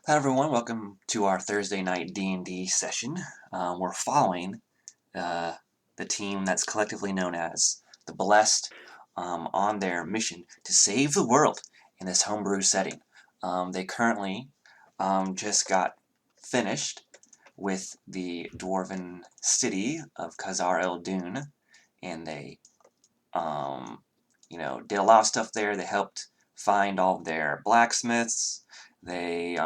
Hello everyone, welcome to our Thursday night D&D session. We're following the team that's collectively known as the Blessed on their mission to save the world in this homebrew setting. They currently just got finished with the dwarven city of Khazar-El-Dun, and they did a lot of stuff there. They helped find all of their blacksmiths. They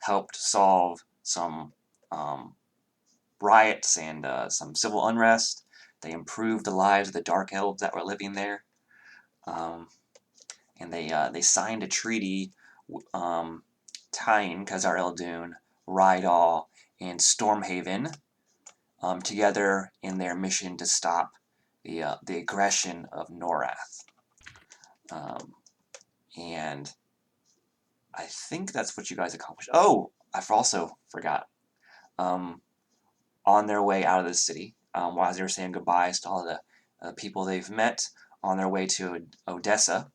helped solve some riots and some civil unrest. They improved the lives of the dark elves that were living there. And they signed a treaty tying Khazar-El-Dun, Rydal, and Stormhaven together in their mission to stop the aggression of Norath. And I think that's what you guys accomplished. Oh, I also forgot. On their way out of the city, while they were saying goodbyes to all the people they've met, on their way to Odessa,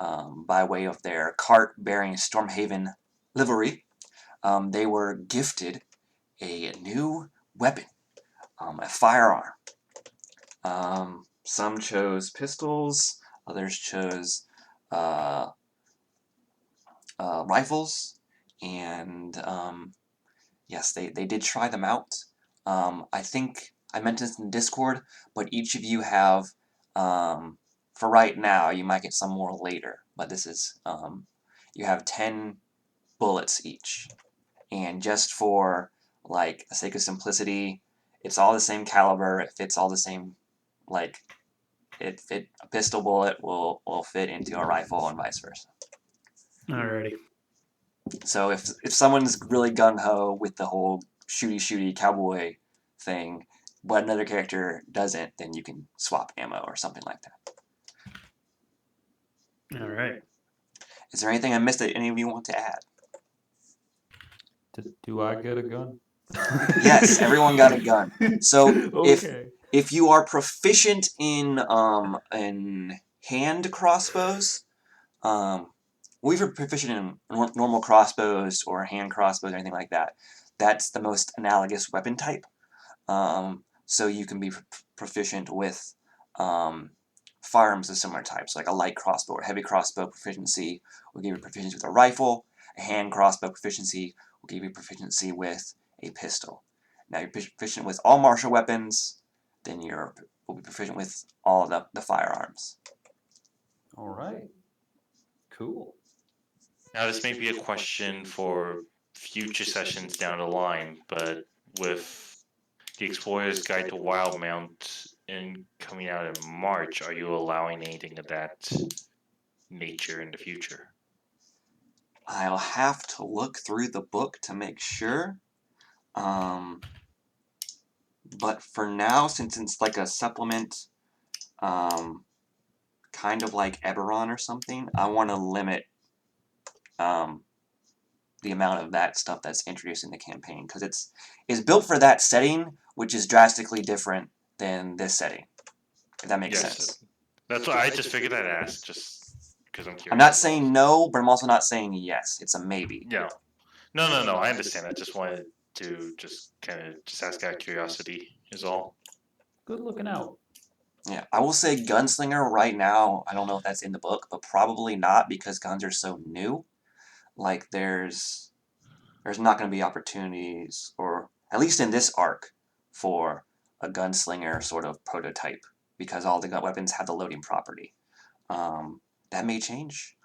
by way of their cart bearing Stormhaven livery, they were gifted a new weapon, a firearm. Some chose pistols, others chose rifles, and yes, they did try them out. I think I mentioned this in Discord, but each of you have, for right now, you might get some more later, but this is, you have 10 bullets each. And just for, like, the sake of simplicity, it's all the same caliber, it fits all the same, like, a pistol bullet will fit into a rifle and vice versa. Alrighty. So if someone's really gung-ho with the whole shooty cowboy thing, but another character doesn't, then you can swap ammo or something like that. Alright. Is there anything I missed that any of you want to add? Do I get a gun? Yes, everyone got a gun. So Okay. if you are proficient in hand crossbows, well, if you're proficient in normal crossbows or hand crossbows or anything like that, that's the most analogous weapon type. So you can be proficient with firearms of similar types, like a light crossbow or heavy crossbow proficiency will give you proficiency with a rifle. A hand crossbow proficiency will give you proficiency with a pistol. Now you're proficient with all martial weapons, then will be proficient with all the firearms. All right. Cool. Now, this may be a question for future sessions down the line, but with the Explorer's Guide to Wildmount coming out in March, are you allowing anything of that nature in the future? I'll have to look through the book to make sure. But for now, since it's like a supplement, kind of like Eberron or something, I want to limit the amount of that stuff that's introduced in the campaign, because it's built for that setting, which is drastically different than this setting, if that makes sense. That's why I just figured I'd ask, just because I'm curious. I'm not saying no, but I'm also not saying yes. It's a maybe. No. No, I understand. I just wanted to just kind of just ask out of curiosity is all. Good looking out. Yeah, I will say Gunslinger right now, I don't know if that's in the book, but probably not, because guns are so new. Like, there's not going to be opportunities, or at least in this arc, for a gunslinger sort of prototype, because all the gun weapons have the loading property. That may change,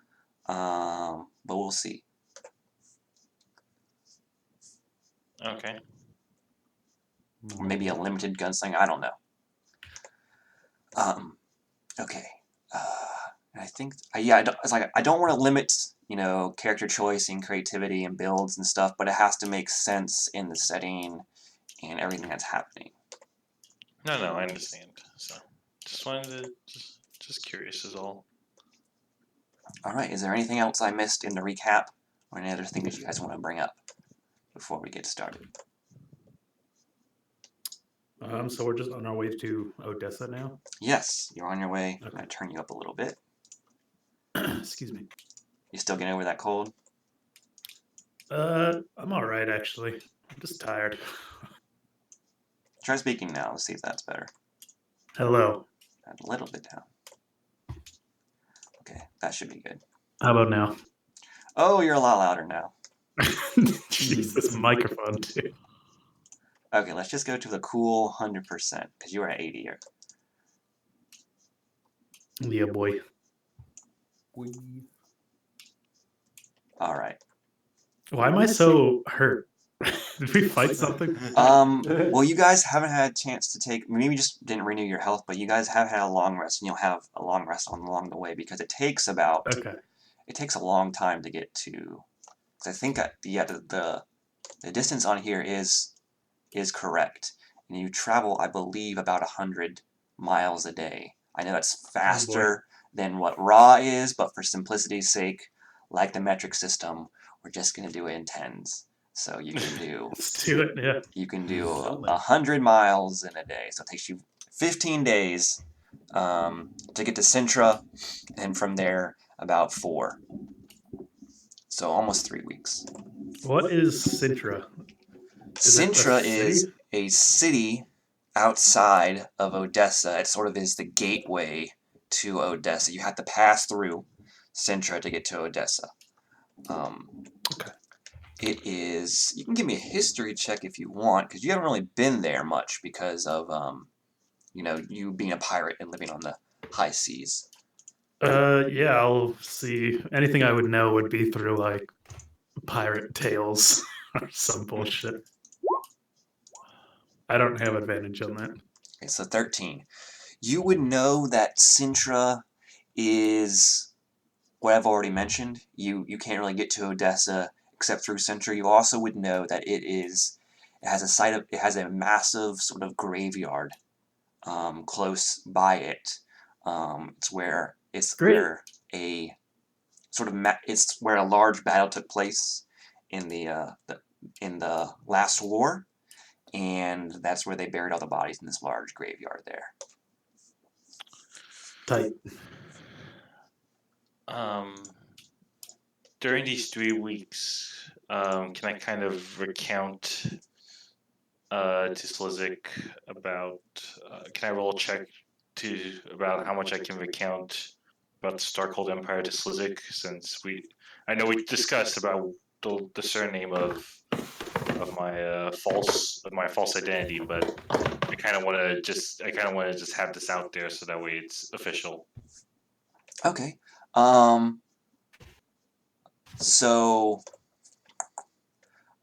but we'll see. Okay. Or maybe a limited gunslinger, I don't know. Okay. And I think, yeah, I don't want to limit, character choice and creativity and builds and stuff, but it has to make sense in the setting and everything that's happening. No, I understand. So, just wanted to, just curious is all. All right, is there anything else I missed in the recap, or any other things you guys want to bring up before we get started? So we're just on our way to Odessa now? Yes, you're on your way. Okay. I'm going to turn you up a little bit. Excuse me. You still getting over that cold? I'm all right actually. I'm just tired. Try speaking now. Let's see if that's better. Hello. A little bit down. Okay, that should be good. How about now? Oh, you're a lot louder now. Jesus, microphone too. Okay, let's just go to the cool 100% because you were at 80 here. Yeah, boy. All right. Why am I so hurt? Did we fight something? Well, you guys haven't had a chance to take. Maybe you just didn't renew your health, but you guys have had a long rest, and you'll have a long rest along the way because it takes about. Okay. It takes a long time to get to. Because I think the distance on here is correct, and you travel, I believe, about 100 miles a day. I know that's faster than what raw is, but for simplicity's sake, like the metric system, we're just gonna do it in tens. So you can do Let's do it. Yeah. you can do So many. 100 miles in a day. So it takes you 15 days to get to Cyntra, and from there about 4. So almost 3 weeks. What is Cyntra? Is it a Cyntra is city? a city outside of Odessa. It sort of is the gateway to Odessa. You have to pass through Cyntra to get to Odessa. Okay. It is. You can give me a history check if you want, because you haven't really been there much because of you being a pirate and living on the high seas. Yeah, I'll see. Anything I would know would be through like pirate tales or some bullshit. I don't have advantage on that. Okay, so 13. You would know that Cyntra is what I've already mentioned. You can't really get to Odessa except through Cyntra. You also would know that it has a massive sort of graveyard close by it. It's Great. where a sort of it's where a large battle took place in the last war, and that's where they buried all the bodies in this large graveyard there. Tight. During these 3 weeks, can I kind of recount to Slizik about? Can I roll a check about how much I can recount about the Starkhold Empire to Slizik? Since I know we discussed about the surname of my false identity, but I kind of want to just have this out there so that way it's official. Okay. So,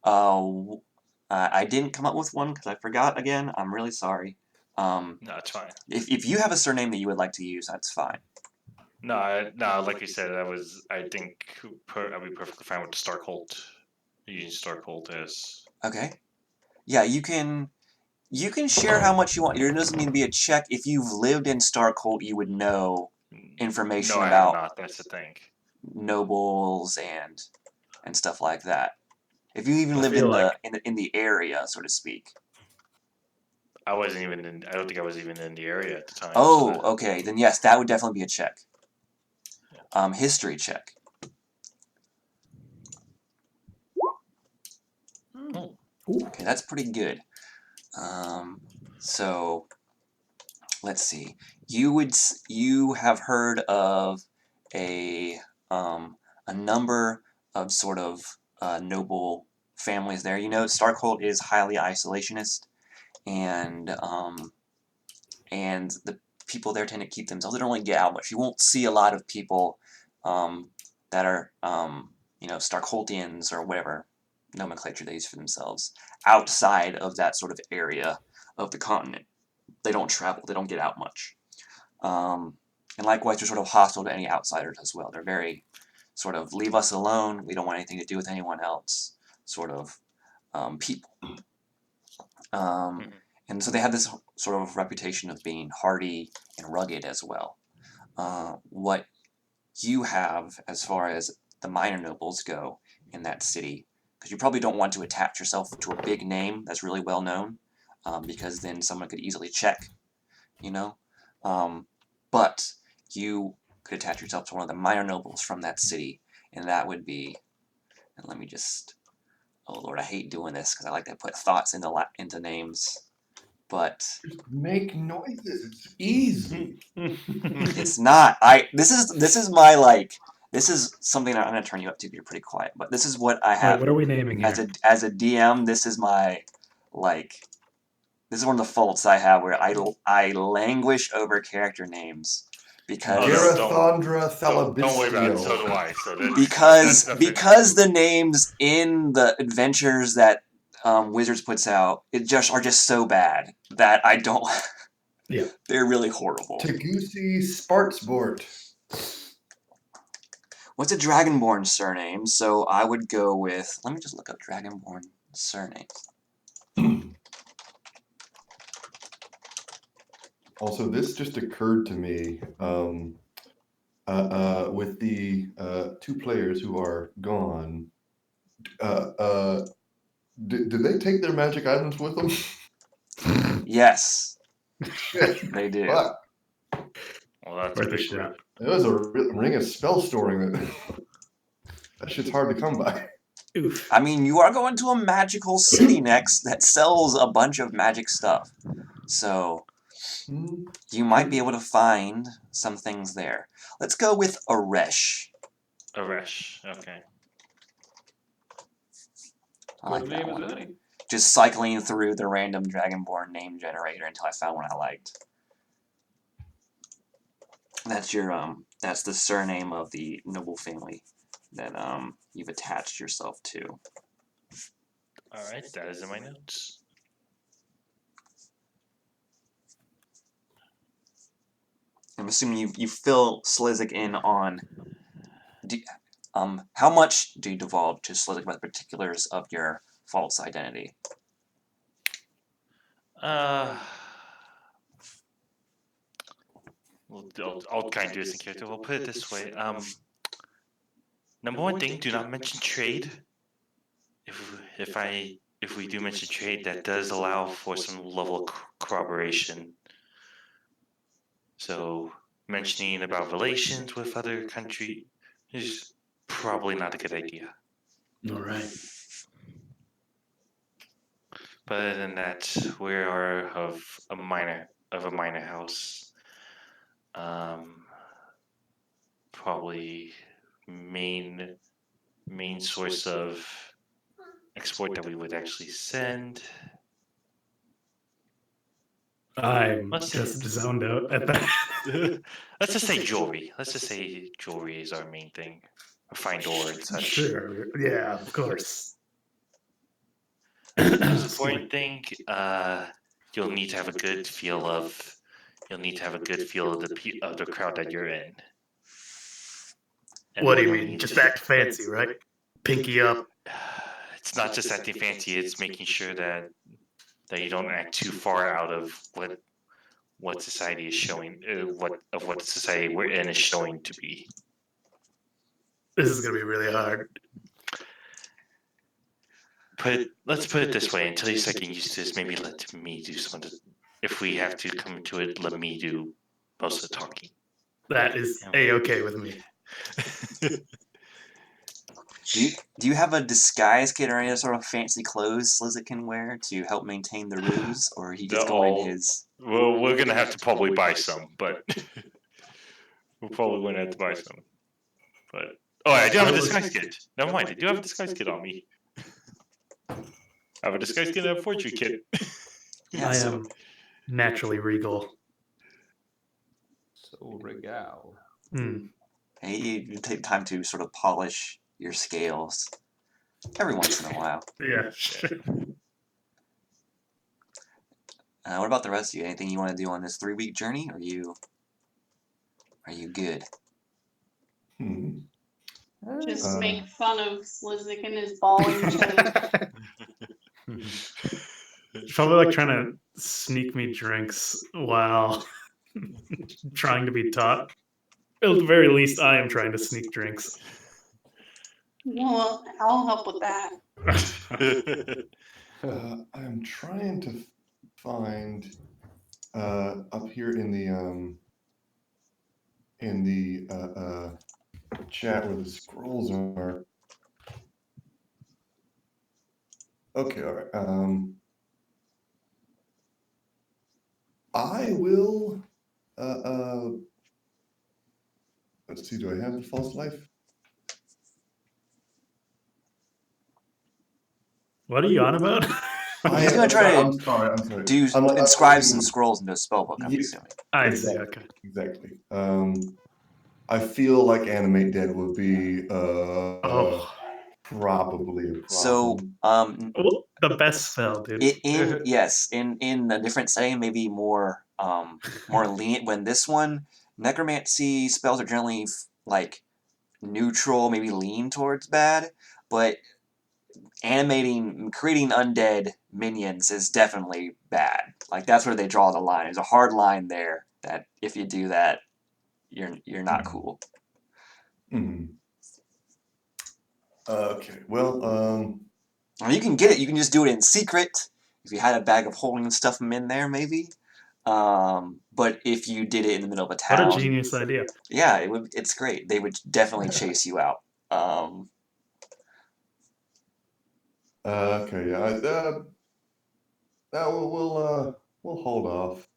I didn't come up with one because I forgot again. I'm really sorry. No, it's fine. If you have a surname that you would like to use, that's fine. No, like you said, I think I'd be perfectly fine with the Starkhold. Using Starkhold as. Okay. Yeah, you can share how much you want. There doesn't need to be a check. If you've lived in Starkhold, you would know information No, I about have not. That's the thing. nobles and stuff like that. If you even lived feel in the area, so to speak. I wasn't even in. I don't think I was even in the area at the time. Oh, okay. Then yes, that would definitely be a check. History check. Oh. Okay, that's pretty good. So let's see. You have heard of a number of sort of noble families there. You know, Starkhold is highly isolationist, and the people there tend to keep themselves. They don't really get out much. You won't see a lot of people that are Starkholdians or whatever nomenclature they use for themselves outside of that sort of area of the continent. They don't travel. They don't get out much. And likewise, they're sort of hostile to any outsiders as well. They're very sort of leave us alone. We don't want anything to do with anyone else. Sort of people. And so they have this sort of reputation of being hardy and rugged as well. What you have as far as the minor nobles go in that city, because you probably don't want to attach yourself to a big name that's really well known, because then someone could easily check, you know. But you could attach yourself to one of the minor nobles from that city, and that would be, and let me just Oh Lord, I hate doing this because I like to put thoughts into names, but Make noises. It's easy. it's not. This is my like. This is something I'm gonna turn you up to. You're pretty quiet, but this is what I Wait, have what are we naming here? as a DM. This is my like. This is one of the faults I have where I languish over character names because Garathandra Don't worry about it. So do Thalabistio. I. So that's because the names in the adventures that Wizards puts out are just so bad that I don't. Yeah. They're really horrible. Tagusi Spartsbort. What's a Dragonborn surname? So I would go with. Let me just look up Dragonborn surnames. Also, this just occurred to me with the 2 players who are gone. Did they take their magic items with them? Yes, Shit. they do. Fuck. well, that's a Worth a big shot. rip. It was a ring of spell storing. That shit's hard to come by. Oof. I mean, you are going to a magical city next that sells a bunch of magic stuff. So you might be able to find some things there. Let's go with Aresh. Aresh. Okay. I like Good that name one. as any. Just cycling through the random Dragonborn name generator until I found one I liked. That's that's the surname of the noble family that you've attached yourself to. All right. That is in my notes. I'm assuming you fill Slizik in on. How much do you divulge to Slizik about the particulars of your false identity? I'll kind of do this in character. We'll put it this way. Number one thing, do not mention trade. If we do mention trade, that does allow for some level of corroboration. So mentioning about relations with other country is probably not a good idea. All right. But other than that, we are of a minor house. Probably main source of export that we would actually send. I'm Let's just zoned out at that. Let's just say jewelry. Let's just say jewelry is our main thing. Fine door and such. Sure. Yeah, of course. Most important thing, you'll need to have a good feel of the crowd that you're in. And What do you you'll mean? need Just to- act fancy, right? Pinky up. It's not just acting fancy. It's making sure that you don't act too far out of what society is showing. What the society we're in is showing to be. This is gonna be really hard. Let's put it this way: until you start getting used to this, maybe let me do some of the. If we have to come to it, let me do most of the talking. That is a-okay with me. Do you have a disguise kit or any sort of fancy clothes Slizik can wear to help maintain the ruse, or he just go in his? Well, we're gonna have to probably buy some, but we're probably gonna have to buy some. But I do have a disguise kit. Never mind, I do have a disguise kit on me. I have a disguise kit and a fortune kit. Yeah, I so am naturally regal. So regal. Hmm. hey, you take time to sort of polish your scales every once in a while. Yeah. Sure. What about the rest of you? Anything you want to do on this 3-week journey? Are you good? Just make fun of Slizik and his ball and chain. Probably like trying to sneak me drinks while trying to be taught. At the very least, I am trying to sneak drinks. Well, I'll help with that. I'm trying to find up here in the chat where the scrolls are. Okay, all right. I will. Let's see. Do I have the false life? What are you on about? He's gonna try to I'm sorry. I'm sorry. do I'm inscribe some looking- scrolls into a spellbook. I'm Ye- assuming. I see. Exactly. Okay. Exactly. I feel like Animate Dead would be Oh, probably a So, problem. well, the best spell, dude. in a different setting, maybe more more lenient. When this one, necromancy spells are generally like neutral, maybe lean towards bad, but creating undead minions is definitely bad. Like that's where they draw the line. There's a hard line there that if you do that, you're not cool. Mhm. Okay. Well, I mean, you can get it. You can just do it in secret. If you had a bag of holding stuff them in there, maybe. But if you did it in the middle of a What a town, genius idea. yeah, it's great. They would definitely chase you out. okay. Yeah. We'll hold off.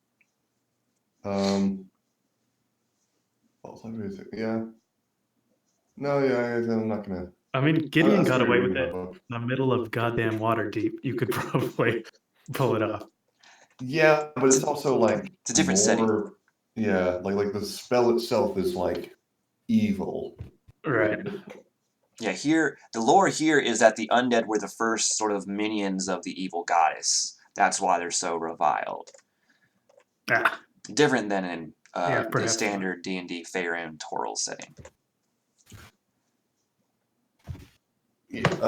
False life music. Yeah. No. Yeah. I'm not gonna. I mean, Gideon That's got gonna away be with my it book. in the middle of goddamn Waterdeep. You could probably pull it off. Yeah, but it's also like It's a different setting. more. Yeah, like the spell itself is like evil. Right. Yeah, here the lore here is that the undead were the first sort of minions of the evil goddess. That's why they're so reviled. Ah, Different than in Yeah, the perhaps standard D&D Faerun Toril setting. Yeah. it's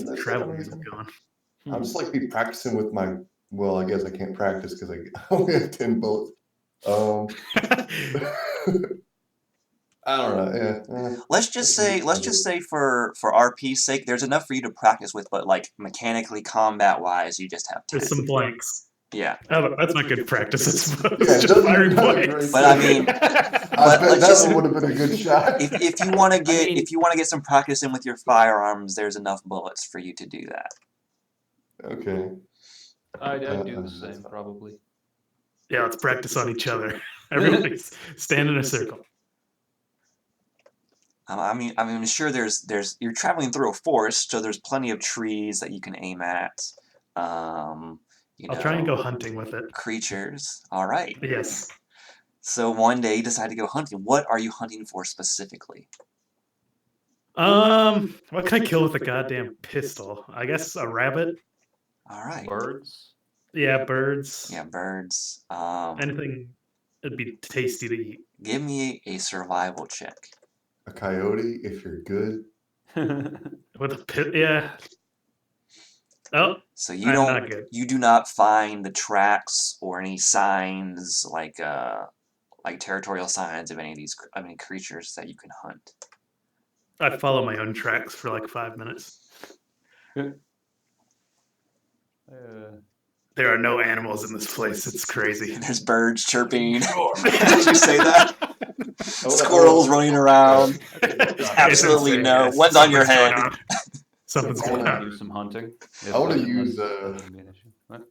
That's it. travel music going. I'll just like be practicing with my. Well, I guess I can't practice because I only have 10 bullets. I don't know. Yeah. Let's just say for RP's sake, there's enough for you to practice with, but like mechanically combat wise, you just have 10. There's some blanks. Yeah. Oh, that's not good practice, I suppose. Yeah, it Just doesn't- firing not a blanks. great But I mean, I bet let's that just- one would have been a good shot. if you want to get mean- if you want to get some practice in with your firearms, there's enough bullets for you to do that. Okay. I'd do the that's same, fine. probably. Yeah, let's practice on each other. Everybody stand in a circle. I'm sure there's you're traveling through a forest, so there's plenty of trees that you can aim at. I'll try and go hunting with it. Creatures. All right. Yes. So one day you decide to go hunting. What are you hunting for specifically? What can I kill with a goddamn pistol? I guess a rabbit. All right. Birds? Yeah, birds. Yeah, birds. Anything that'd be tasty to eat. Give me a survival check. A coyote, if you're good. With a pit, yeah. Oh, So you I'm don't not good. you do not find the tracks or any signs like territorial signs of any of these creatures that you can hunt. I'd follow my own tracks for like 5 minutes. There are no animals in this place. It's crazy. There's birds chirping. Did you say that? Oh, Squirrels running around. Absolutely It's no. insane. One's on your Something's head. going on. Something's I going wanna on. Do some hunting. I want to If use ammunition. What?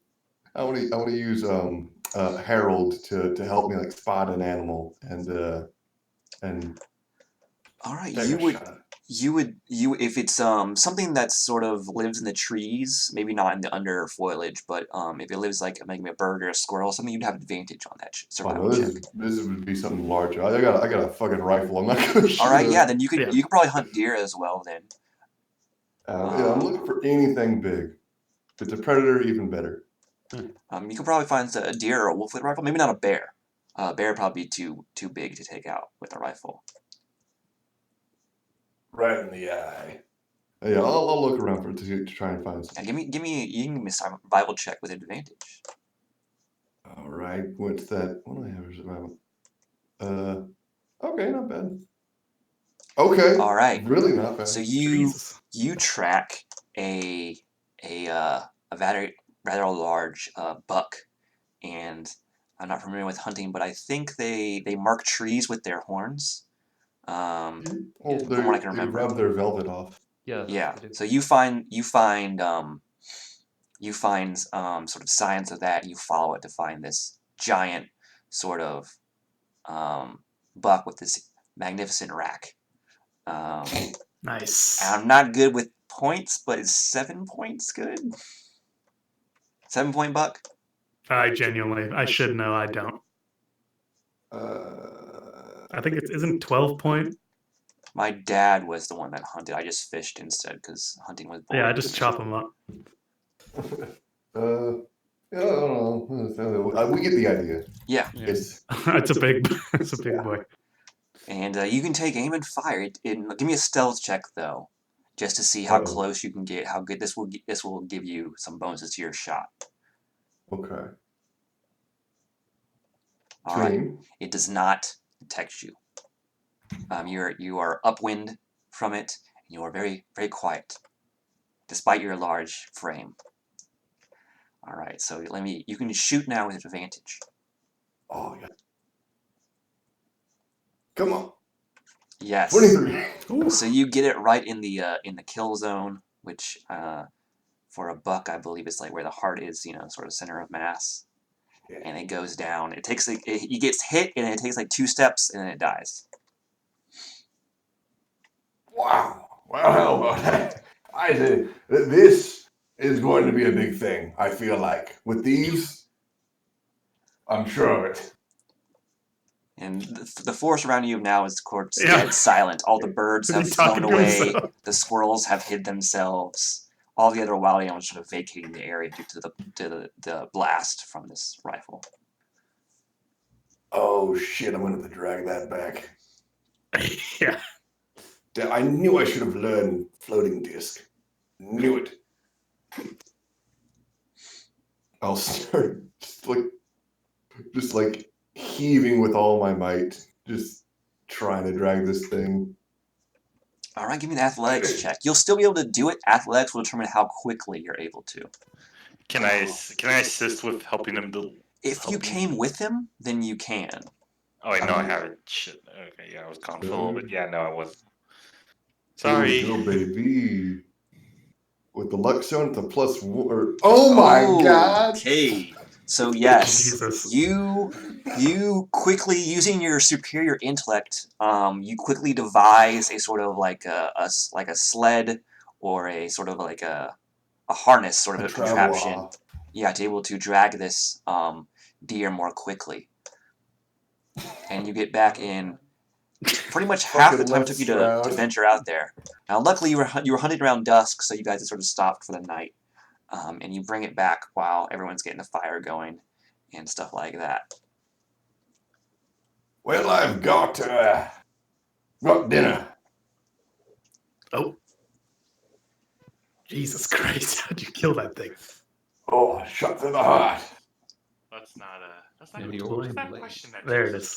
I want to use Harold to help me like spot an animal and All right, take a shot. you would if it's something that sort of lives in the trees, maybe not in the under foliage, but if it lives like maybe a bird or a squirrel, something you'd have advantage on that Oh, survival no, check. this would be something larger. I got a fucking rifle. I'm not gonna shoot. All right, yeah, then you Yeah. could probably hunt deer as well then. Yeah, I'm looking for anything big. If it's a predator, even better. You could probably find a deer or a wolf with a rifle. Maybe not a bear. A bear would probably be too big to take out with a rifle. Right in the eye. Yeah, I'll look around for to try and find Yeah, something. you can give me a survival check with advantage. All right, what's that? What do I have for survival? Okay, not bad. Okay. All right. Really not bad. So Jesus. you track a rather large buck, and I'm not familiar with hunting, but I think they mark trees with their horns. Oh, from what I can they remember. rub their velvet off. Yeah. Yeah. I do. So you find sort of signs of that. You follow it to find this giant sort of buck with this magnificent rack. Nice. I'm not good with points, but is 7 points good? 7-point buck? I should know. I don't. I think it isn't 12 point. My dad was the one that hunted. I just fished instead because hunting was boring. Yeah, I just chop them up. Yeah, I don't know. We get the idea. Yeah. It's It's a big boy. And you can take aim and fire. Give me a stealth check though, just to see how Uh-oh. close you can get. How good this will give you some bonuses to your shot. okay. All right. Team. It does not detect you. You are upwind from it, and you are very, very quiet, despite your large frame. All right, so you can shoot now with advantage. Oh yeah. Come on. Yes. 23. So you get it right in the kill zone, which for a buck I believe is like where the heart is, sort of center of mass, and it goes down. It takes he gets hit, and it takes like 2 steps, and then it dies. Wow. Well, how about that? I said this is going to be a big thing. I feel like with these, I'm sure of it. And the forest around you now is, of course, Yeah. dead silent. All the birds Is have he talking flown to away. himself? The squirrels have hid themselves. All the other wild animals sort of vacating the area due to the blast from this rifle. Oh shit! I'm gonna have to drag that back. Yeah. I knew I should have learned floating disc. Knew it. I'll start just like heaving with all my might, just trying to drag this thing. All right, give me an athletics check. You'll still be able to do it. Athletics will determine how quickly you're able to. Can I assist with helping him to? If you came with him, then you can. Oh wait, no, I haven't. Shit. Okay, yeah, I was confident a little bit. Yeah, no, I wasn't. Sorry. Here we go, baby. With the luck zone at the +1. Oh my god! Okay. So yes, Jesus. you quickly, using your superior intellect, you quickly devise a sort of like a sled or a sort of like a harness sort of a contraption. Yeah, to able to drag this deer more quickly. And you get back in pretty much half the time it took you to venture out there. Now, luckily you were hunting around dusk, so you guys had sort of stopped for the night. And you bring it back while everyone's getting the fire going and stuff like that. Well, I've got dinner. Oh. Jesus Christ! How'd you kill that thing? Oh, shot through the heart. That's not Yeah, a you always that's not a blame. question. There it is.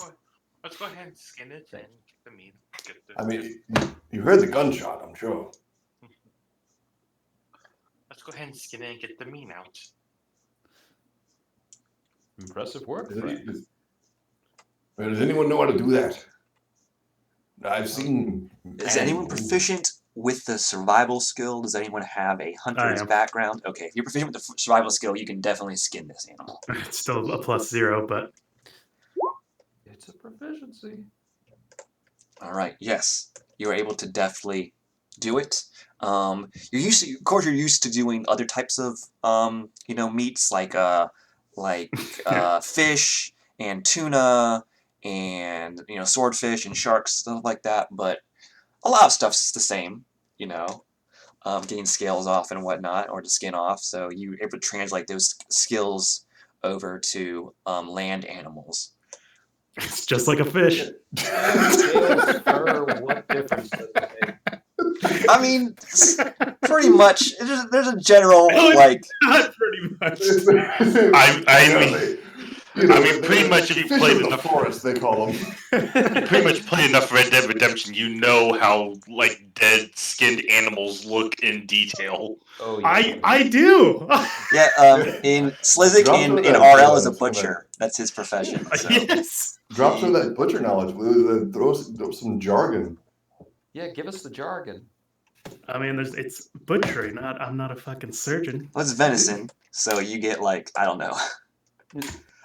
Let's go ahead and skin it and get the meat. I mean, you heard the gunshot, I'm sure. Let's go ahead and skin it and get the meat out. Impressive work, Does friend. anyone know how to do that? I've seen. Is anyone proficient with the survival skill? Does anyone have a hunter's am. background? Okay, if you're proficient with the survival skill, you can definitely skin this animal. It's still a +0, but It's a proficiency. All right. Yes, you are able to deftly do it. You're used to, of course, you're used to doing other types of, meats like fish and tuna and swordfish and sharks, stuff like that. But a lot of stuff's the same, getting scales off and whatnot, or the skin off. So you're able to translate those skills over to land animals. it's just like a fish. Scales, fur, what difference does it make? I mean, pretty much. There's a general like. Not pretty much. I mean, pretty much if you fish played of the enough, forest, they call them. pretty much played enough Red Dead Redemption, you know how like dead skinned animals look in detail. Oh, yeah. I do. Yeah, in Slizik Drop in that, RL is a some of butcher. That's his profession. So. Yes. Drop some of that butcher knowledge. Throw some jargon. Yeah, give us the jargon. I mean, it's butchery. I'm not a fucking surgeon. Well, it's venison, so you get like I don't know.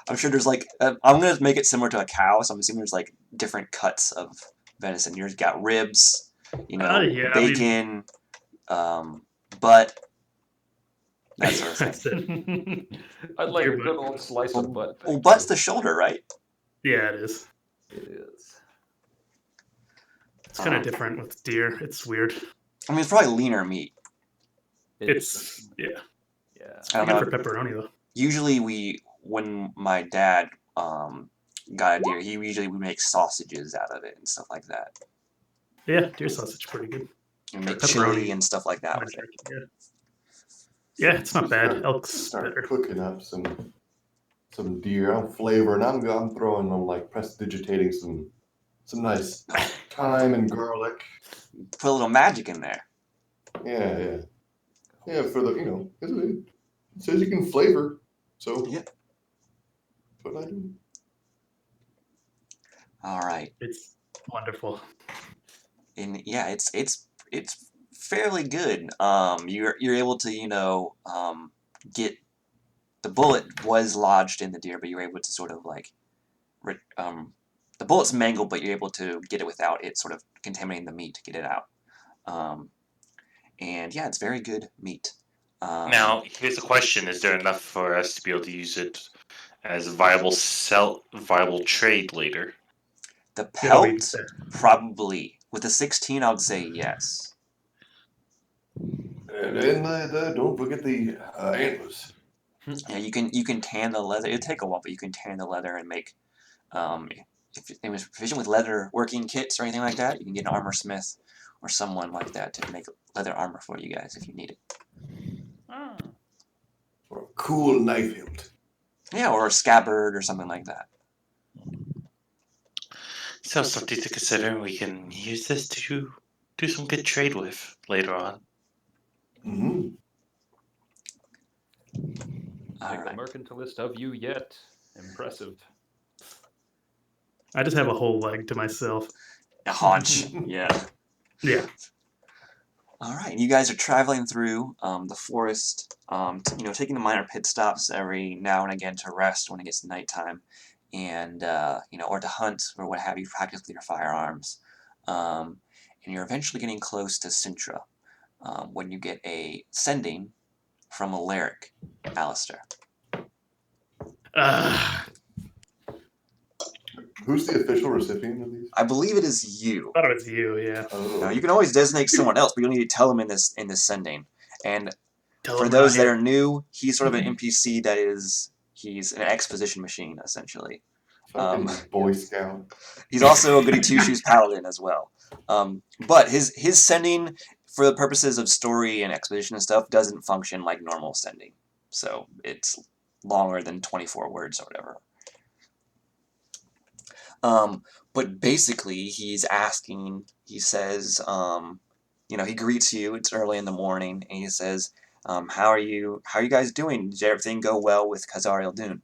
I'm sure there's like I'm gonna make it similar to a cow, so I'm assuming there's like different cuts of venison. You've got ribs, Yeah, I mean, bacon, butt, that sort of thing. that's it. I'd like a Deer good butt. old slice of butt. Well, thank butt's you. the shoulder, right? Yeah, it is. It is. It's kind of different with deer. It's weird. I mean, it's probably leaner meat. It's yeah. Yeah. I don't Good know. for pepperoni though. Usually, when my dad got a deer, he usually would make sausages out of it and stuff like that. Yeah, deer sausage pretty good. And make Pepperoni. chili and stuff like that with it. Yeah, it's not bad. Start- Elk's Start better. cooking up some deer. I'm flavoring. I'm throwing them like prestidigitating some nice thyme and garlic. Put a little magic in there. Yeah. For the it says you can flavor. So Yeah. that's what I do. All right. It's wonderful. And yeah, it's fairly good. You're able to get the bullet was lodged in the deer, but you're able to sort of like the bullet's mangled, but you're able to get it without it sort of contaminating the meat to get it out. And yeah, it's very good meat. Now, here's the question: is there enough for us to be able to use it as a viable trade later? The Good old pelt, probably. With the 16, I would say yes. And then don't forget the antlers. Yeah, you can tan the leather. It'll take a while, but you can tan the leather and make. If it was proficient with leather working kits or anything like that, you can get an armor smith or someone like that to make leather armor for you guys if you need it. Or a cool knife hilt. Yeah, or a scabbard or something like that. So something to consider. We can use this to do some good trade with later on. Mm-hmm. All Make the right. mercantilist of you yet. Impressive. I just have a whole leg to myself. A haunch. Yeah. Yeah. All right, you guys are traveling through the forest, taking the minor pit stops every now and again to rest when it gets nighttime, and or to hunt or what have you, practice with your firearms, and you're eventually getting close to Cyntra when you get a sending from Alaric, Alistair. Who's the official recipient of these? I believe it is you. I thought it was you. Yeah. Oh. Now, you can always designate someone else, but you'll need to tell them in this sending. And Tell for him those not that here. are new, he's sort of an NPC that he's an exposition machine, essentially. Fucking Boy Scout. He's also a goody two-shoes paladin as well. But his sending, for the purposes of story and exposition and stuff, doesn't function like normal sending. So it's longer than 24 words or whatever. But basically, he's asking, he says, he greets you, it's early in the morning, and he says, how are you guys doing? Did everything go well with Khazar-El-Dun?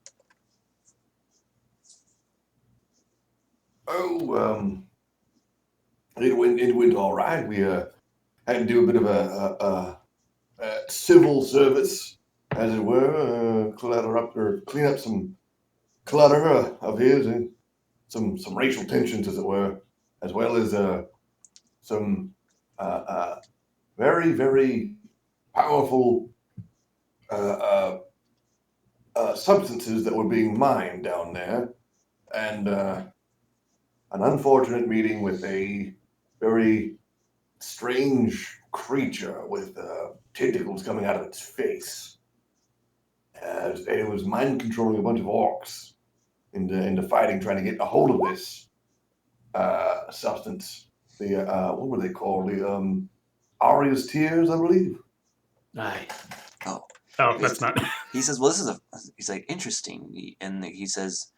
Oh, it went all right. We had to do a bit of a civil service, as it were, clean up some clutter of his and some racial tensions, as it were, as well as some very, very powerful substances that were being mined down there, and an unfortunate meeting with a very strange creature with tentacles coming out of its face. And it was mind controlling a bunch of orcs into fighting, trying to get a hold of this substance. The what were they called? The Arya's Tears, I believe. Aye. Oh. Oh, that's not. He says, well, he's like, interesting. And he says,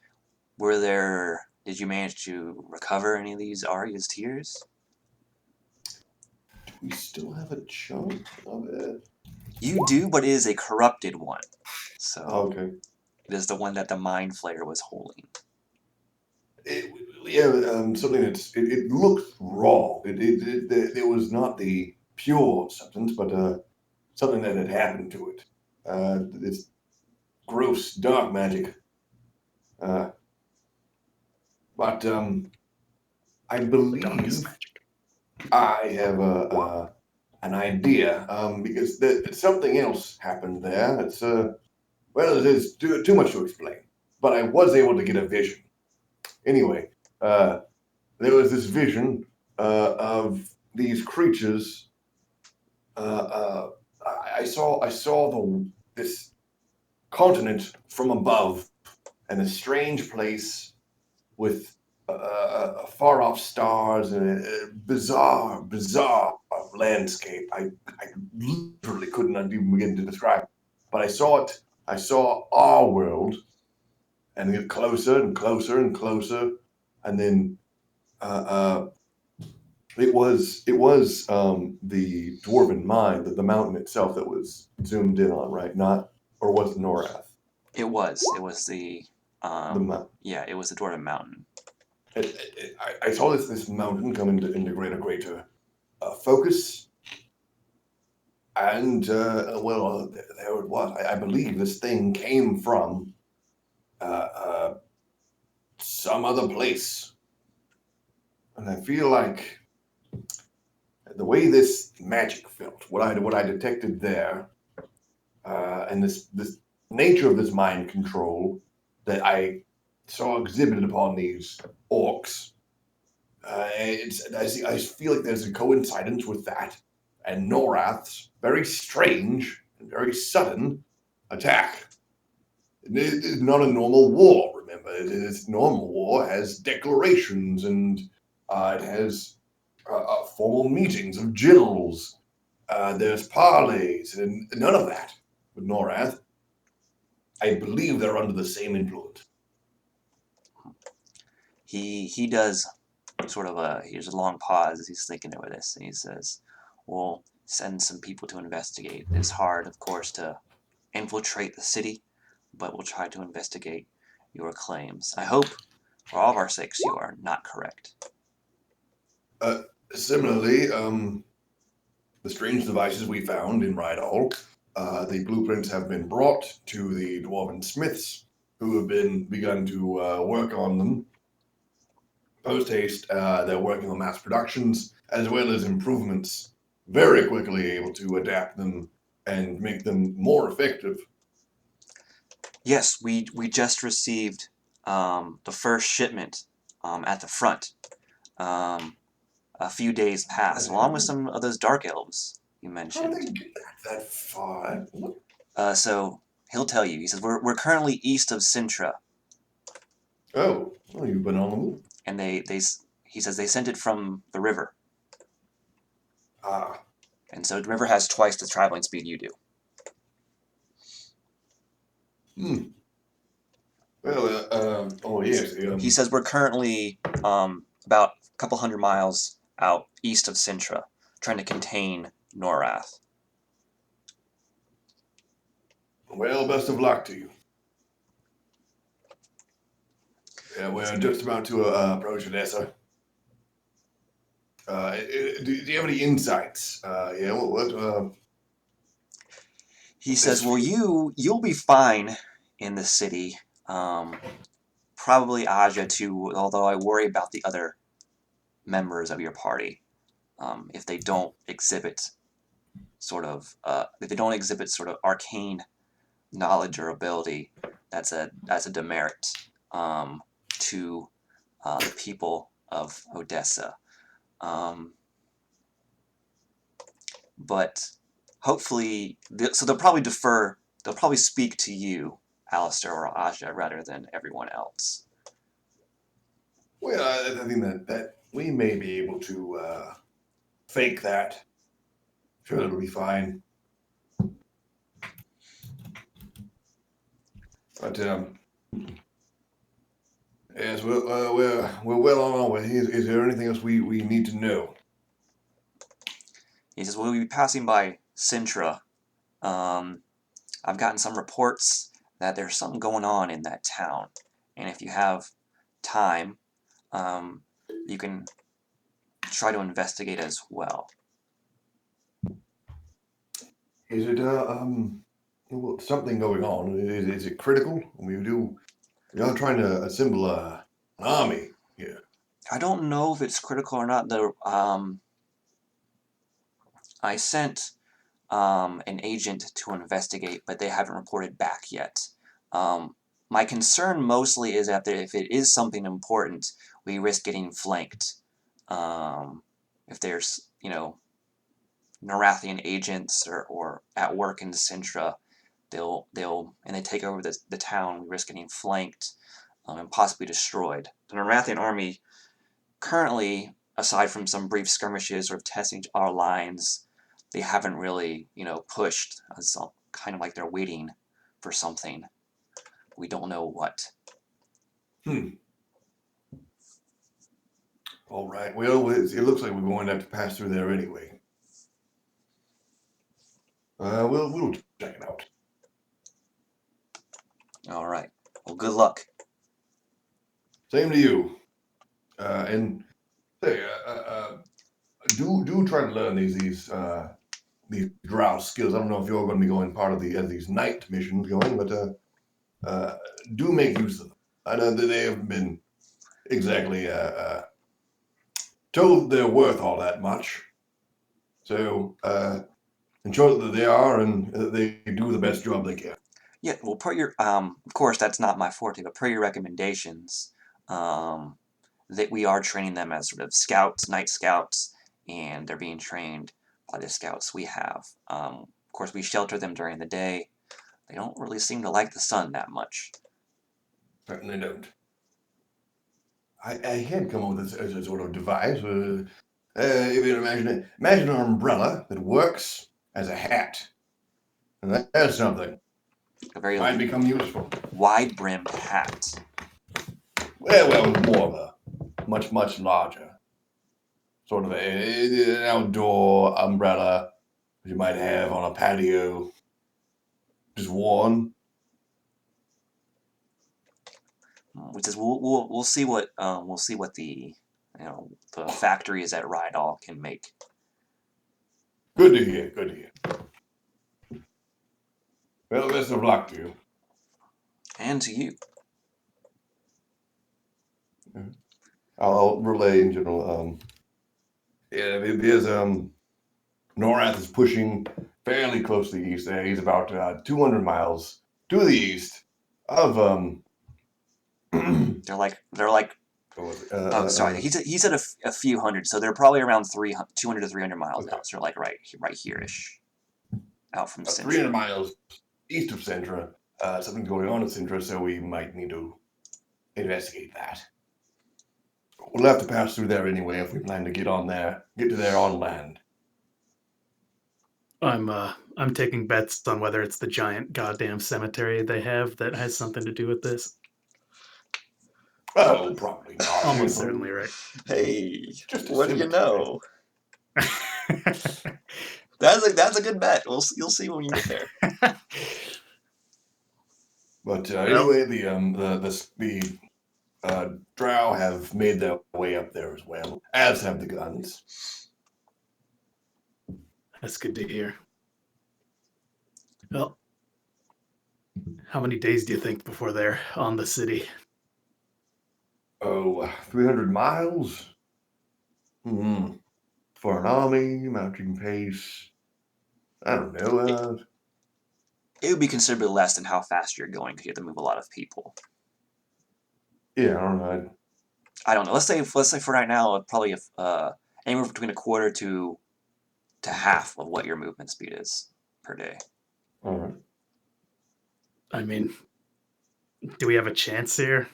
did you manage to recover any of these Arya's tears? Do we still have a chunk of it? You do, but it is a corrupted one. So Okay. it is the one that the Mind Flayer was holding. Something it looked wrong. It was not the pure substance, but something that had happened to it. This gross dark magic. But I Darkest believe magic. I have an idea because something else happened there. It's well, there's too much to explain. But I was able to get a vision. Anyway, there was this vision of these creatures. I saw this continent from above, and a strange place with far off stars and a bizarre landscape. I literally could not even begin to describe. But I saw it. I saw our world, and get closer and closer and closer, and then uh, it was the dwarven mine, the mountain itself that was zoomed in on, right? Not, or was it Norath? It was the The mountain. yeah, it was the Dwarven Mountain. I saw this mountain come into greater focus, and well, there it was. I believe this thing came from some other place, and I feel like the way this magic felt, what I detected there, and this nature of this mind control that I saw exhibited upon these orcs. I feel like there's a coincidence with that and Norath's very strange and very sudden attack. It is not a normal war, remember. This normal war has declarations and it has formal meetings of generals. There's parleys and none of that with Norath. I believe they're under the same influence. He does sort of here's a long pause as he's thinking over this, and he says, "We'll send some people to investigate. It's hard, of course, to infiltrate the city, but we'll try to investigate your claims. I hope, for all of our sakes, you are not correct." Similarly, the strange devices we found in Rydal, the blueprints have been brought to the dwarven smiths, who have begun to work on them. Post haste, they're working on mass productions as well as improvements, very quickly able to adapt them and make them more effective. Yes, we just received the first shipment at the front a few days past, along with some of those dark elves you How did mentioned. they get that far? What? So he'll tell you. He says we're currently east of Cyntra, Oh, well, you've been on the move. and he says they sent it from the river, Ah, and so the river has twice the traveling speed you do. well, oh yes. He says we're currently about a couple hundred miles out east of Cyntra, trying to contain Norath. Well, best of luck to you. Yeah, we're just about to approach Odessa. Do you have any insights? Yeah, what He says, "Well, you'll be fine in the city. Probably Aja too. Although I worry about the other members of your party. If they don't exhibit sort of arcane knowledge or ability, that's a demerit to the people of Odessa. But hopefully, so they'll probably defer. They'll probably speak to you, Alistair or Aja, rather than everyone else." well, I think that we may be able to fake that. Sure, it'll be fine. But yes, we're well on our way. Is there anything else we need to know? He says, "We'll be passing by Cyntra. I've gotten some reports that there's something going on in that town, and if you have time, you can try to investigate as well." Is it well, something going on? Is it critical? We are trying to assemble an army here. I don't know if it's critical or not. I sent an agent to investigate, but they haven't reported back yet. My concern mostly is that if it is something important, we risk getting flanked. If there's, Narathian agents or at work in Cyntra, and they take over the town, we risk getting flanked and possibly destroyed. The Narathian army currently, aside from some brief skirmishes or testing our lines, they haven't really, pushed. It's kind of like they're waiting for something. We don't know what. All right. Well, it looks like we're going to have to pass through there anyway. We'll check it out. All right. Well, good luck. Same to you. And say, do try to learn these drow skills. I don't know if you're going to be going part of these night missions going, but do make use of them. I know that they haven't been exactly told they're worth all that much. So ensure that they are and that they do the best job they can. Yeah. Well, per your of course that's not my forte, but per your recommendations, that we are training them as sort of scouts, night scouts, and they're being trained by the scouts we have. Of course, we shelter them during the day. They don't really seem to like the sun that much. Certainly don't. I had come up with as a sort of device. If you imagine an umbrella that works as a hat, and that's something A very might become useful. wide-brimmed hat. Well, more of a much larger sort of an outdoor umbrella that you might have on a patio, just one. Which is we'll see what the the factories at Rydal can make. Good to hear. Good to hear. Well, best of luck to you. And to you. I'll relay in general. Yeah, there's Norath is pushing fairly close to the east. There, he's about 200 miles to the east of They're like. what was it? Oh, sorry. He said a few hundred, so they're probably around 200 to 300 miles Okay. out. So they're like right here-ish, out from 300 Cyntra. miles east of Cyntra. Something's going on in Cyntra, so we might need to investigate that. We'll have to pass through there anyway if we plan to get to there on land. I'm taking bets on whether it's the giant goddamn cemetery they have that has something to do with this. Oh, probably not. Almost certainly right. Hey, Just a what do you cemetery. know? That's a good bet. You'll see when you get there. But anyway, the drow have made their way up there as well, as have the guns. That's good to hear. Well, how many days do you think before they're on the city? Oh, 300 miles? For an army, mounting pace. I don't know. It would be considerably less than how fast you're going because you have to move a lot of people. Yeah, I don't know. I don't know. Let's say for right now, probably anywhere between a quarter to half of what your movement speed is per day. All right. I mean, do we have a chance here?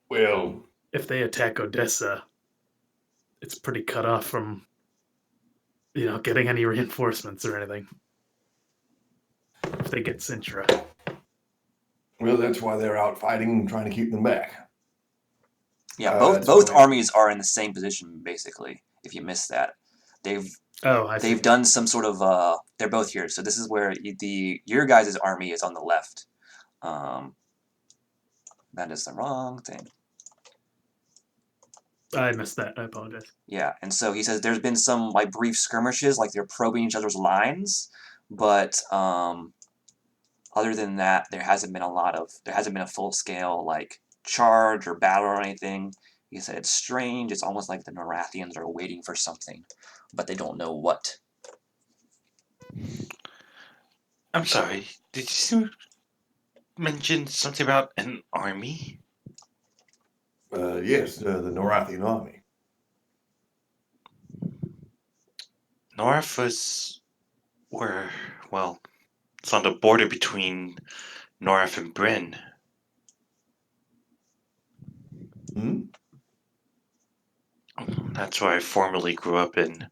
Well, If they attack Odessa, it's pretty cut off from, getting any reinforcements or anything. If they get Cyntra. that's why they're out fighting and trying to keep them back. Yeah, that's both what I- armies are in the same position basically. If you missed that, they've I see. done some sort of they're both here. So this is where your guys' army is on the left. That is the wrong thing. I missed that. I apologize. Yeah, and so he says there's been some like brief skirmishes, like they're probing each other's lines, but other than that, there hasn't been a full scale like charge or battle or anything. He said it's strange. It's almost like the Norathians are waiting for something, but they don't know what. I'm sorry. Did you mention something about an army? Yes, the Norathian army. North was where, well, it's on the border between North and Bryn. Hmm? That's where I formerly grew up in.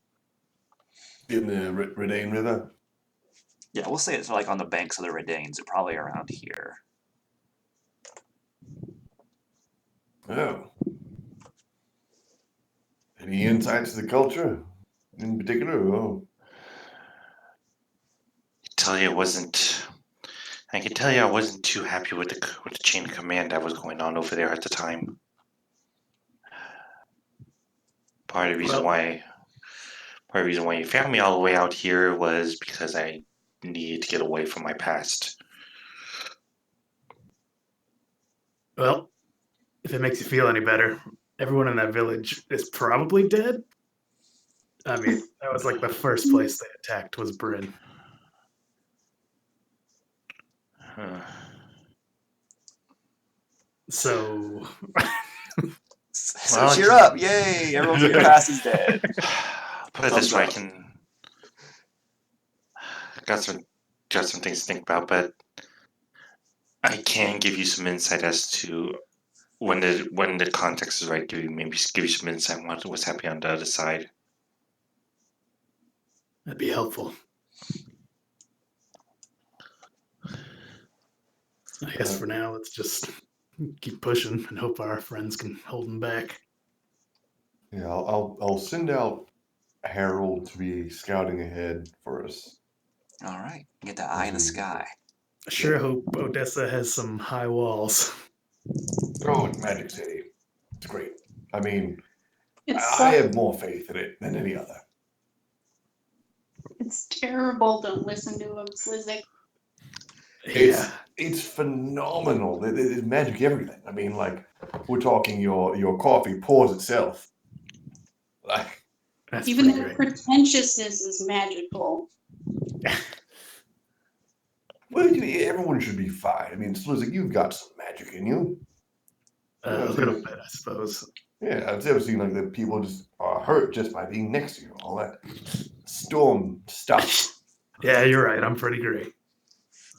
In the Redain River. Yeah, we'll say it's like on the banks of the Redains. They're probably around here. Oh. Any insights to the culture in particular? Oh. I can tell you I wasn't too happy with the chain of command that was going on over there at the time. Part of the reason why you found me all the way out here was because I needed to get away from my past. Well, if it makes you feel any better, everyone in that village is probably dead. I mean, that was like the first place they attacked was Bryn. So So Well, cheer up! Yay! Everyone's your past is dead. Put it this Thumbs way, up. got some things to think about, but I can give you some insight as to when the context is right. Give you some insight on what's happening on the other side. that'd be helpful. I guess for now, let's just keep pushing and hope our friends can hold them back. Yeah, I'll send out Harold to be scouting ahead for us. All right, get the eye in the sky. I sure hope Odessa has some high walls. Oh, it's Magic City. It's great. I mean, It's I have more faith in it than any other. it's terrible. Don't listen to him, Slizzick. It's phenomenal. There's magic everything. I mean, like, we're talking your coffee pours itself. Like, That's Even pretty their great. pretentiousness is magical. well, everyone should be fine. I mean, Slizzick, you've got some magic in you. A little bit, I suppose. Yeah, I've never seen like that people just are hurt just by being next to you. All that storm stuff. Yeah, you're right. I'm pretty great.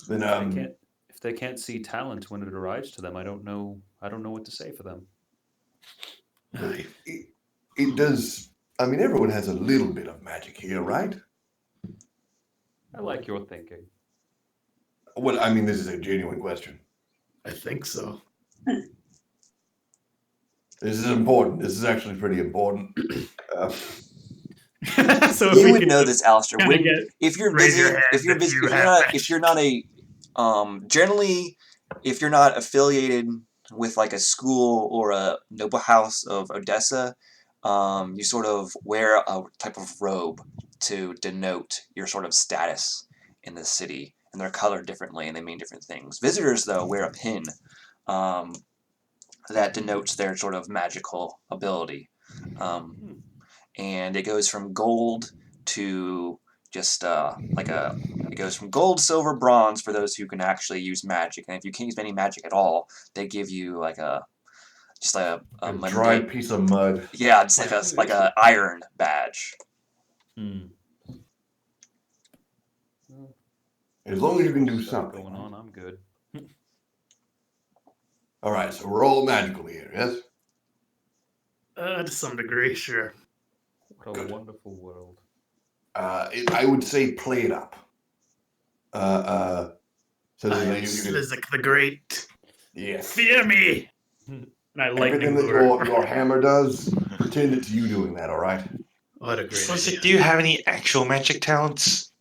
Then If they can't see talent when it arrives to them, I don't know what to say for them. it does. I mean, everyone has a little bit of magic here, right? I like your thinking. Well, I mean, this is a genuine question. I think so. This is important. This is actually pretty important. So You would know this, Alistair. kinda get- If you're raise your visiting, hand if you're if visiting, you if you're have not, magic. if you're not a, generally, if you're not affiliated with like a school or a noble house of Odessa, you sort of wear a type of robe to denote your sort of status in the city, and they're colored differently and they mean different things. Visitors, though, wear a pin that denotes their sort of magical ability, and it goes from gold to just it goes from gold, silver, bronze for those who can actually use magic, and if you can't use any magic at all, they give you like a dry piece of mud. Yeah, it's like a iron badge. As long as you can do Stuff something. going on, I'm good. All right, so we're all magical here, yes? To some degree, sure. What a Good. wonderful world. I would say play it up. So I am that you can, Slizzick the Great. yes. Fear me! And I Everything lightning that lure. your hammer does, pretend it's you doing that, all right? What a great Slizzick, idea. do you have any actual magic talents?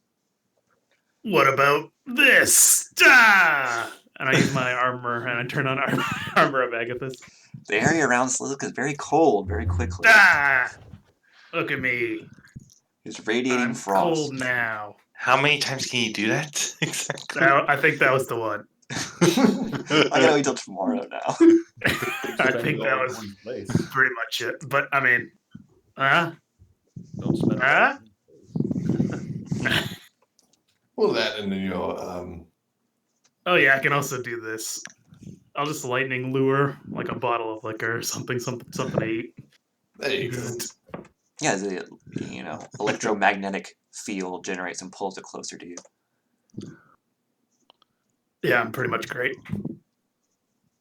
What about this? Ah! And I use my armor and I turn on armor of Agathis. The area around Slizzic is very cold, very quickly. Ah! Look at me. It's radiating I'm frost. cold now. How many times can you do that exactly? I think that was the one. I gotta wait till tomorrow now. I think that was one place. pretty much it. But I mean, Don't spend it all Huh? in one place. Well, that and then oh yeah, I can also do this. I'll just lightning lure like a bottle of liquor or something to eat. there you go. Yeah, the electromagnetic field generates and pulls it closer to you. Yeah, I'm pretty much great.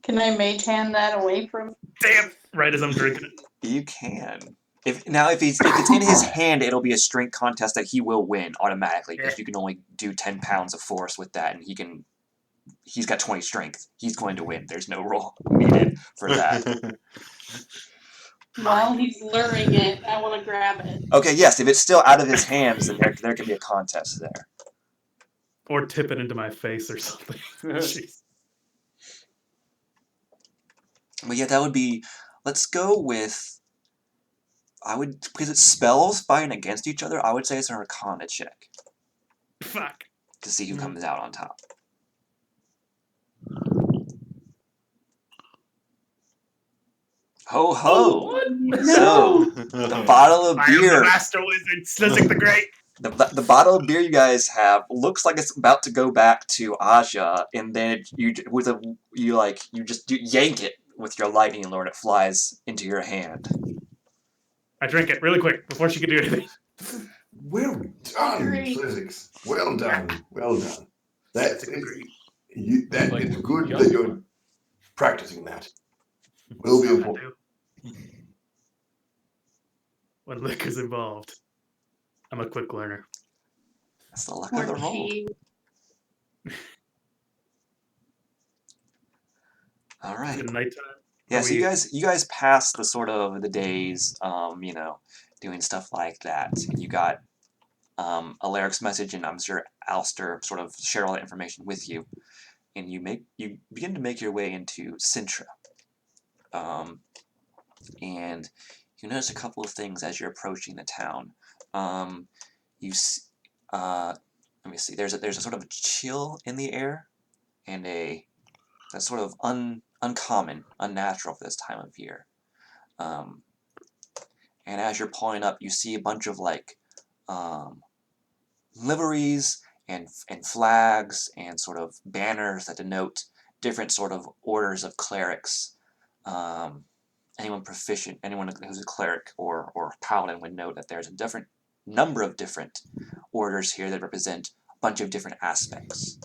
Can I mage hand that away from? Damn! Right as I'm drinking it. You can. If it's in his hand, it'll be a strength contest that he will win automatically because you can only do 10 pounds of force with that, and he's got 20 strength. He's going to win. There's no roll needed for that. While he's luring it, I want to grab it. Okay, yes, if it's still out of his hands, then there can be a contest there. Or tip it into my face or something. Jeez. But yeah, that would be. Let's go with. Because it's spells fighting against each other. I would say it's an Arcana check Fuck. to see who comes out on top. Ho ho! So the bottle of I am the beer. master wizard, Slizzic the Great. The bottle of beer you guys have looks like it's about to go back to Aja, and then you yank it with your lightning lord. It flies into your hand. I drink it really quick before she can do anything. Well done, Agree. Slizzic. Well done. Well done. That's Slizzic the Great. that Like is when good you're that young. you're practicing that. Will be So I important. do. When liquor's involved, I'm a quick learner. That's the luck of the Or roll. cheese. All Is right. it nighttime? Yeah, Are so we- you guys passed the sort of the days, doing stuff like that. And you got Alaric's message, and I'm sure Alistair sort of shared all that information with you. And you begin to make your way into Cyntra. And you notice a couple of things as you're approaching the town. Let me see. There's a sort of a chill in the air, and that's sort of uncommon, unnatural for this time of year. And as you're pulling up, you see a bunch of liveries and flags and sort of banners that denote different sort of orders of clerics. Anyone proficient, anyone who's a cleric or paladin would know that there's a different number of different orders here that represent a bunch of different aspects.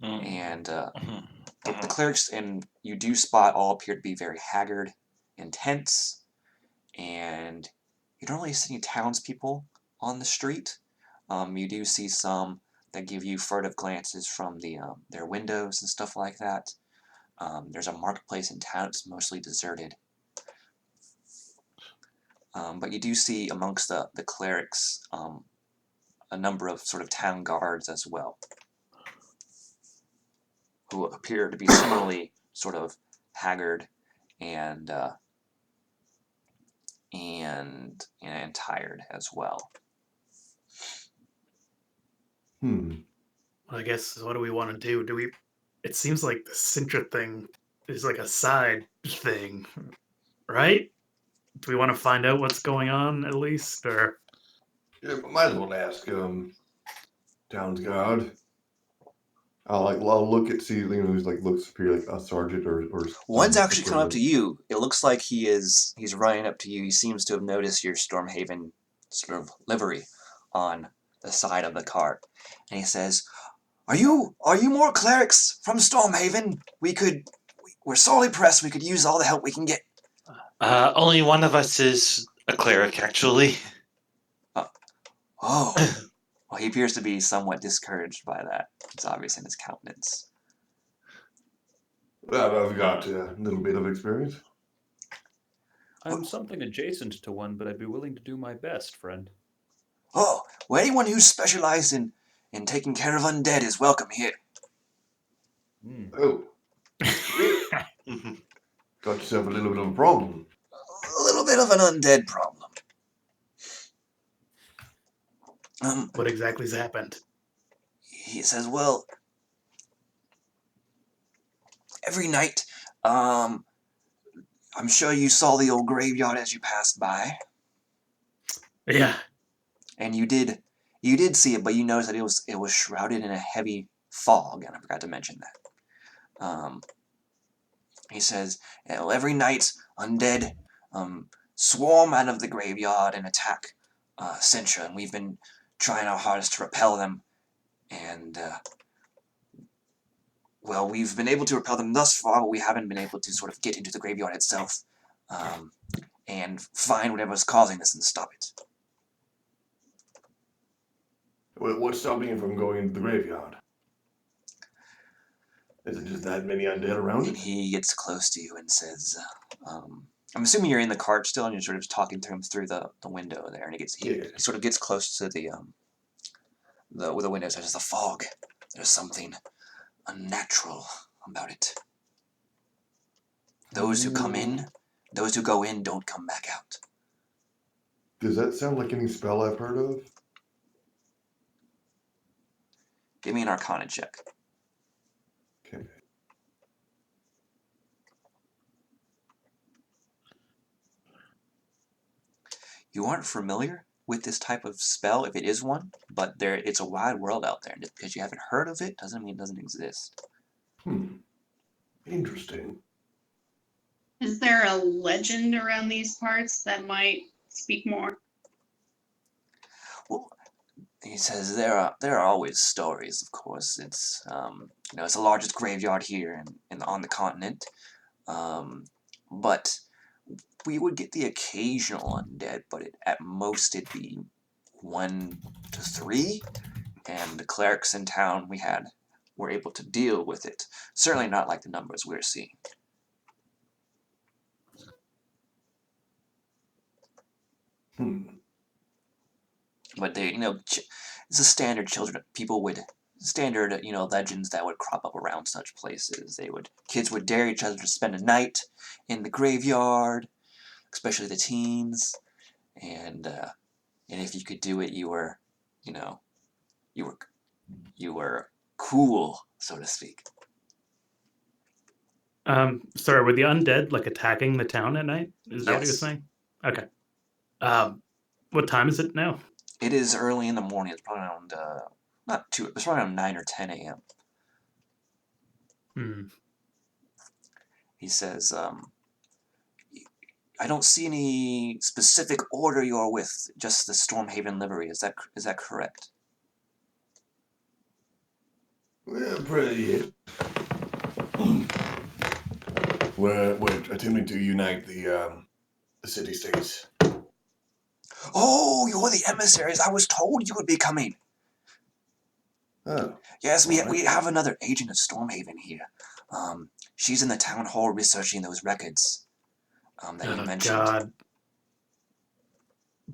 And the clerics, and you do spot, all appear to be very haggard and tense, and you don't really see any townspeople on the street. You do see some that give you furtive glances from their windows and stuff like that. There's a marketplace in town. It's mostly deserted. But you do see amongst the clerics a number of sort of town guards as well, who appear to be similarly sort of haggard and tired as well. I guess, what do we want to do? It seems like the Cyntra thing is like a side thing, right? Do we want to find out what's going on at least, or? Yeah, might as well ask town's guard. I'll look at see who's looks superior, like a sergeant or One's some actually come up to equivalent. you. It looks like he's running up to you. He seems to have noticed your Stormhaven sort of livery on the side of the cart, and he says, "Are you more clerics from Stormhaven? We're sorely pressed. We could use all the help we can get." Only one of us is a cleric, actually. Oh, well, he appears to be somewhat discouraged by that. It's obvious in his countenance. I've got a little bit of experience. I'm something adjacent to one, but I'd be willing to do my best, friend. Oh, well, anyone who's specialized in taking care of undead is welcome here. Oh, got yourself a little bit of a problem. A little bit of an undead problem. What exactly's happened? He says, well, every night, I'm sure you saw the old graveyard as you passed by. Yeah. And you did see it, but you noticed that it was shrouded in a heavy fog, and I forgot to mention that. He says, well, every night undead swarm out of the graveyard and attack Cyntra, and we've been trying our hardest to repel them, and well, we've been able to repel them thus far, but we haven't been able to sort of get into the graveyard itself and find whatever's causing this and stop it. What's stopping you from going into the graveyard? Is it just that many undead around And it? he gets close to you and says, I'm assuming you're in the cart still, and you're sort of talking to him through the window there, and he sort of gets close to the window. Says, the fog. There's something unnatural about it. Those who come in, those who go in, don't come back out. Does that sound like any spell I've heard of? Give me an Arcana check. Okay. You aren't familiar with this type of spell, if it is one, but it's a wide world out there, and just because you haven't heard of it doesn't mean it doesn't exist. Interesting. Is there a legend around these parts that might speak more? Well, he says there are always stories, of course. It's it's the largest graveyard here on the continent, but we would get the occasional undead, but at most it'd be 1 to 3, and the clerics in town were able to deal with it. Certainly not like the numbers we're seeing. But they, it's a standard standard, legends that would crop up around such places. Kids would dare each other to spend a night in the graveyard, especially the teens, and if you could do it, you were cool, so to speak. Sorry, were the undead like attacking the town at night? Is that what he was Yes. saying? Okay. What time is it now? It is early in the morning. It's probably around it's probably around 9 or 10 a.m. He says, I don't see any specific order you're with, just the Stormhaven livery. Is that correct? Well, pretty. We're attempting to unite the city-states. Oh, you're the emissaries. I was told you would be coming. Oh. Yes, All right. we have another agent of Stormhaven here. She's in the town hall researching those records that you mentioned. God.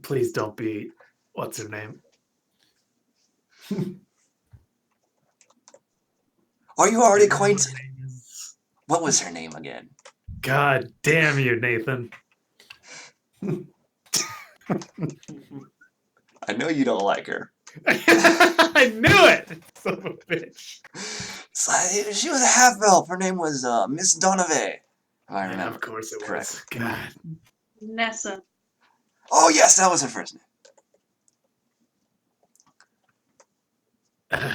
Please don't be... What's her name? Are you already acquainted? What was her name again? God damn you, Nathan. I know you don't like her. I knew it! Son of a bitch. She was a half-elf. Her name was Miss Donovan, if I Yeah, remember. of course it correctly. was. God. Nessa. Oh, yes, that was her first name.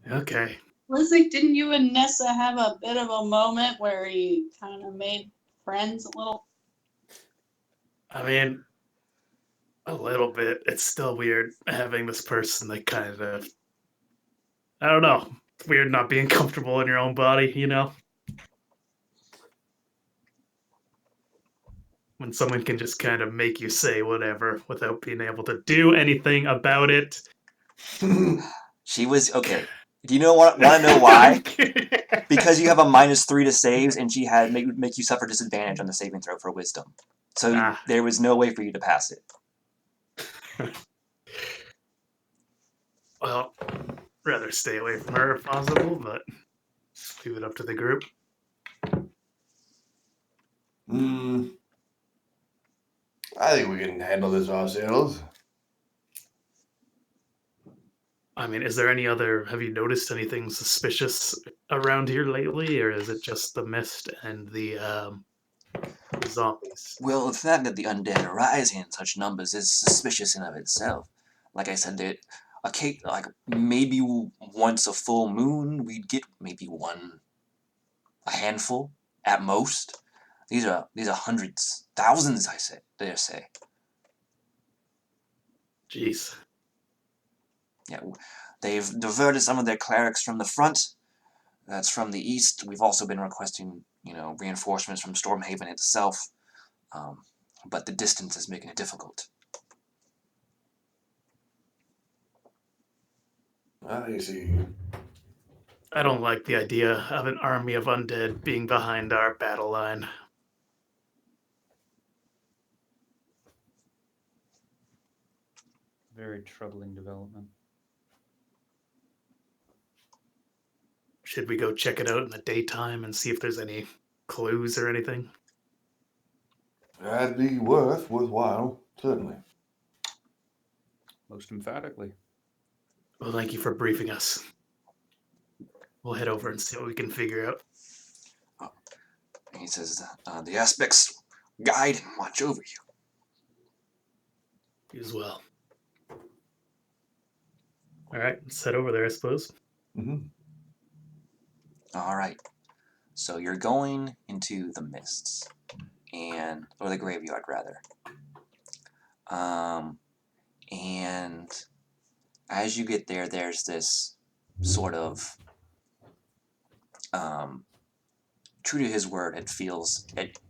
Okay. Lizzie, didn't you and Nessa have a bit of a moment where you kind of made friends a little? I mean, a little bit. It's still weird having this person that kind of... I don't know. It's weird not being comfortable in your own body, When someone can just kind of make you say whatever without being able to do anything about it. She was... Okay. Do you want to know why? Because you have a -3 to saves, and she had make you suffer disadvantage on the saving throw for wisdom. So there was no way for you to pass it. Well, rather stay away from her if possible, but leave it up to the group. Hmm. I think we can handle this ourselves. I mean, is there any other? Have you noticed anything suspicious around here lately, or is it just the mist and the zombies? Well, the fact that the undead are rising in such numbers is suspicious in of itself. Like I said, that like maybe once a full moon we'd get maybe a handful at most. These are hundreds, thousands. I dare say. Jeez. Yeah, they've diverted some of their clerics from the front. That's from the east. We've also been requesting, reinforcements from Stormhaven itself. Um, but the distance is making it difficult. I see. I don't like the idea of an army of undead being behind our battle line. Very troubling development. Should we go check it out in the daytime and see if there's any clues or anything? That'd be worthwhile, certainly. Most emphatically. Well, thank you for briefing us. We'll head over and see what we can figure out. And he says, the aspects guide and watch over you. You as well. All right, let's head over there, I suppose. Mm-hmm. All right. So you're going into the mists, or the graveyard rather. And as you get there, there's this sort of, true to his word,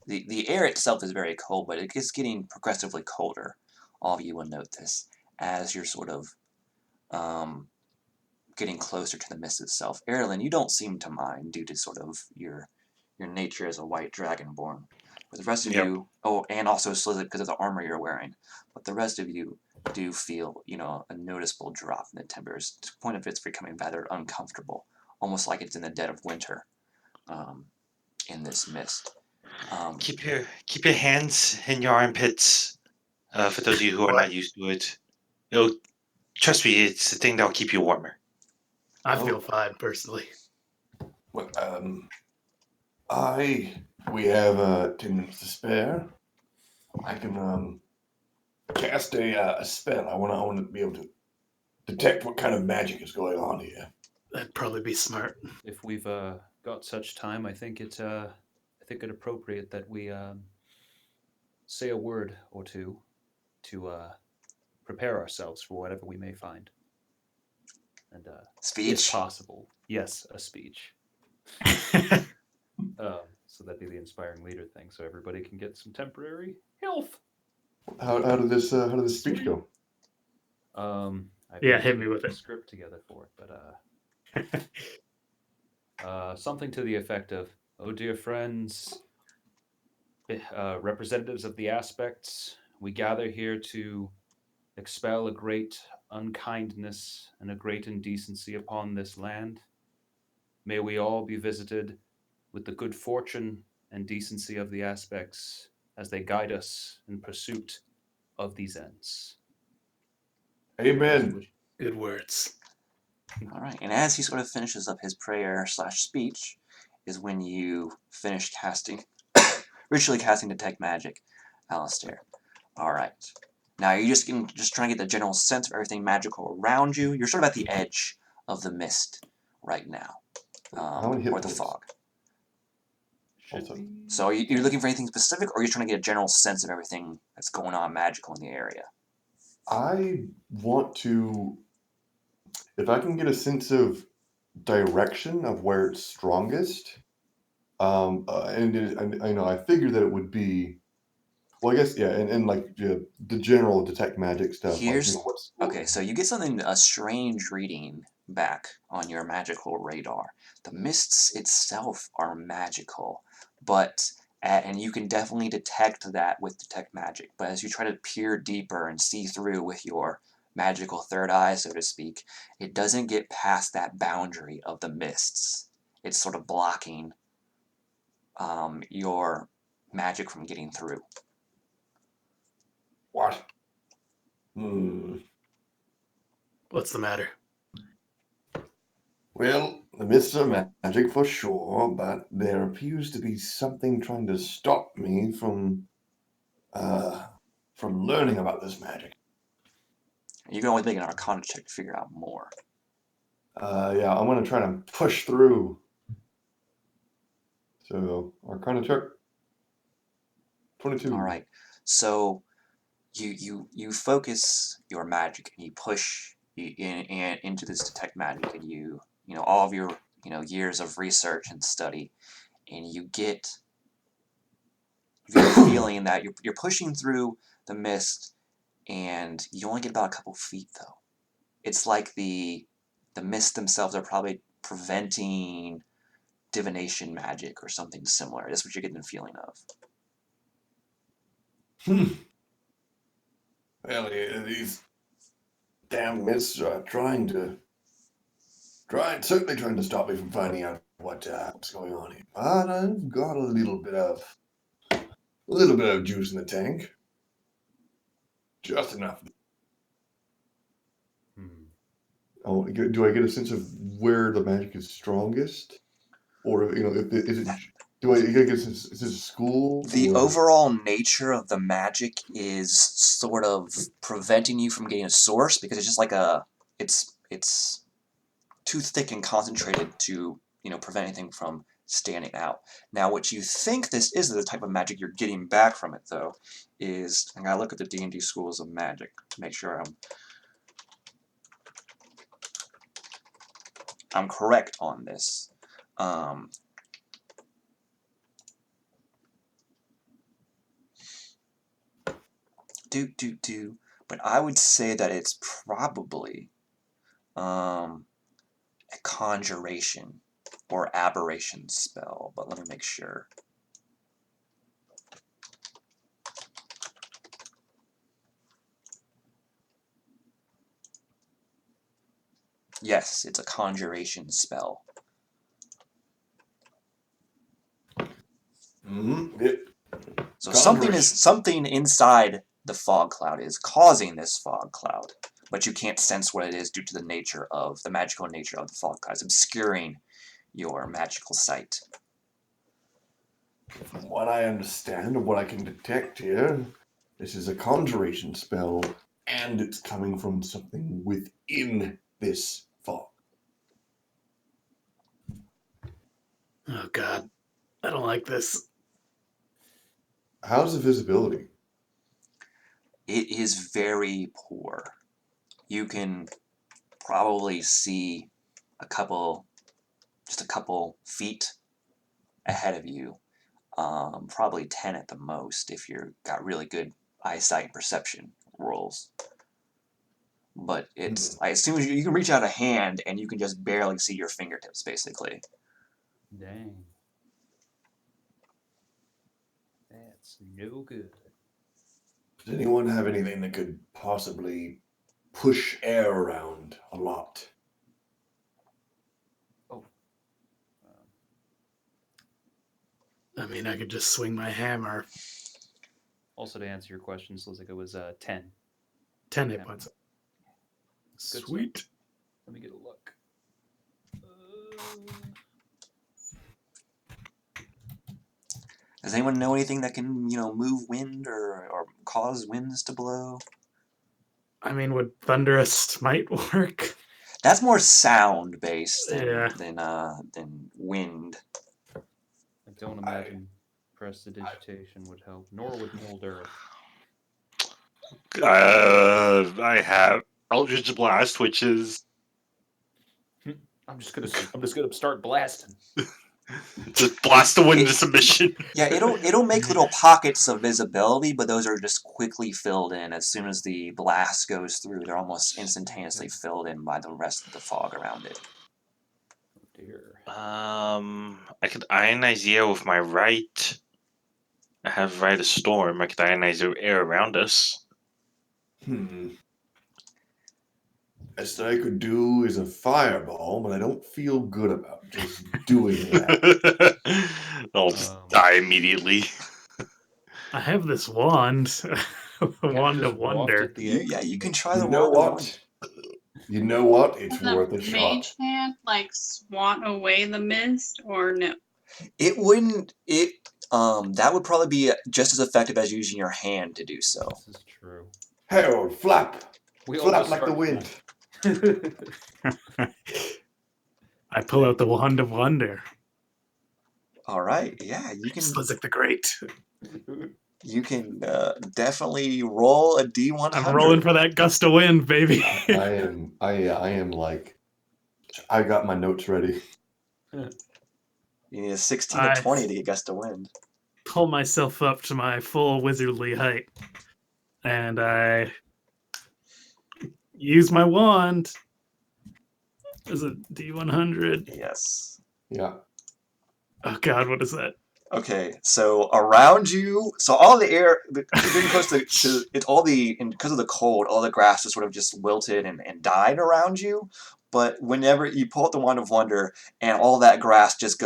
the air itself is very cold, but it is getting progressively colder. All of you will note this as you're sort of getting closer to the mist itself. Erlen, you don't seem to mind due to sort of your nature as a white dragonborn. But the rest of Yep. you, and also Slither because of the armor you're wearing, but the rest of you do feel, a noticeable drop in the timbers to the point of it's becoming rather uncomfortable, almost like it's in the dead of winter in this mist. Keep your hands in your armpits. For those of you who are not used to it, trust me, it's the thing that'll keep you warmer. I feel fine, personally. Well, we have 10 minutes to spare. I can cast a spell. I want to be able to detect what kind of magic is going on here. That'd probably be smart. If we've got such time, I think it appropriate that we say a word or two to prepare ourselves for whatever we may find. And Speech. if possible, yes, a speech. So that'd be the inspiring leader thing. So everybody can get some temporary health. How did this speech go? I've Yeah, been hit me putting with a it. script together for it, but something to the effect of, "Oh, dear friends, representatives of the aspects, we gather here to expel a great unkindness and a great indecency upon this land. May we all be visited with the good fortune and decency of the aspects as they guide us in pursuit of these ends." Amen. Good words. All right, and as he sort of finishes up his prayer/speech, is when you finish casting, ritually casting Detect Magic, Alistair. All right. Now you're just trying to get the general sense of everything magical around you. You're sort of at the edge of the mist right now, How many hit or the points? fog. Should Also. be So you're looking for anything specific, or you're trying to get a general sense of everything that's going on magical in the area? I want to, if I can get a sense of direction of where it's strongest, I figured that it would be, well, I guess, yeah, and like the general detect magic stuff, Okay, so you get a strange reading back on your magical radar. The mists itself are magical, but and you can definitely detect that with detect magic. But as you try to peer deeper and see through with your magical third eye, so to speak, it doesn't get past that boundary of the mists. It's sort of blocking your magic from getting through. What? Hmm. What's the matter? Well, the mists are magic for sure, but there appears to be something trying to stop me from learning about this magic. You can always make an Arcana check to figure out more. Yeah, I'm gonna try to push through. So, Arcana check. 22. All right. So you focus your magic and you push into this detect magic, and all of your years of research and study, and you get the feeling that you're pushing through the mist, and you only get about a couple feet though. It's like the mist themselves are probably preventing divination magic or something similar. That's what you're getting the feeling of. Well, yeah, these damn mists are certainly trying to stop me from finding out what's going on here. But I've got a little bit of juice in the tank. Just enough. Hmm. Oh, do I get a sense of where the magic is strongest, or do I get a sense? Is this a school? The or... overall nature of the magic is sort of preventing you from getting a source, because it's just like it's too thick and concentrated to prevent anything from standing out. Now, what you think this is, the type of magic you're getting back from it, though, is I gotta look at the D&D schools of magic to make sure I'm correct on this. But I would say that it's probably a conjuration or aberration spell, but let me make sure. Yes, it's a conjuration spell. Mm-hmm. Yeah. So Conjuration. something inside the fog cloud is causing this fog cloud, but you can't sense what it is due to the magical nature of the fog cloud. It's obscuring your magical sight. From what I understand and what I can detect here, this is a conjuration spell, and it's coming from something within this fog. Oh God, I don't like this. How's the visibility? It is very poor. You can probably see just a couple feet ahead of you. Probably 10 at the most if you've got really good eyesight and perception rolls. But it's as soon as you can reach out a hand and you can just barely see your fingertips, basically. Dang. That's no good. Does anyone have anything that could possibly push air around a lot? Oh. I mean, I could just swing my hammer. Also, to answer your question, so it was 10. 10 hit points. Good Sweet. stuff. Let me get a look. Does anyone know anything that can, move wind or cause winds to blow? I mean, would Thunderous Smite work? That's more sound based Yeah. than wind. I don't imagine prestidigitation would help, nor would mold earth. I have Eldritch Blast, which is I'm just gonna start blasting. just blast the wind into submission. Yeah, it'll make little pockets of visibility, but those are just quickly filled in. As soon as the blast goes through, they're almost instantaneously filled in by the rest of the fog around it. Oh dear. I could ionize the air with my right. I have Ride a Storm. I could ionize the air around us. best I could do is a fireball, but I don't feel good about just doing that. I'll just Um, die immediately. I have this wand, the Can't wand just of waft wonder. at the air. Yeah, you can try You the know wand of what? wonder. You know what? It's Can worth the a shot. mage hand like swat away the mist or no? It wouldn't. That would probably be just as effective as using your hand to do so. This is true. Harold, flap. We all Flap just like the start wind. I pull out the wand of wonder. All right. Yeah, you can. Slizik the Great. You can definitely roll a D100. I'm rolling for that gust of wind, baby. I am like, I got my notes ready. You need a 16 I- to 20 to get gust of wind. Pull myself up to my full wizardly height, and I use my wand. Is it D100? Yes. Yeah. Oh God, what is that? Okay, so around you, so all the air, getting close to it, because of the cold, all the grass is sort of just wilted and died around you. But whenever you pull out the wand of wonder, and all that grass just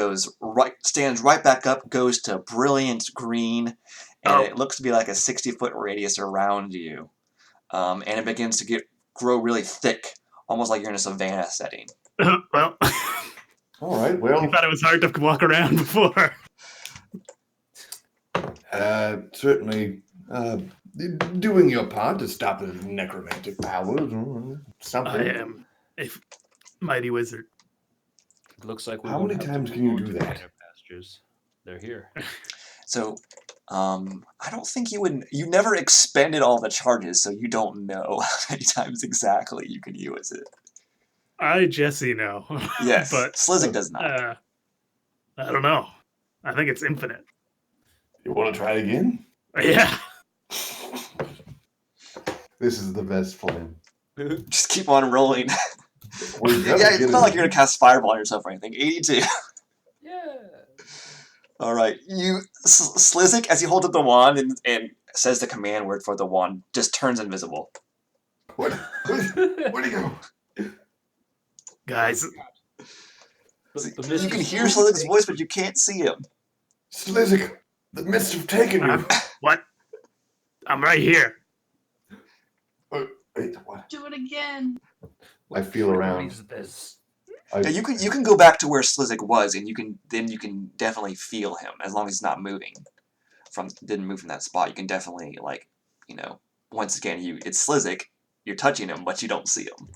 stands right back up, goes to brilliant green, and it looks to be like a 60-foot radius around you, and it begins to grow really thick, almost like you're in a savanna setting. Well, All right. you Well, thought it was hard to walk around before. certainly doing your part to stop the necromantic powers or something. I am a mighty wizard. It looks like we How won't many have to times move can you on do to that? greener pastures. They're here. So, I don't think you never expended all the charges, so you don't know how many times exactly you can use it. I Jesse know. Yes, but Slizik does not. I don't know. I think it's infinite. You want to try again? Yeah. This is the best plan. Just keep on rolling. We're gonna Yeah, get it's it. not like you're gonna cast Fireball on yourself or anything. 82. Yeah. Alright, Slizik, as he holds up the wand and says the command word for the wand, just turns invisible. What? Where'd he go? Guys, The mist You can is hear Slizik's voice, but you can't see him. Slizik, the mist have taken you. what? I'm right here. Wait, what? Do it again. I feel around. What is this? Yeah, you can go back to where Slizik was, and you can definitely feel him as long as he's not moving didn't move from that spot. You can definitely once again it's Slizik. You're touching him, but you don't see him.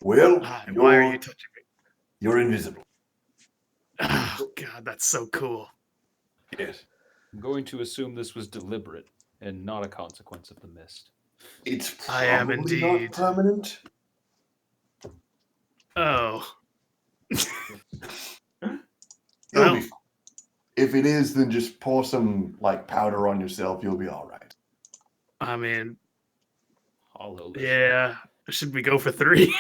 Well, Why are you touching me? you're invisible. Oh God, that's so cool. Yes. I'm going to assume this was deliberate and not a consequence of the mist. It's I am probably indeed. not permanent. Oh. You'll Well, be fine. If it is, then just pour some powder on yourself. You'll be all right. I mean, Hollow. yeah. Should we go for 3?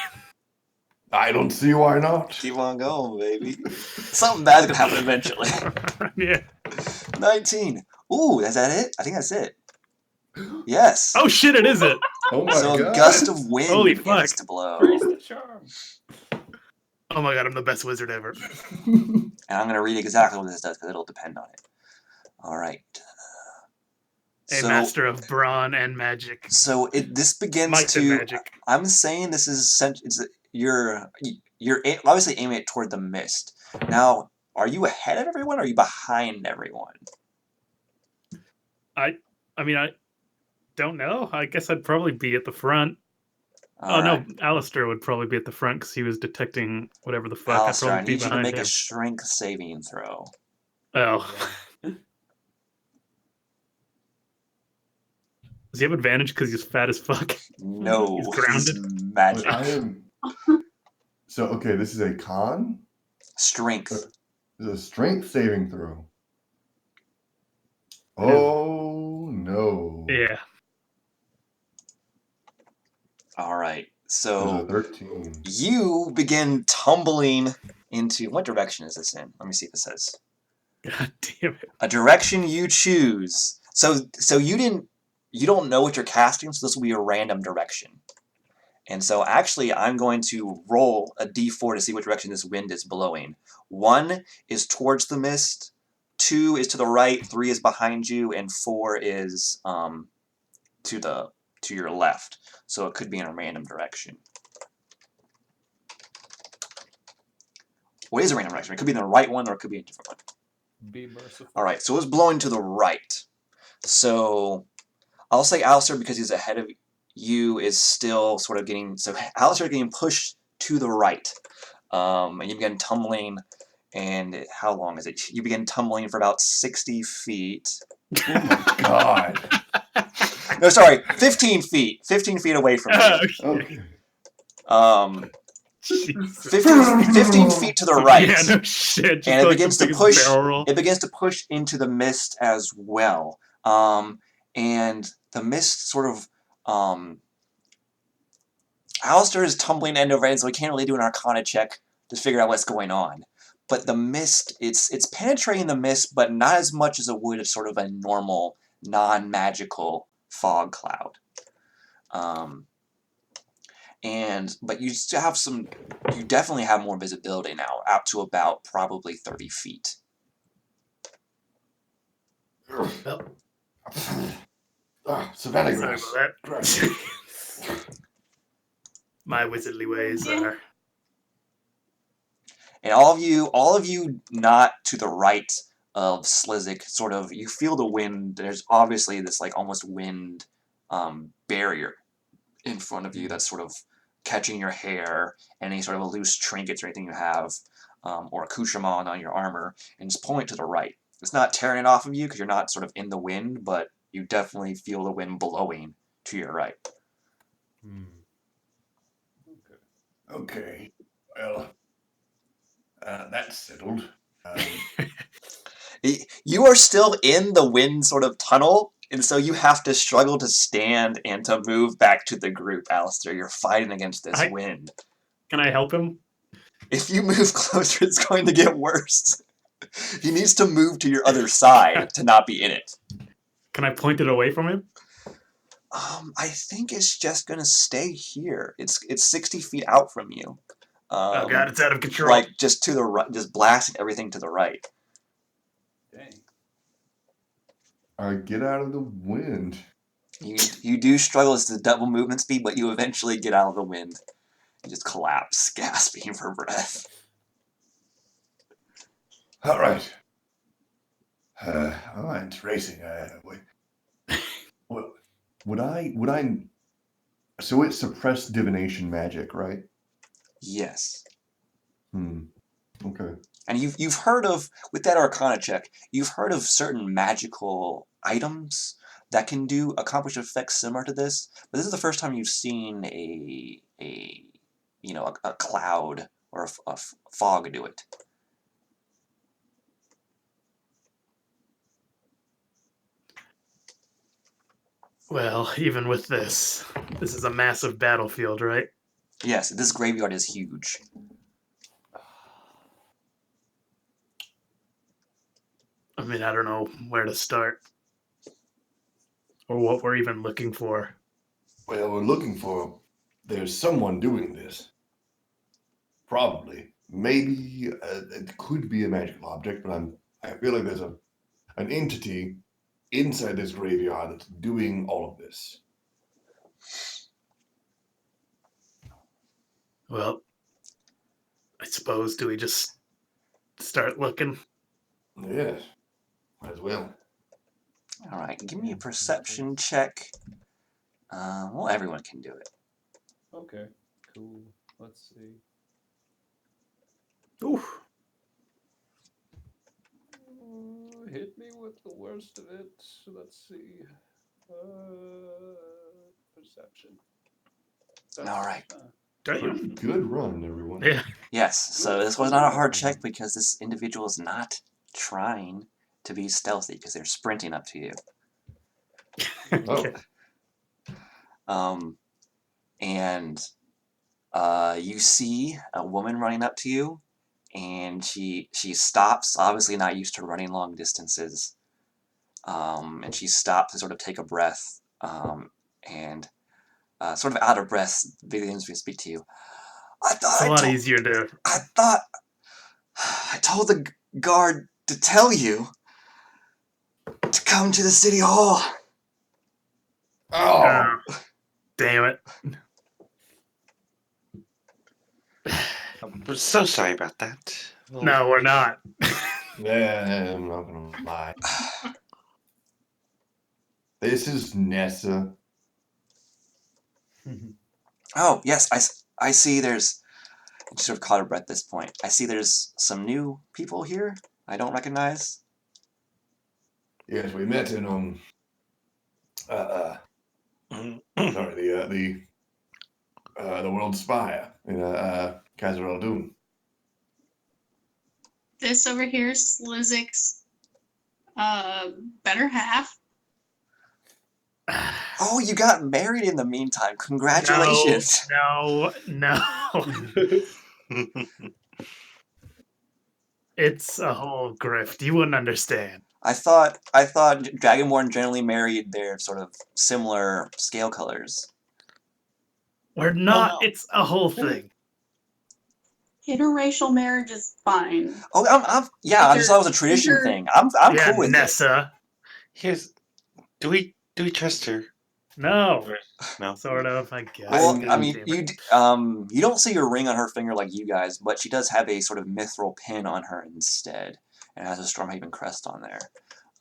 I don't see why not. Keep on going, baby. Something bad's gonna happen eventually. Yeah. 19. Ooh, is that it? I think that's it. Yes. Oh shit! It is it. Oh my So god. a gust of wind Holy begins fuck. to blow. Freeze the charm. Oh my God, I'm the best wizard ever. And I'm gonna read exactly what this does because it'll depend on it. Alright. A master of brawn and magic. So this begins Might and to. magic. I'm saying this is you're obviously aiming it toward the mist. Now, are you ahead of everyone or are you behind everyone? I mean, I don't know. I guess I'd probably be at the front. Alright. No, Alistair would probably be at the front because he was detecting whatever the fuck. Alistair, I'd I probably need be you to behind make him. a strength saving throw. Oh. Does he have advantage because he's fat as fuck? No, He's grounded. he's magic. I am. So okay, this is a con. Strength. This is a strength saving throw. Oh no. Yeah. Alright, This is so a 13. you begin tumbling into. What direction is this in? Let me see if it says. God damn it. A direction you choose. So you don't know what you're casting, so this will be a random direction. And so actually I'm going to roll a d4 to see which direction this wind is blowing. 1 is towards the mist, 2 is to the right, 3 is behind you, and 4 is to your left. So it could be in a random direction. What is a random direction? It could be in the right one or it could be a different one. Be merciful. Alright, so it's blowing to the right. So I'll say Alistair, because he's ahead of you, is still sort of getting... So Alistair is getting pushed to the right. And you begin tumbling, and how long is it? You begin tumbling for about 60 feet. Oh my god. No, sorry, 15 feet. 15 feet away from you. Okay. 15 feet to the right. Yeah, no shit. Just And it like begins the to biggest push. barrel roll. It begins to push into the mist as well. And the mist sort of. Alistair is tumbling end over end, so he can't really do an Arcana check to figure out what's going on. But the mist, it's penetrating the mist, but not as much as it would of sort of a normal, non-magical fog cloud. But you still have some. You definitely have more visibility now, out to about probably 30 feet. Well, Savannah sorry grass. about Grass. that. My wizardly ways are. And all of you not to the right of Slizik, sort of, you feel the wind. There's obviously this like almost wind barrier in front of you that's sort of catching your hair, any sort of loose trinkets or anything you have, or accoutrement on your armor, and just pulling it to the right. It's not tearing it off of you because you're not sort of in the wind, but you definitely feel the wind blowing to your right. Okay. Well, that's settled. You are still in the wind sort of tunnel, and so you have to struggle to stand and to move back to the group, Alistair. You're fighting against this wind. Can I help him? If you move closer, it's going to get worse. He needs to move to your other side to not be in it. Can I point it away from him? I think it's just going to stay here. It's 60 feet out from you. Oh god, it's out of control. Like, just to the right, just blasting everything to the right. Dang. Get out of the wind. You do struggle as the double movement speed, but you eventually get out of the wind. You just collapse, gasping for breath. All right. It's racing. Would I? So it's suppressed divination magic, right? Yes. Okay. And you've heard of, with that Arcana check, you've heard of certain magical items that can accomplish effects similar to this, but this is the first time you've seen a cloud or a fog do it. Well, even with this is a massive battlefield, right? Yes, this graveyard is huge. I mean, I don't know where to start. Or what we're even looking for. Well, we're looking for. There's someone doing this. Probably. Maybe it could be a magical object, but I feel like there's an entity inside this graveyard that's doing all of this. Well, I suppose, do we just start looking? Yes. Might as well. Alright, give me a perception check. Well, everyone can do it. Okay, cool. Let's see. Ooh. Hit me with the worst of it. Let's see. Perception. Alright. Pretty good run, everyone. Yeah. Yes, so this was not a hard check because this individual is not trying to be stealthy because they're sprinting up to you. Oh. And you see a woman running up to you, and she stops, obviously not used to running long distances, and she stops to sort of take a breath, and sort of out of breath, begins to speak to you. It's a lot easier to. I thought I told the guard to tell you to come to the city hall. Oh, Damn it. We're so sorry about that. No, we're not. yeah, I'm not gonna lie. This is Nessa. Oh, yes, I see there's... I sort of caught her breath at this point. I see there's some new people here I don't recognize. Yes, we met in sorry, the World Spire in Khazar-El-Dun. This over here is Slizzic's better half. Oh, you got married in the meantime. Congratulations. No. It's a whole grift. You wouldn't understand. I thought Dragonborn generally married their sort of similar scale colors. We're not. no. It's a whole thing. Interracial marriage is fine. Oh, I just thought it was a tradition thing. I'm Yeah, cool with it. Nessa. Do we trust her? No. No. Sort of, I guess. Well, God I mean, damn it. you don't see a ring on her finger like you guys, but she does have a sort of mithril pin on her instead, and has a Stormhaven crest on there.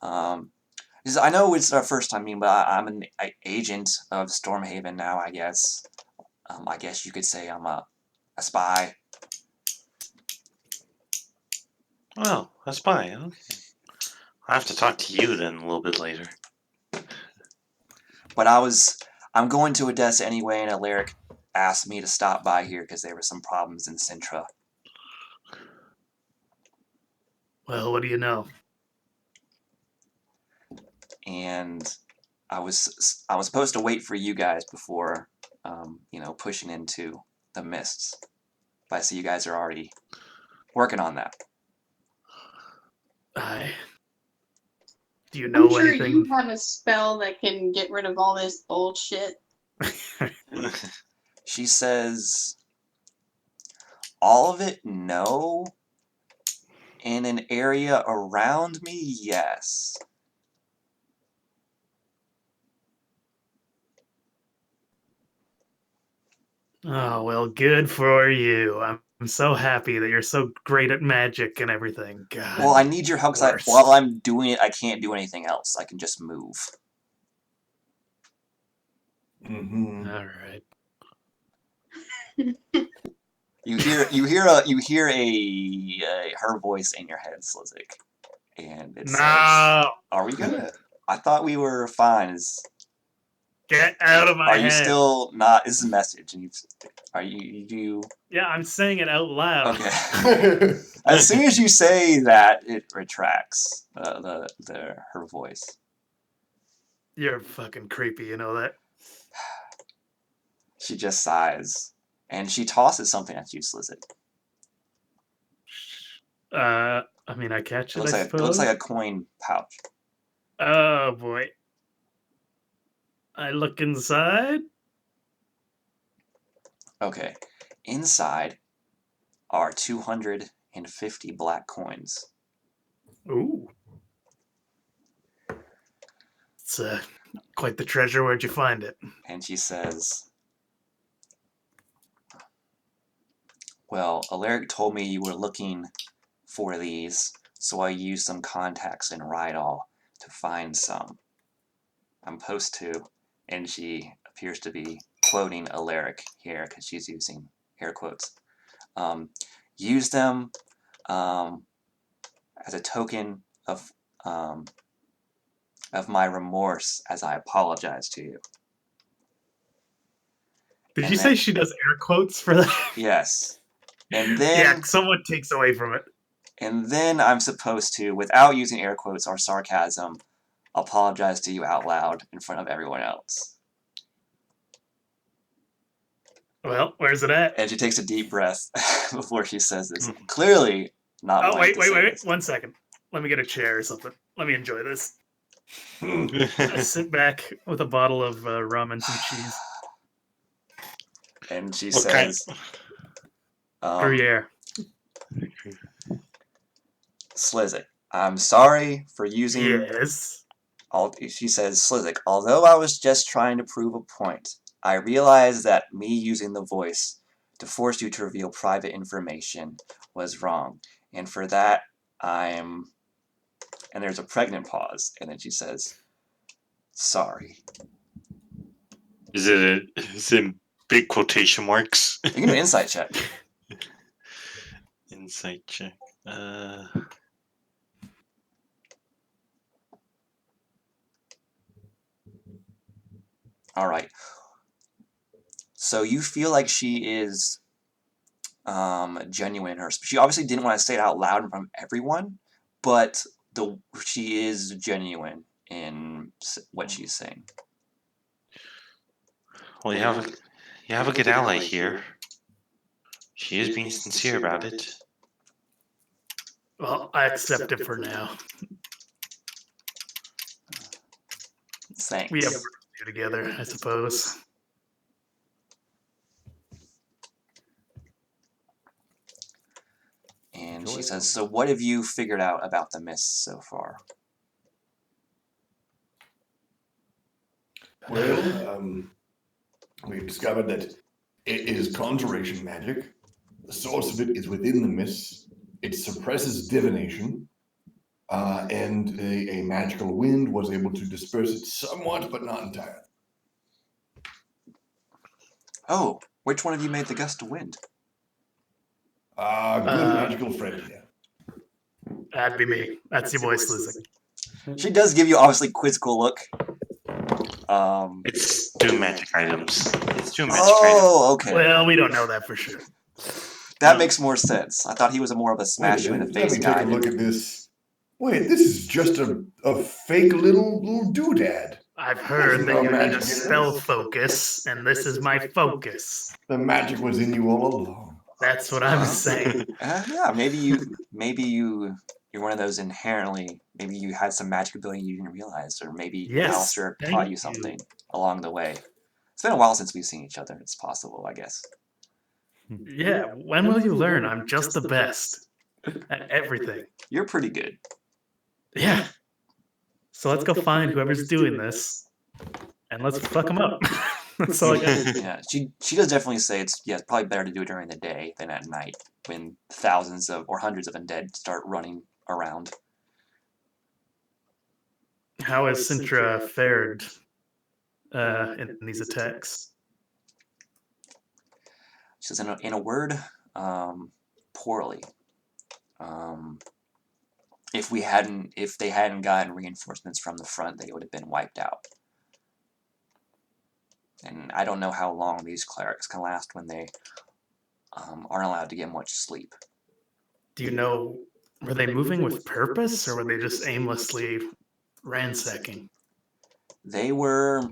I know it's our first time meeting, but I'm an agent of Stormhaven now, I guess. I guess you could say I'm a spy. Oh, a spy. Okay. I'll have to talk to you then a little bit later. But I'm going to Odessa anyway, and Alaric asked me to stop by here because there were some problems in Cyntra. Well, what do you know? And I was supposed to wait for you guys before, pushing into the mists. But I see you guys are already working on that. Do you know I'm sure anything? you have a spell that can get rid of all this bullshit. She says, all of it, no. In an area around me, yes. Oh, well, good for you. I'm so happy that you're so great at magic and everything. God. Well, I need your help because worse. while I'm doing it, I can't do anything else. I can just move. Mm-hmm. All right. You hear her voice in your head, Slizzik, and it says, No! "Are we gonna? I thought we were fine. Get out of my Are head. you still not? This is a message, and you? Yeah, I'm saying it out loud. Okay. As soon as you say that, it retracts her voice. You're fucking creepy, you know that? She just sighs, and she tosses something at you, Slizzik. I mean, I catch it, I It suppose. looks like a coin pouch. Oh, boy. I look inside. Okay. Inside are 250 black coins. Ooh. It's quite the treasure. Where'd you find it? And she says, well, Alaric told me you were looking for these, so I used some contacts in Rydal to find some. I'm supposed to, and she appears to be quoting Alaric here because she's using air quotes. Use them as a token of my remorse as I apologize to you. Did you say she does air quotes for that? Yes. And then yeah, someone takes away from it. And then I'm supposed to, without using air quotes or sarcasm, apologize to you out loud in front of everyone else. Well, where's it at? And she takes a deep breath before she says this. Clearly not. Oh, wait. 1 second. Let me get a chair or something. Let me enjoy this. I sit back with a bottle of rum and some cheese. And she What kind? says, Gruyere. Slizik, I'm sorry for using... Yes. She says, Slizik, although I was just trying to prove a point, I realized that me using the voice to force you to reveal private information was wrong. And for that, I'm... And there's a pregnant pause. And then she says, sorry. Is it in big quotation marks? You can do an insight check. Insight check. All right. So you feel like she is genuine. She obviously didn't want to say it out loud in front of everyone, but she is genuine in what she's saying. Well, you have a good ally here. She is being sincere about it. Well, I accept it for now. Thanks. We have work to do together, I suppose. And she says, so what have you figured out about the mist so far? Well, we've discovered that it is conjuration magic. The source of it is within the mists. It suppresses divination. And a magical wind was able to disperse it somewhat, but not entirely. Oh, which one of you made the gust of wind? Good magical friend here. That'd be me. That's your voice, Lizzie. She does give you obviously quizzical look. It's two magic items. It's two magic items. Oh, okay. Well, we don't know that for sure. That makes more sense. I thought he was more of a smash you in the face Let me guy. take a look at this. Wait, this is just a fake little doodad. I've heard There's that no you need magic a in spell this. focus, and this is my focus. The magic was in you all along. That's what I'm saying. Yeah, maybe you're one of those inherently. Maybe you had some magic ability you didn't realize, or maybe Yes, Alistair thank taught you you. something along the way. It's been a while since we've seen each other. It's possible, I guess. Yeah, when will you learn I'm just the best at everything? You're pretty good. Yeah. So let's go find whoever's doing this, and let's fuck them up. That's all I got. Yeah, she does definitely say it's probably better to do it during the day than at night when thousands of or hundreds of undead start running around. How has Cyntra fared in these attacks? She says, in a word, poorly. If they hadn't gotten reinforcements from the front, they would have been wiped out. And I don't know how long these clerics can last when they aren't allowed to get much sleep. Do you know, were they moving with purpose, or were they just aimlessly ransacking? They were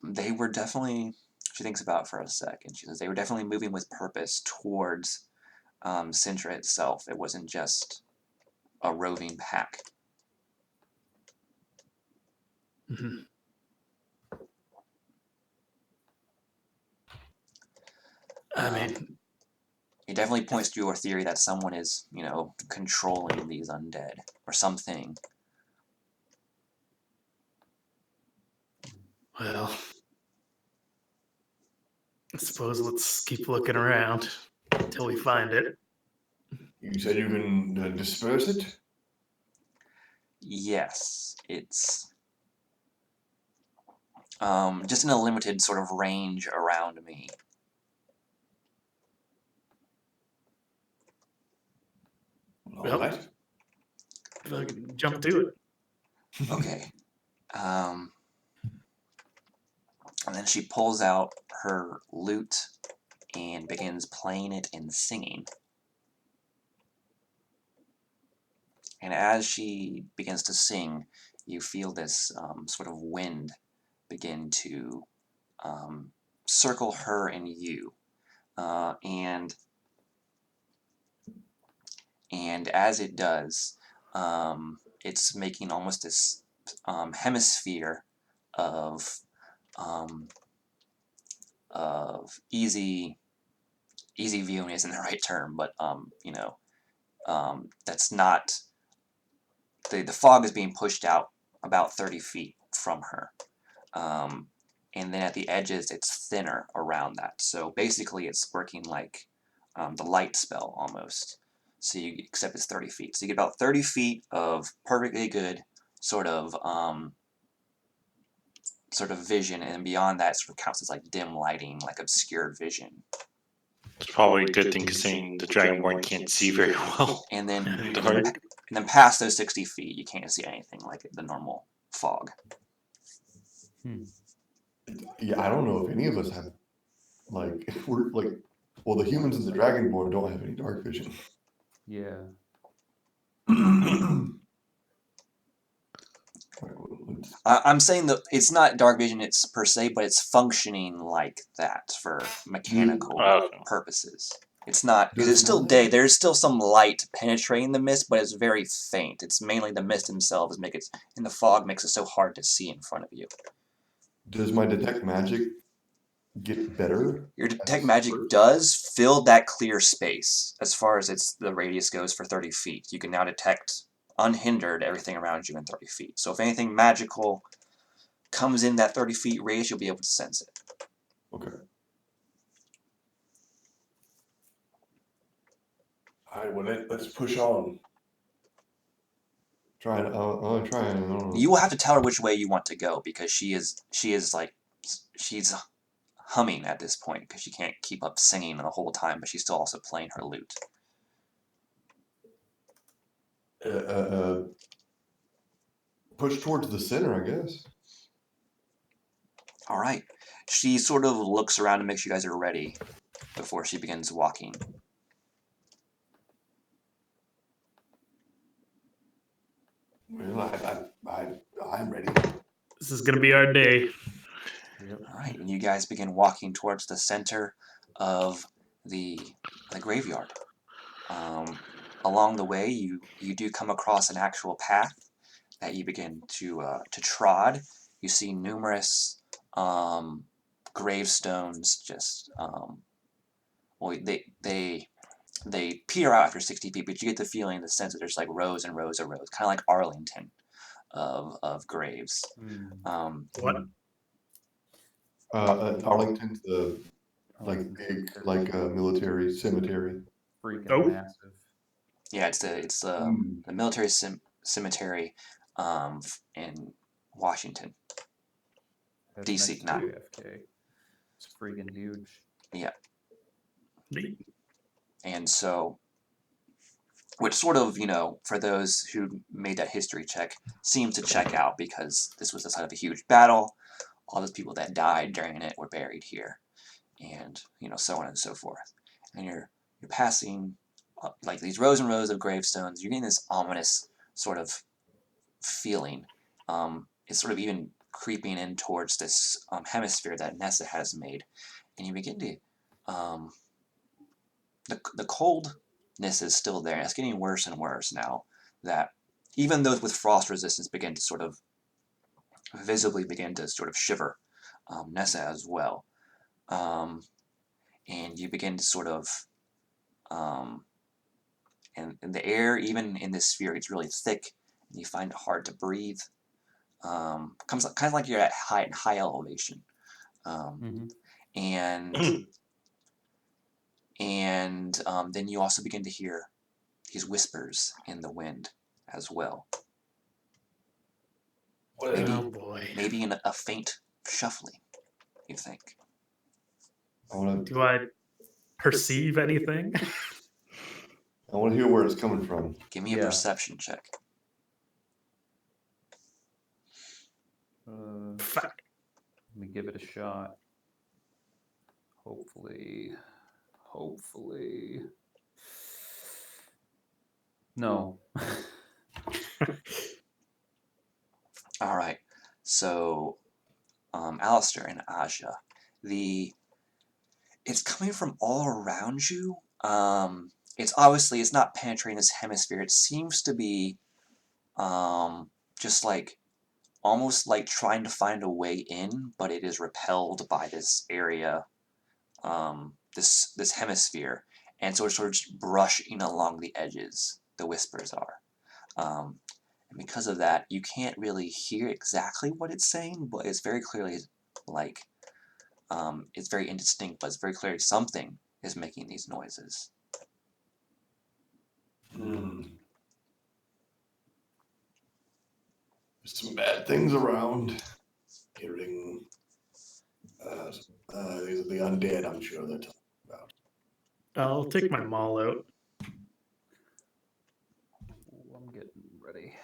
definitely, she thinks about it for a second. She says they were definitely moving with purpose towards Cyntra itself. It wasn't just a roving pack. Mm-hmm. I mean, it definitely points to your theory that someone is, controlling these undead or something. well, I suppose let's keep looking around until we find it. You said you can disperse it? Yes, it's just in a limited sort of range around me. All right. Jump to it. Okay. And then she pulls out her lute and begins playing it and singing. And as she begins to sing, you feel this sort of wind begin to circle her and you. And as it does, it's making almost this hemisphere of easy viewing isn't the right term, but that's not the fog is being pushed out about 30 feet from her. And then at the edges, it's thinner around that. So basically, it's working like the light spell almost. So except it's 30 feet. So you get about 30 feet of perfectly good sort of vision, and beyond that, sort of counts as like dim lighting, like obscured vision. It's probably a good thing considering the Dragonborn can't see very well And then in the dark. and then past those 60 feet, you can't see anything like the normal fog. Yeah, I don't know if any of us have, like, we're like, well, the humans and the Dragonborn don't have any dark vision. Yeah. I'm saying that it's not dark vision, it's per se, but it's functioning like that for mechanical purposes. It's not, because it's still day. There's still some light penetrating the mist, but it's very faint. It's mainly the mist themselves and the fog makes it so hard to see in front of you. Does my detect magic get better? Your detect magic does fill that clear space as far as the radius goes for 30 feet. You can now detect unhindered everything around you in 30 feet. So if anything magical comes in that 30 feet radius, you'll be able to sense it. Okay. All right, well, let's push on. I'll try and, I don't know. You will have to tell her which way you want to go because she's humming at this point because she can't keep up singing the whole time, but she's still also playing her lute. Push towards the center, I guess. All right. She sort of looks around to make sure you guys are ready before she begins walking. Well, I'm ready. This is gonna be our day. All right, and you guys begin walking towards the center of the graveyard. Along the way, you do come across an actual path that you begin to trod. You see numerous gravestones. Just well, they peter out after 60 feet, but you get the feeling, the sense that there's like rows and rows of rows, kind of like Arlington of graves. What? Arlington's the big military cemetery. Freaking Oh. massive. Yeah, it's the military cemetery in Washington, That's DC, next to not. JFK. It's freaking huge. Yeah, Neat. and so, which sort of, for those who made that history check, seems to check out because this was the site of a huge battle. All those people that died during it were buried here, and so on and so forth. And you're passing like these rows and rows of gravestones. You're getting this ominous sort of feeling. It's sort of even creeping in towards this hemisphere that Nessa has made, and you begin to the coldness is still there. And it's getting worse and worse now. That even those with frost resistance begin to sort of visibly begin to sort of shiver. Nessa as well, and you begin to sort of and the air, even in this sphere, it's really thick, and you find it hard to breathe. Comes kind of like you're at high elevation, and then you also begin to hear these whispers in the wind as well. Oh boy. Maybe in a faint shuffling, you think. Do I perceive anything? I want to hear where it's coming from. Give me a perception check. Let me give it a shot. Hopefully. No. All right. So, Alistair and Aja, it's coming from all around you. It's not penetrating this hemisphere. It seems to be just like almost like trying to find a way in, but it is repelled by this area this hemisphere, and so it's sort of just brushing along the edges. The whispers are, and because of that, you can't really hear exactly what it's saying, but it's very clearly like it's very indistinct, but it's very clear something is making these noises. There's some bad things around. Hearing these are the undead, I'm sure they're talking about. I'll take my maul out. I'm getting ready.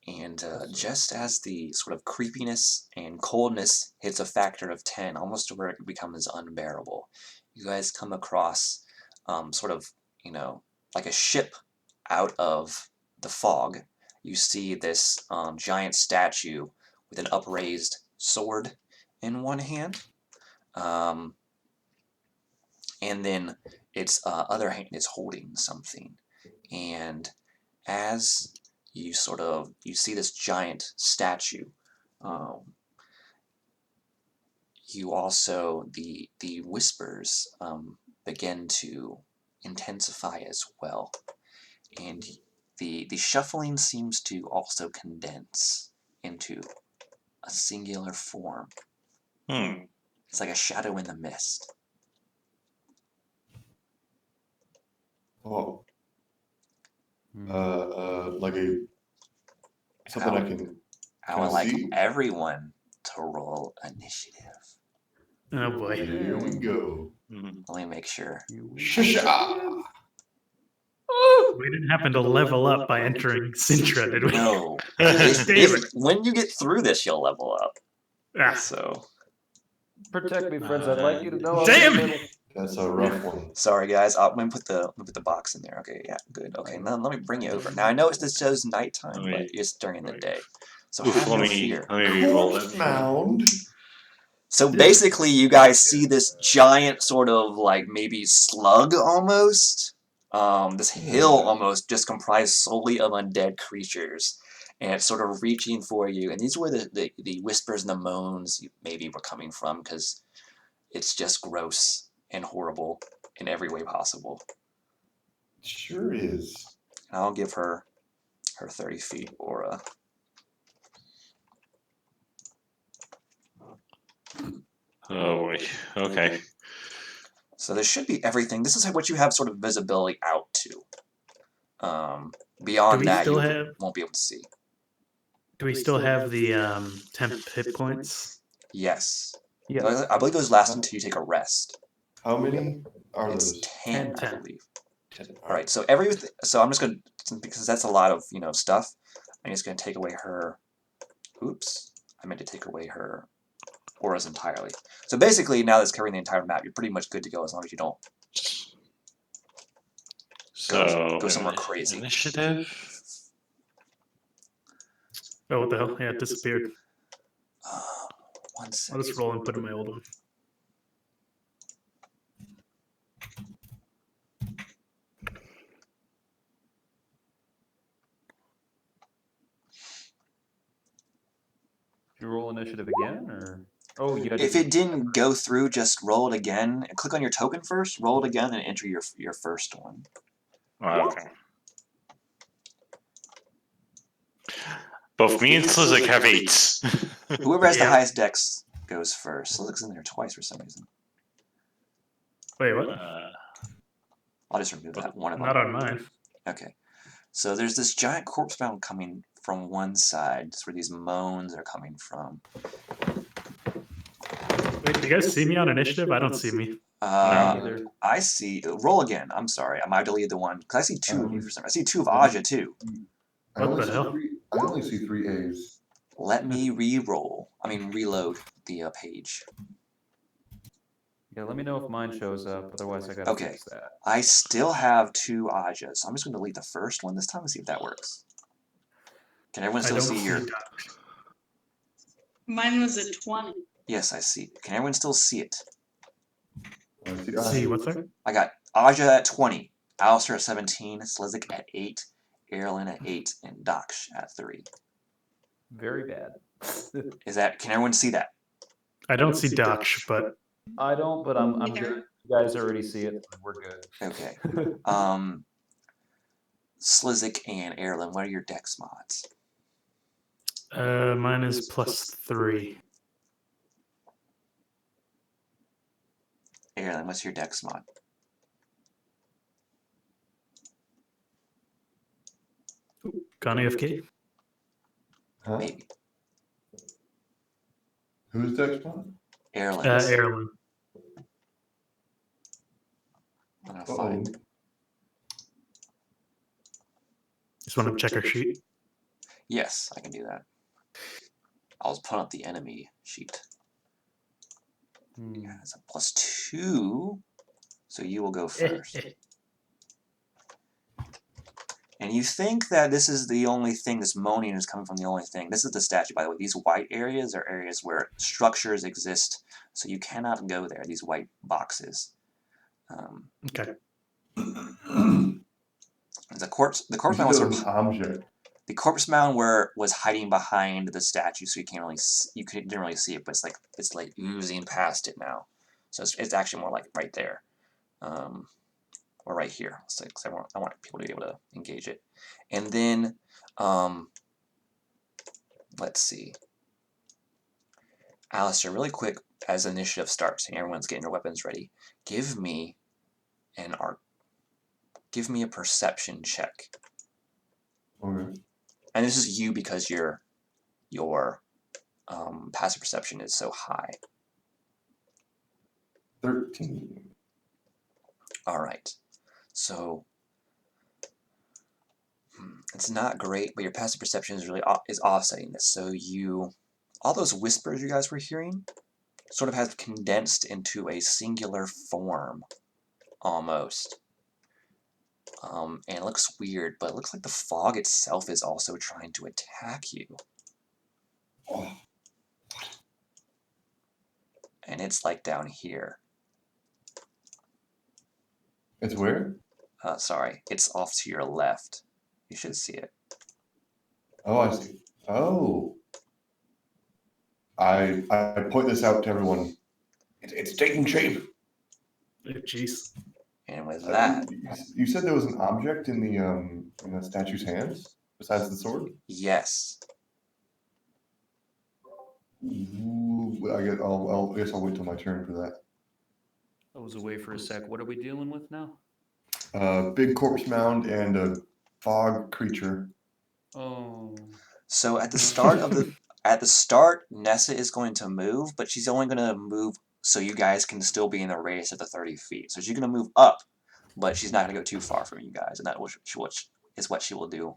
And just as the sort of creepiness and coldness hits a factor of 10, almost to where it becomes unbearable, you guys come across sort of, like a ship out of the fog. You see this giant statue with an upraised sword in one hand. And then its other hand is holding something. And as you see this giant statue, you also, the whispers begin to intensify as well. And the shuffling seems to also condense into a singular form. It's like a shadow in the mist. Oh. Like something I can. I would like see? everyone to roll initiative. Oh boy. Here we go. Let me make sure. Shasha! We didn't happen to level up by entering Cyntra, did we? No. Damn it. When you get through this, you'll level up. Ah, So, Protect me, friends. I'd like you to know. Damn it! That's a rough one. sorry guys. Let me put the box in there. Okay, yeah, good. Okay, now let me bring you over. Now I know this shows nighttime, but it's during the day. So have no fear. Let me re-roll it. Mound. So basically, you guys see this giant sort of like maybe slug almost. This hill almost just comprised solely of undead creatures. And it's sort of reaching for you. And these were the whispers and the moans maybe were coming from, because it's just gross and horrible in every way possible. Sure is. And I'll give her 30 feet aura. Oh boy. Okay. So there should be everything. This is what you have sort of visibility out to. Beyond that, you won't be able to see. Do we still have the temp hit points? Yes. Yeah. I believe those last until you take a rest. How many are It's those? 10, I 10. believe. 10. All right. So I'm just gonna, because that's a lot of stuff. I'm just gonna take away her. Oops. I meant to take away her auras entirely. So basically, now that's covering the entire map, you're pretty much good to go as long as you don't go somewhere crazy. Initiative. Oh, what the hell? Yeah, it disappeared. 1 I'll second. just roll and put in my old one. You roll initiative again, or If it didn't go through, just roll it again. Click on your token first, roll it again, and enter your first one. Okay. Both me and Slizik have 8s. Whoever has the Yeah. highest dex goes first. Slizik's in there twice for some reason. Wait, what? I'll just remove that one of them. Not on mine. Okay. So there's this giant corpse mound coming from one side. That's where these moans are coming from. Wait, do you guys see me on initiative? I don't see me. either. I see. Roll again. I'm sorry. I might have deleted the one because I see 2 of you for some. I see 2 of Aja too. What the hell? I only see 3 A's. Let me reload the page. Yeah, let me know if mine shows up. Otherwise, I gotta Okay. fix that. I still have 2 Ajas, so I'm just going to delete the first one this time and see if that works. Can everyone I still don't see your? Mine was a 20. Yes, I see. Can everyone still see it? See, what's that? I got Aja at 20, Alistair at 17, Slizik at 8, Erlin at 8, and Daksh at 3. Very bad. Can everyone see that? I don't see Daksh, but I don't, but I'm Neither. good. You guys already see it. We're good. Okay. Slizik and Erlen, what are your dex mods? Mine is +3. Erlen, what's your dex mod? Gone AFK. Huh? Maybe. Who's Dexpot? Erlen's. Erlen. I'm gonna Uh-oh. find. Just want to check her sheet. Yes, I can do that. I'll just put up the enemy sheet. Yeah, it's a +2, so you will go first. And you think that this is the only thing, this moaning is coming from the only thing. This is the statue, by the way. These white areas are areas where structures exist, so you cannot go there, these white boxes. Okay. The corpse You mound said was there sort was of, an object. the corpse mound was hiding behind the statue, so you can't really didn't really see it, but it's like oozing past it now. So it's actually more like right there. Or right here, so, 'cause I want people to be able to engage it. And then, let's see. Alistair, really quick, as initiative starts and everyone's getting their weapons ready, give me a perception check. Okay. And this is you because your passive perception is so high. 13. All right. So it's not great, but your passive perception is really is offsetting this. So all those whispers you guys were hearing sort of has condensed into a singular form, almost. And it looks weird, but it looks like the fog itself is also trying to attack you. Oh, And it's like down here. it's where? Sorry, it's off to your left. You should see it. Oh, I see. Oh. I point this out to everyone. It's taking shape. Jeez. And with that, You said there was an object in the statue's hands besides the sword? yes. Ooh, I guess I'll wait till my turn for that. I was away for a sec. What are we dealing with now? Big corpse mound and a fog creature. Oh. So at the start, Nessa is going to move, but she's only going to move so you guys can still be in the radius of the 30 feet. So she's going to move up, but she's not going to go too far from you guys, and that is what she will do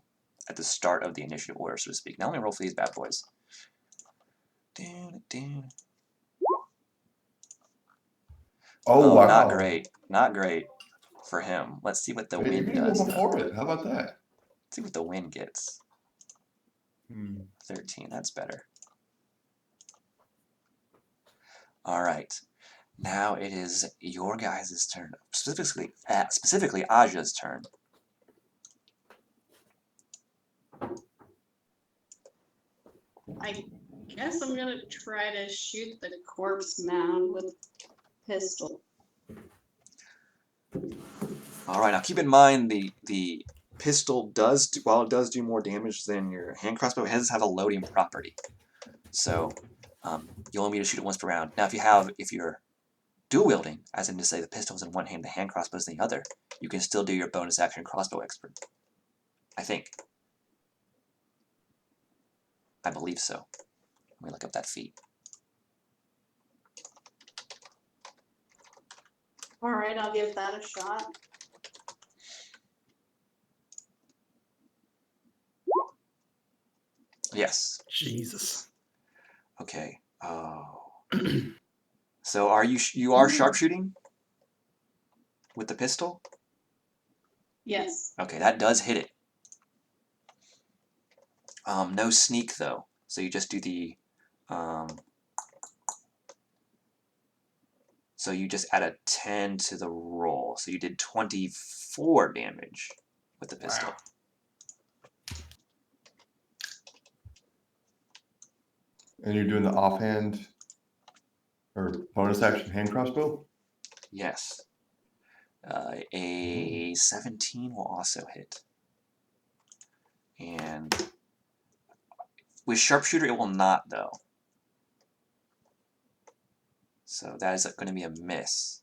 at the start of the initiative order, so to speak. Now let me roll for these bad boys. Oh, wow. Not great. Not great for him. Let's see what the Hey, you wind can go does. before it. How about that? Let's see what the wind gets. 13, that's better. Alright. Now it is your guys' turn. Specifically Aja's turn. I guess I'm gonna try to shoot the corpse mound with a pistol. Alright, now keep in mind the pistol while it does do more damage than your hand crossbow, it does have a loading property. So you'll only need to shoot it once per round. Now if you're dual wielding, as in to say the pistol's in one hand, the hand crossbow's in the other, you can still do your bonus action crossbow expert. I think. I believe so. Let me look up that feat. Alright, I'll give that a shot. Yes. Jesus. Okay. Oh. So you are sharpshooting with the pistol? Yes. Okay, that does hit it. No sneak though. So you just do the so you just add a 10 to the roll. So you did 24 damage with the pistol. Wow. And you're doing the offhand or bonus action hand crossbow. Yes. A 17 will also hit. And with sharpshooter, it will not, though. So that is going to be a miss.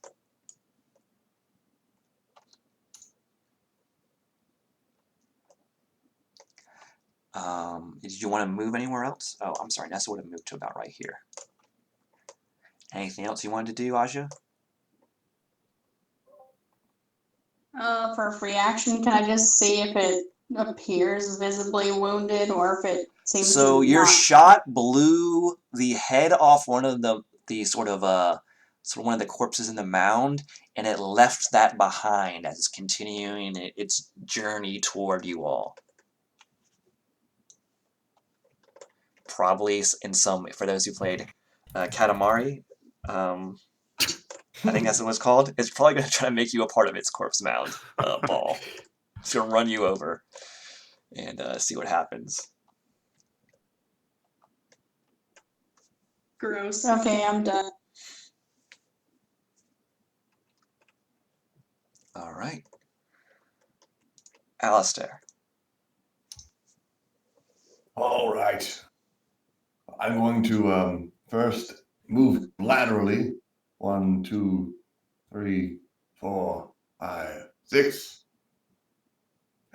Did you want to move anywhere else? Oh, I'm sorry. Nessa would have moved to about right here. Anything else you wanted to do, Aja? For a free action, can I just see if it appears visibly wounded or if it seems So to your not? shot blew the head off one of the sort of one of the corpses in the mound, and it left that behind as it's continuing its journey toward you all. Probably in some, for those who played Katamari, I think that's what it's called. It's probably going to try to make you a part of its corpse mound ball. It's going to run you over and see what happens. Gross. Okay, I'm done. All right. Alistair. All right. I'm going to first move laterally. 1, 2, 3, 4, 5, 6.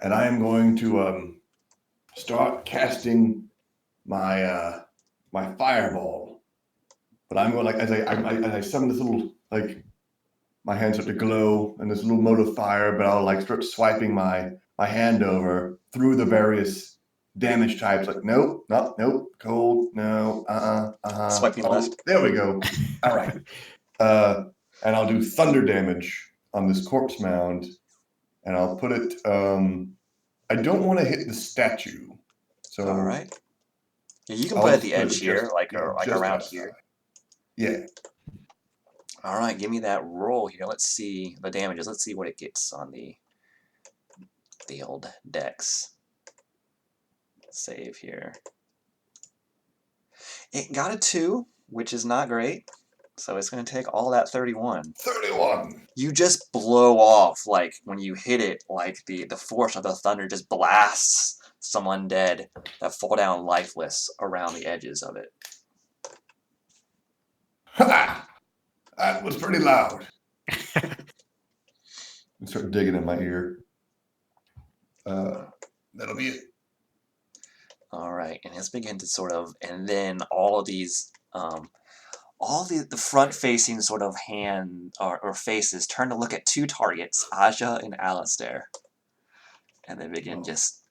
And I am going to start casting my my fireball. But I'm going like as I summon this little my hands start to glow and this little mode of fire, but I'll start swiping my hand over through the various damage types. Like nope, cold, no, Swiping left. There we go. All right. And I'll do thunder damage on this corpse mound, and I'll put it. I don't want to hit the statue, so All right. Yeah, you can I'll put it at just the put it edge here, just- like yeah, like just around outside. here. Yeah. All right, give me that roll here. Let's see the damages. Let's see what it gets on the old dex. Save here. It got a 2, which is not great. So it's going to take all that 31. 31. You just blow off, like, when you hit it, like, the force of the thunder just blasts some undead that fall down lifeless around the edges of it. Ha! That was pretty loud. I start digging in my ear. That'll be it. All right, and let's begin to sort of, and then all of these, all the front-facing sort of hand or faces turn to look at 2 targets, Aja and Alistair, and they begin just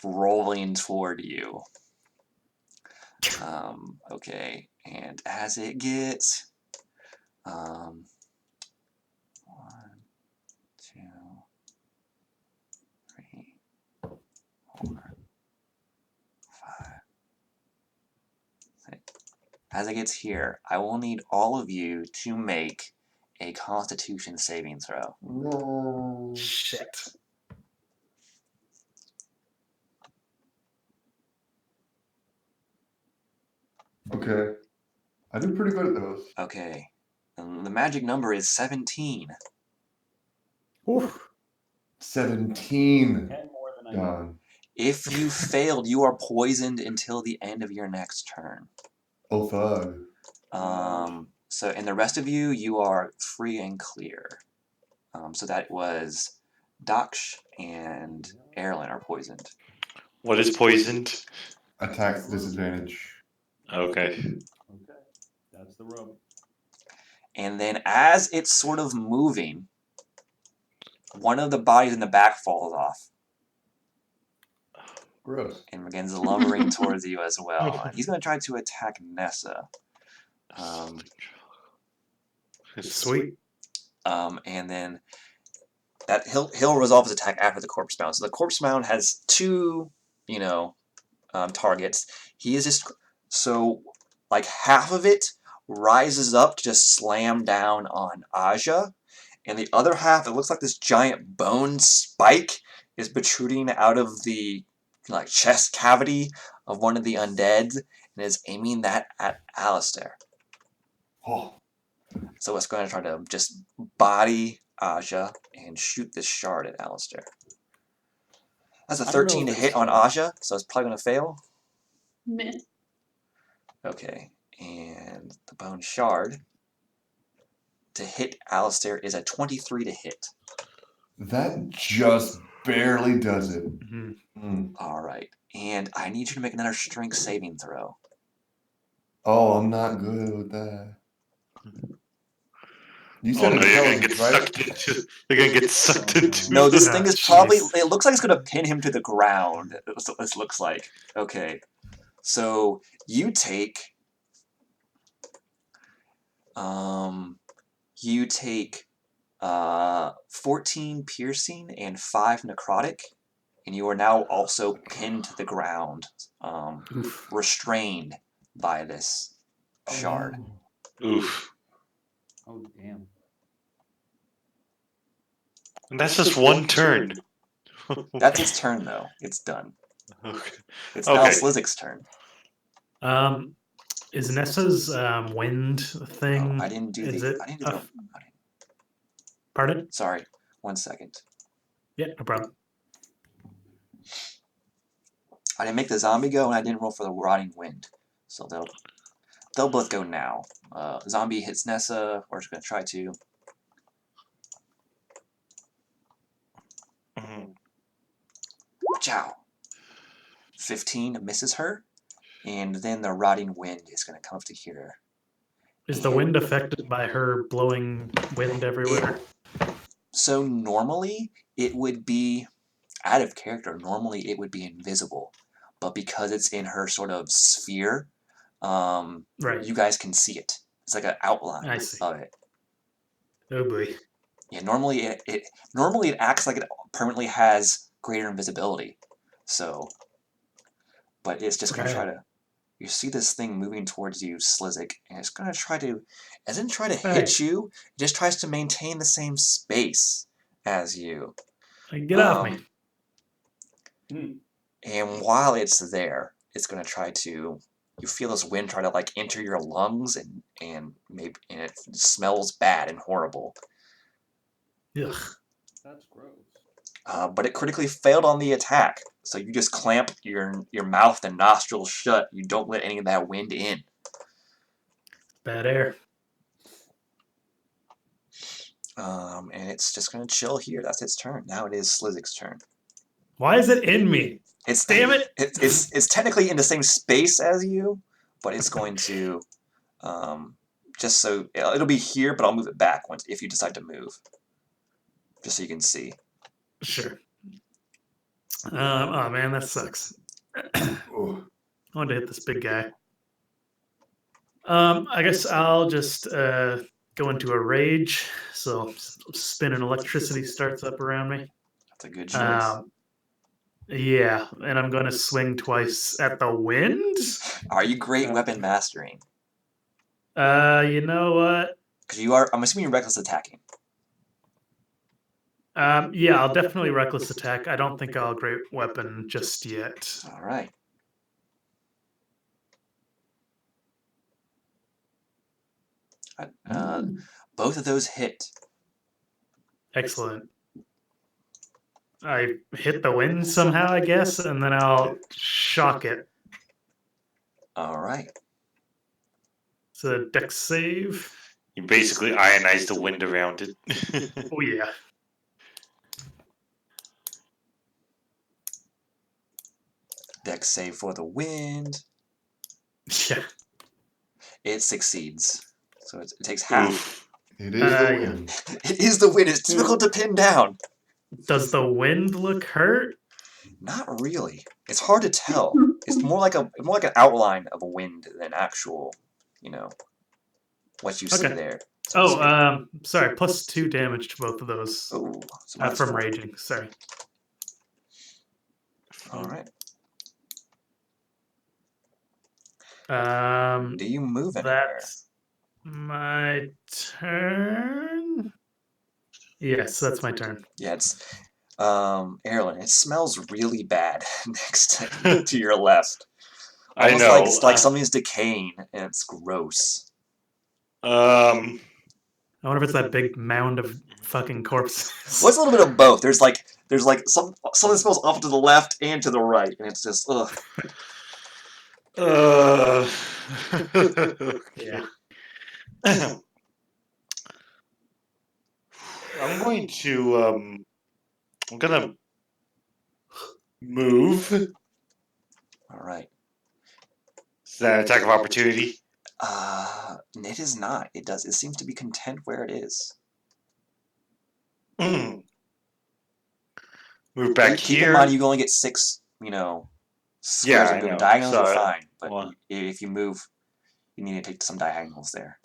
rolling toward you. Okay, and as it gets, 1, 2, 3, 4, 5, 6. As it gets here, I will need all of you to make a Constitution saving throw. No. Shit. Okay. I do pretty good at those. Okay, and the magic number is 17. Oof. 17. 10 more than I Done. If you failed, you are poisoned until the end of your next turn. Oh, fuck. So, and the rest of you, you are free and clear. So that was Daksh and Erlen are poisoned. What is poisoned? Attack disadvantage. Okay. Okay, that's the rub. And then as it's sort of moving, one of the bodies in the back falls off Gross. and begins lumbering towards you as well. He's going to try to attack Nessa. Sweet. And then that he'll resolve his attack after the corpse mound. So the corpse mound has 2, targets. He is just so like half of it rises up to just slam down on Aja, and the other half, it looks like this giant bone spike is protruding out of the chest cavity of one of the undead and is aiming that at Alistair. Oh, So it's going to try to just body Aja and shoot this shard at Alistair. That's a I don't know 13 to if hit it's, on Aja, so it's probably going to fail. Miss. Okay, and the bone shard to hit Alistair is a 23 to hit. That just barely does it. Mhm. All right, and I need you to make another strength saving throw. Oh, I'm not good with that. You Oh said no, you're gonna intelligence, get right? sucked into. You're gonna get sucked into. No, this Ah, thing is probably. jeez. It looks like it's going to pin him to the ground. That's what this looks like. Okay, so you take. You take 14 piercing and 5 necrotic, and you are now also pinned to the ground, Oof. restrained by this shard. Oof. Oh, damn. And that's just one turn. That's its turn, though. It's done. Okay. It's now Okay. Slizik's turn. Is Nessa's wind thing? I didn't do is the. it I didn't do a- the. Pardon? Sorry, 1 second. Yeah, no problem. I didn't make the zombie go, and I didn't roll for the rotting wind, so they'll both go now. Zombie hits Nessa. We're just gonna try to. Mhm. Chow. 15 misses her, and then the rotting wind is going to come up to here. Is the wind affected by her blowing wind everywhere? So normally it would be out of character. Normally it would be invisible, but because it's in her sort of sphere, Right. you guys can see it. It's like an outline I see. of it. Oh boy. Yeah, normally it acts like it permanently has greater invisibility. So, but it's just going to try Okay. to. You see this thing moving towards you, Slizik, and it's going to try to. It doesn't try to Hey. hit you. It just tries to maintain the same space as you. Get off me. And while it's there, it's going to try to. You feel this wind try to like enter your lungs, and it smells bad and horrible. Ugh. That's gross. But it critically failed on the attack, so you just clamp your mouth and nostrils shut. You don't let any of that wind in. Bad air. And it's just going to chill here. That's its turn. Now it is Slizik's turn. Why is it in me? It's Damn it! It's technically in the same space as you, but it's going to just so it'll be here, but I'll move it back once if you decide to move, just so you can see. Sure. Oh man, that sucks. I Oh, wanted to hit this big guy. I guess I'll just go into a rage. So spinning electricity starts up around me. That's a good choice. Yeah, and I'm going to swing twice at the wind. Are you great weapon mastering? You know what? Because you are. I'm assuming you're reckless attacking. Yeah, I'll definitely reckless attack. I don't think I'll great weapon just yet. All right. Both of those hit. Excellent. I hit the wind somehow, I guess, and then I'll shock it. All right. It's a dex save. You basically ionize the wind around it. Oh yeah. Dex save for the wind. Yeah. It succeeds. So it takes half. Oof. it is the Yeah. wind. It is the wind. It's difficult to pin down. Does the wind look hurt? Not really. It's hard to tell. It's more like an outline of a wind than actual, what you see Okay. there. Oh, sorry. +2 damage to both of those Oh, so minus from 4. raging. Sorry. All right. Do you move anywhere? That's my turn. Yes, that's my turn. Yeah, it's Erlen. It smells really bad next to your left. I Almost know. like something's decaying and it's gross. I wonder if it's that big mound of fucking corpses. Well, it's a little bit of both. There's like some that smells off to the left and to the right, and it's just ugh. Yeah. I'm gonna move. All right. Is that an attack of opportunity? It is not. It does. It seems to be content where it is. Move back Keep here. in mind, you only get 6, squares Yeah, of I movement. know. Diagonals are So, fine, but well- if you move, you need to take some diagonals there.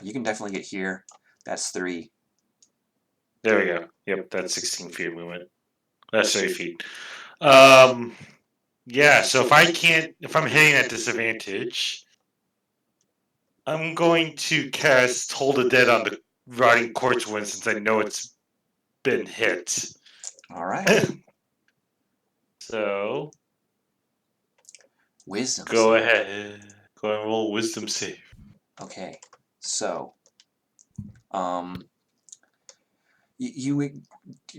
You can definitely get here. That's 3. There we go. Yep, that's 16 feet of movement. That's 30 feet. Yeah, so if I'm hitting at disadvantage, I'm going to cast Hold the Dead on the rotting corpse one since I know it's been hit. All right. So, Wisdom. go save. ahead. Go and roll wisdom save. Okay. So, you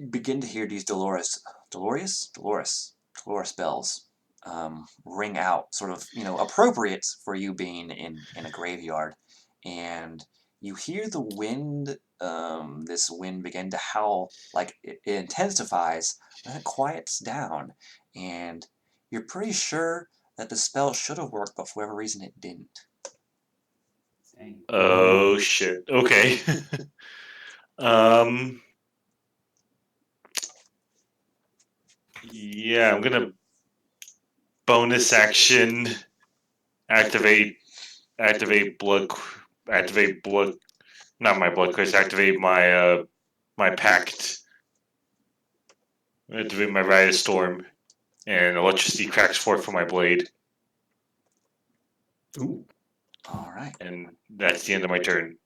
begin to hear these Dolores bells ring out, sort of, appropriate for you being in a graveyard, and you hear the wind, this wind begin to howl, like it intensifies, then it quiets down, and you're pretty sure that the spell should have worked, but for whatever reason it didn't. Dang. Oh shit. Okay. Yeah, I'm gonna bonus action activate blood, not my blood curse, activate my my pact, activate my Riot Storm, and electricity cracks forth from my blade, Ooh. All right. and that's the end of my turn.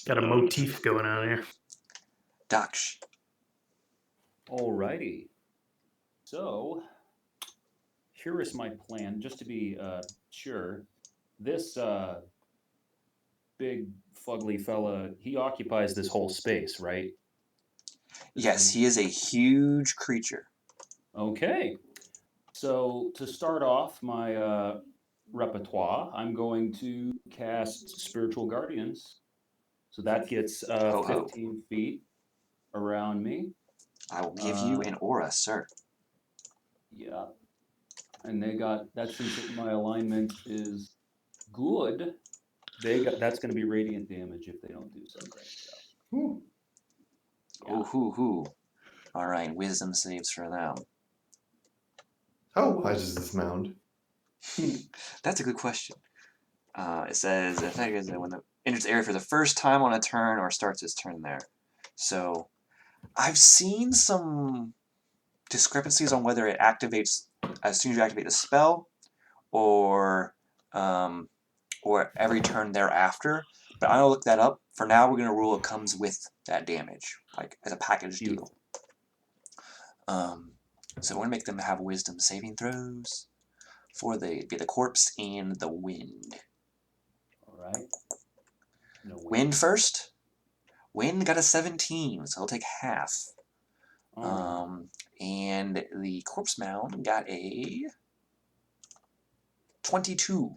Got a motif going on here. Daksh. Alrighty. So, here is my plan. Just to be sure, this big fugly fella, he occupies this whole space, right? Yes, he is a huge creature. Okay. So to start off my repertoire, I'm going to cast Spiritual Guardians. So that gets Ho, ho. 15 feet around me. I will give you an aura, sir. Yeah. And they got that, since my alignment is good, that's going to be radiant damage if they don't do something. So. Ooh. Yeah. Oh, hoo. All right, wisdom saves for them. How wide is this mound? That's a good question. It says, the effect is that when the enters the area for the first time on a turn or starts its turn there. So, I've seen some discrepancies on whether it activates as soon as you activate the spell, or every turn thereafter. But I'm gonna look that up. For now, we're gonna rule it comes with that damage, like as a package deal. So we're gonna make them have wisdom saving throws for the corpse and the wind. All right. No Wind first. Wind got a 17, so he'll take half. All right. And the corpse mound got a 22.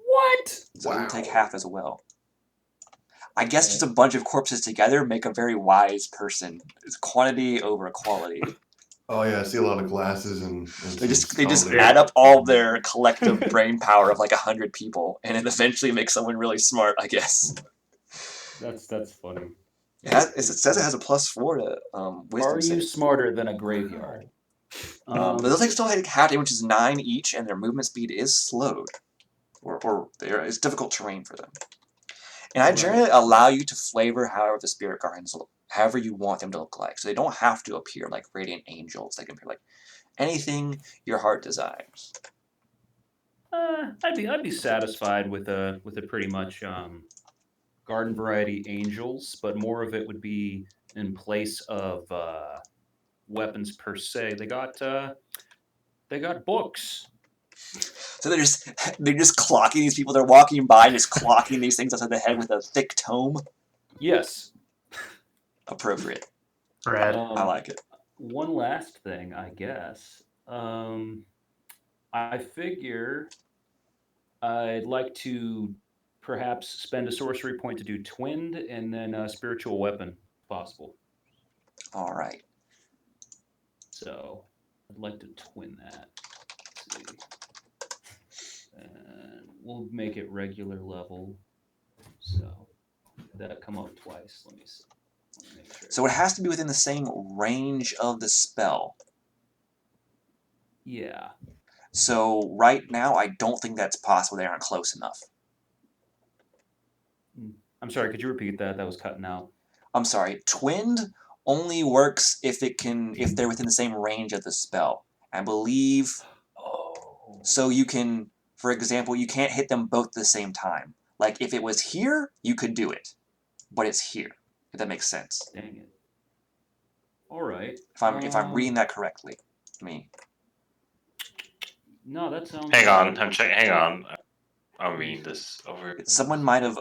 What? So Wow. he'll take half as well. I guess just a bunch of corpses together make a very wise person. It's quantity over quality. Oh yeah, I see a lot of glasses and They just solid- add up all their collective brain power of like 100 people, and it eventually makes someone really smart, I guess. That's funny. It says it has a +4 to wisdom Are you save. smarter than a graveyard? But they'll still take half damage, which is 9 each, and their movement speed is slowed, or it's difficult terrain for them. And I generally allow you to flavor however the spirit guardians look, however you want them to look like. So they don't have to appear like radiant angels. They can appear like anything your heart desires. I'd be satisfied with a pretty much garden variety angels, but more of it would be in place of weapons per se. They got books. So So they're just clocking these people. They're walking by, just clocking these things outside the head with a thick tome. Yes. Appropriate. Rad. I like it. One last thing, I guess. I figure I'd like to perhaps spend a sorcery point to do twinned and then a spiritual weapon, if possible. All right. So I'd like to twin that. Let's see. And we'll make it regular level. So that come up twice. Let me see. Let me make sure. So it has to be within the same range of the spell. Yeah. So right now, I don't think that's possible. They aren't close enough. I'm sorry, could you repeat that? That was cutting out. I'm sorry. Twinned only works if they're within the same range of the spell. I believe. Oh. So you can, for example, you can't hit them both at the same time. Like if it was here, you could do it, but it's here. If that makes sense. Dang it. All right. If I'm reading that correctly, me. No, that sounds. Hang on, right. I'm checking. Hang on, I'm reading this over. Someone might have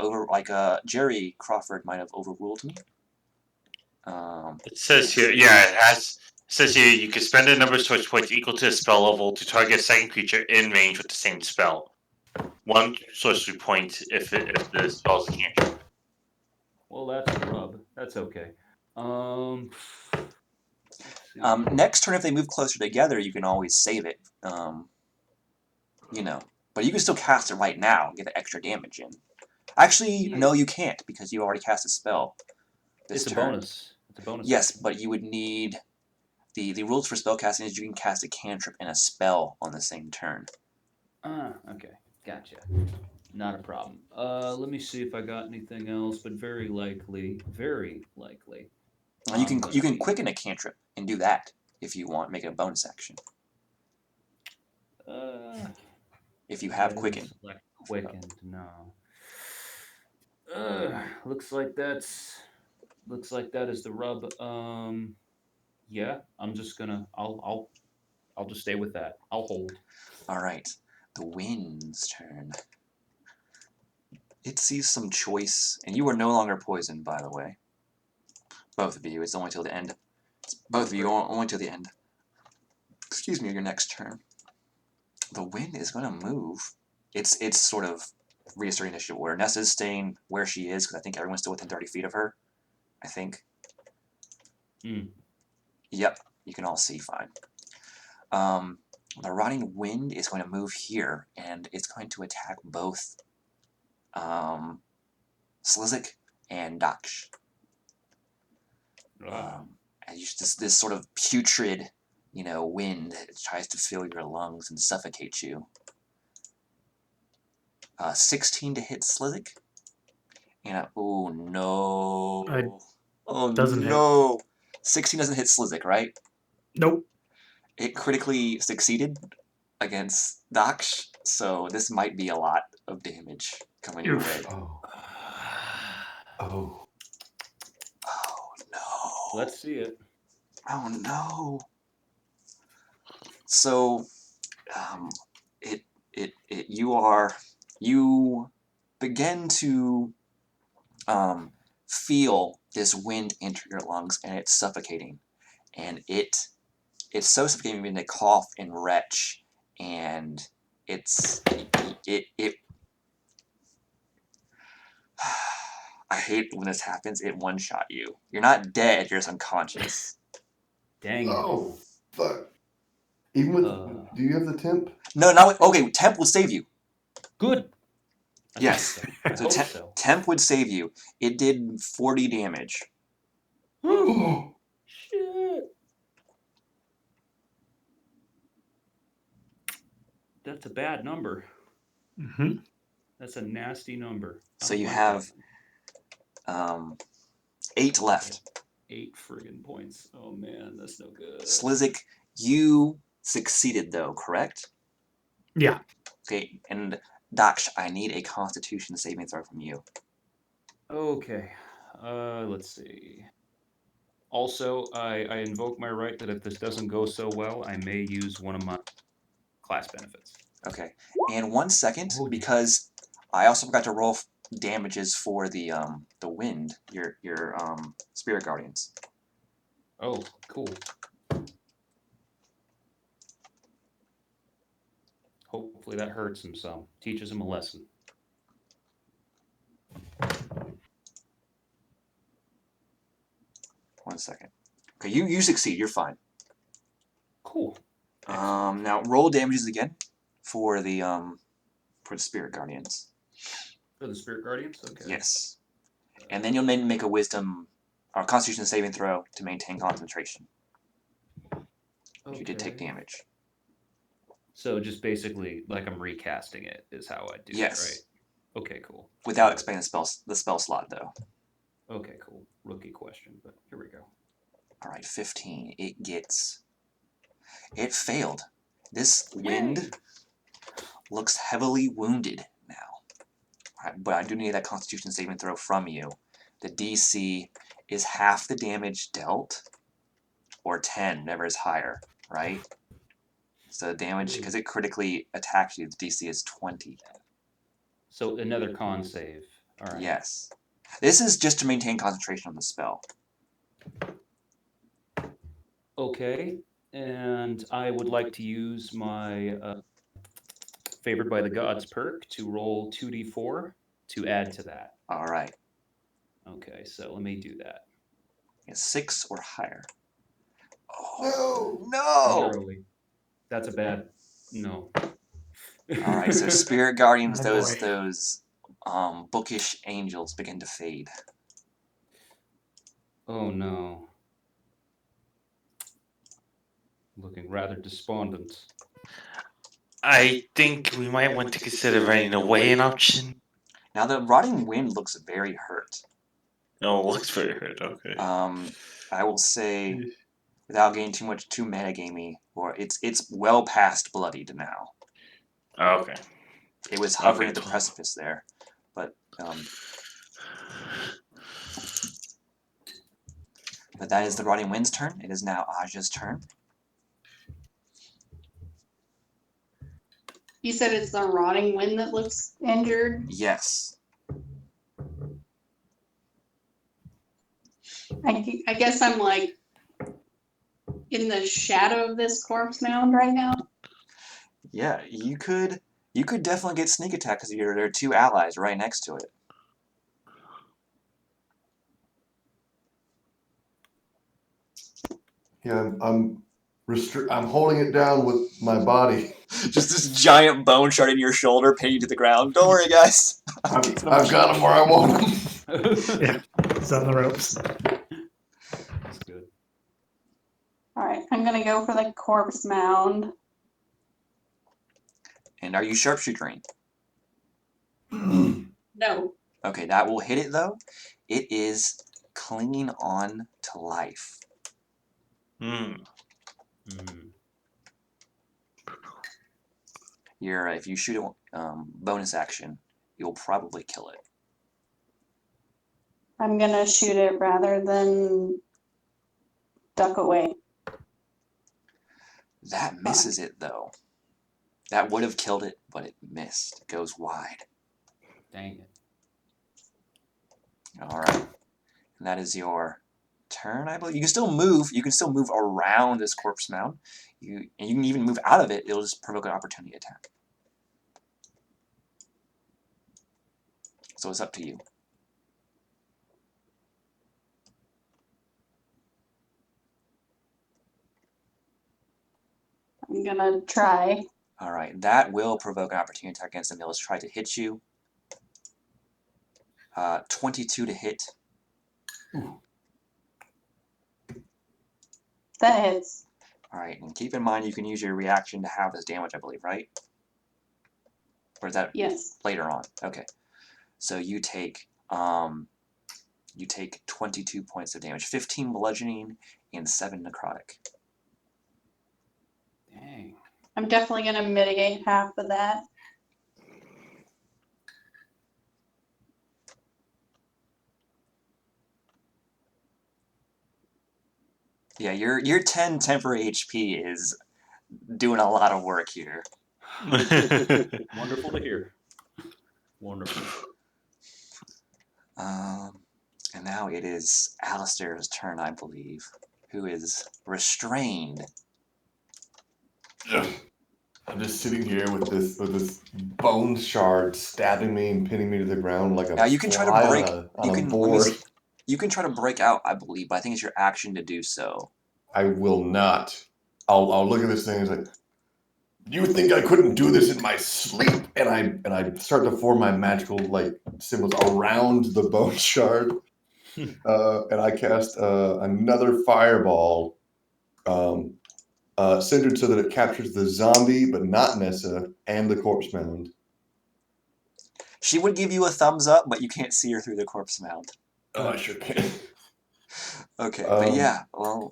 Jerry Crawford might have overruled me. It says here, yeah, it says here you can spend a number of sorcery points equal to the spell level to target a second creature in range with the same spell. One sorcery point if the spell's a cantrip. Well, that's a rub. That's okay. let's see. Next turn, if they move closer together, you can always save it. But you can still cast it right now and get the extra damage in. Actually, no, you can't because you already cast a spell. It's a turn. bonus. It's a bonus. Yes, action. but you would need the rules for spell casting is you can cast a cantrip and a spell on the same turn. Okay, gotcha. Not a problem. Let me see if I got anything else, but very likely. You can quicken a cantrip and do that if you want. Make it a bonus action. If you have quicken. Quickened, no. Looks like that is the rub. Yeah, I'm just gonna. I'll just stay with that. I'll hold. All right, the wind's turn. It sees some choice, and you are no longer poisoned, by the way. Both of you. It's only till the end. Both of you only till the end. Excuse me, your next turn. The wind is going to move. It's sort of reasserting initiative order. Nessa's staying where she is because I think everyone's still within 30 feet of her. I think. Yep, you can all see fine. The rotting wind is going to move here, and it's going to attack both Slizik and Daksh. And this sort of putrid, wind that tries to fill your lungs and suffocate you. 16 to hit Slizik. And oh no. Doesn't hit. No. 16 doesn't hit Slizik, right? Nope. It critically succeeded against Daksh, so this might be a lot of damage coming your way. Oh. Oh no. Let's see it. Oh no. So, you begin to feel this wind enter your lungs, and it's suffocating, and it's so suffocating you begin to cough and retch, and it I hate when this happens. It one-shot you. You're not dead. You're just unconscious. Dang it. Oh, fuck. Even with, do you have the temp? No, not okay. Temp will save you. Good. Yes. So temp would save you. It did 40 damage. Oh. Shit. That's a bad number. Mm-hmm. That's a nasty number. So you have 8 left. 8 friggin' points. Oh man, that's no good. Slizik, you succeeded though, correct? Yeah. Okay, and Daksh, I need a Constitution saving throw from you. Okay. Let's see. Also, I invoke my right that if this doesn't go so well, I may use one of my class benefits. Okay. And 1 second, Oh, yeah. because I also forgot to roll damages for the wind, your spirit guardians. Oh, cool. Hopefully that hurts him some. Teaches him a lesson. 1 second. Okay, you succeed. You're fine. Cool. Excellent. Now roll damages again for the spirit guardians. For the spirit guardians? Okay. Yes. And then you'll make a wisdom or constitution saving throw to maintain concentration. You did take Okay. damage. So just basically like I'm recasting it is how I do it, Yes. right? Okay, cool. Without explaining the spell slot though. Okay, cool. Rookie question, but here we go. Alright, 15. It failed. This wind looks heavily wounded now. Alright, but I do need that constitution saving throw from you. The DC is half the damage dealt, or 10, whatever is higher, right? So the damage, because it critically attacks you, the DC is 20. So another con save. All right. Yes. This is just to maintain concentration on the spell. Okay, and I would like to use my favored by the gods perk to roll 2d4 to add to that. Alright. Okay, so let me do that. 6 or higher. No! No! Narrowly. That's a bad no. Alright, so spirit guardians, Oh, those boy. bookish angels begin to fade. Oh no. Looking rather despondent. I think we might want to consider running away an option. Now the rotting wind looks very hurt. No, it looks very hurt. Okay. I will say, without getting too metagamey, or it's well past bloodied now. Okay. It was hovering Okay, at the precipice there, but that is the rotting wind's turn. It is now Aja's turn. You said it's the rotting wind that looks injured. Yes. I guess I'm like in the shadow of this corpse mound right now. Yeah, you could definitely get sneak attack because there are 2 allies right next to it. Yeah, I'm holding it down with my body. Just this giant bone shard in your shoulder, pinning you to the ground. Don't worry, guys. I've got him where I want him. Yeah, it's on the ropes. That's good. All right, I'm gonna go for the corpse mound. And are you sharpshootering? No. Okay, that will hit it though. It is clinging on to life. Hmm. If you shoot a bonus action, you'll probably kill it. I'm gonna shoot it rather than duck away. That misses it though. That would have killed it, but it missed. It goes wide. Dang it. Alright. And that is your turn, I believe. You can still move. You can still move around this corpse mound. And you can even move out of it. It'll just provoke an opportunity attack. So it's up to you. I'm gonna try. Alright, that will provoke an opportunity attack against them. They'll just try to hit you. 22 to hit. That hits. Alright, and keep in mind you can use your reaction to have this damage, I believe, right? Or is that Yes. later on? Okay. So you take 22 points of damage. 15 bludgeoning and 7 necrotic. Dang. I'm definitely gonna mitigate half of that. Yeah, your 10 temporary HP is doing a lot of work here. Wonderful to hear. Wonderful. And now it is Alistair's turn, I believe, who is restrained. I'm just sitting here with this bone shard stabbing me and pinning me to the ground like a Now you can try to fly break. on You a can. Let me board. see. You can try to break out, I believe, but I think it's your action to do so. I will not. I'll look at this thing and say, "You think I couldn't do this in my sleep?" And I start to form my magical symbols around the bone shard, and I cast another fireball, centered so that it captures the zombie, but not Nessa, and the corpse mound. She would give you a thumbs up, but you can't see her through the corpse mound. Oh, I sure can. Okay, but yeah, well,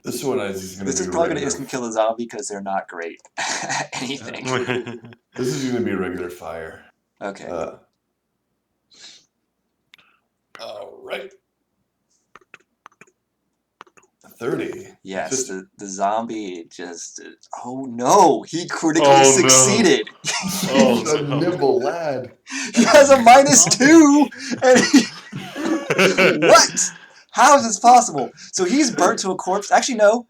This one is going this to is be probably going to regular. instant kill a zombie because they're not great at anything. This is going to be a regular fire. Okay. All right. 30. Yes, Just the zombie just. Oh no! He critically Oh, no. succeeded. Oh, a no. nimble lad. He has a -2, and what? How is this possible? So he's burnt to a corpse. Actually, no.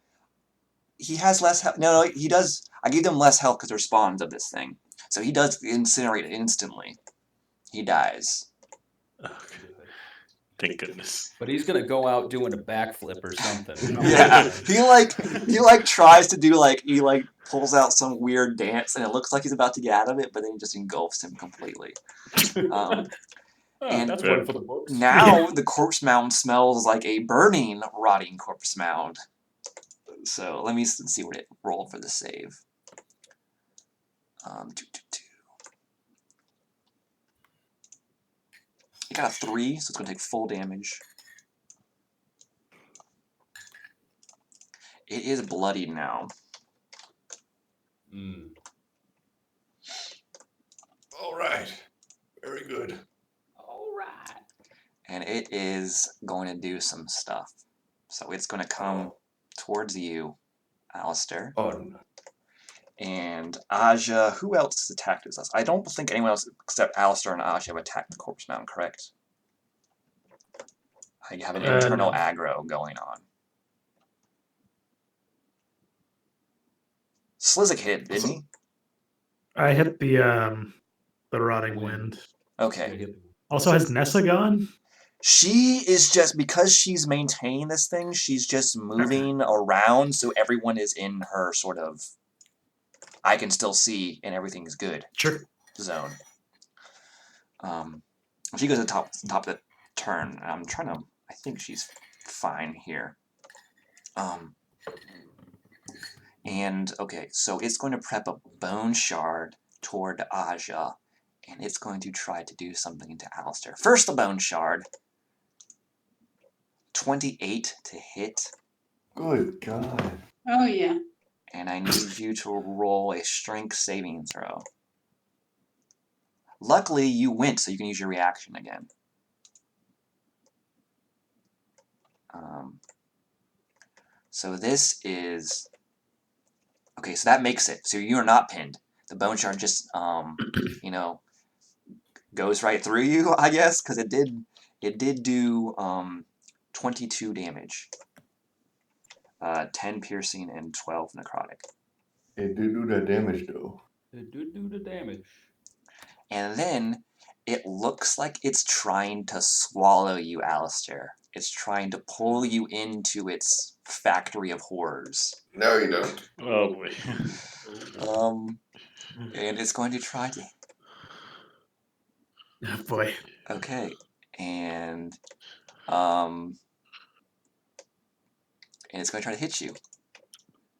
He has less health. No, he does. I gave them less health because they're spawns of this thing. So he does incinerate instantly. He dies. Thank goodness. But he's gonna go out doing a backflip or something. Yeah, he tries to do he pulls out some weird dance and it looks like he's about to get out of it, but then he just engulfs him completely. And that's one for the books. now the corpse mound smells like a burning, rotting corpse mound. So let me see what it rolled for the save. It got a 3, so it's going to take full damage. It is bloodied now. All right. Very good. All right. And it is going to do some stuff. So it's going to come towards you, Alistair. Oh, no. And Aja, who else has attacked us? I don't think anyone else except Alistair and Aja have attacked the corpse mound, correct? I have an internal No. aggro going on. Slizik hit, didn't he? I hit the rotting wind. Okay. Also, has Nessa gone? She is just, because she's maintaining this thing, she's just moving around, so everyone is in her sort of, I can still see and everything's good Sure. zone. She goes to the top of the turn, and I'm trying to, I think she's fine here. And, okay, so it's going to prep a bone shard toward Aja, and it's going to try to do something into Alistair. First, the bone shard. 28 to hit. Good God. Oh, yeah. And I need you to roll a strength saving throw. Luckily, you went, so you can use your reaction again. So this is... Okay, so that makes it. So you're not pinned. The bone shard just, goes right through you, I guess, because it did do 22 damage. 10 piercing and 12 necrotic. It did do that damage, though. It did do the damage. And then it looks like it's trying to swallow you, Alistair. It's trying to pull you into its factory of horrors. No, you don't. Oh boy. And it's going to try to... Oh, boy. Okay. And it's going to try to hit you.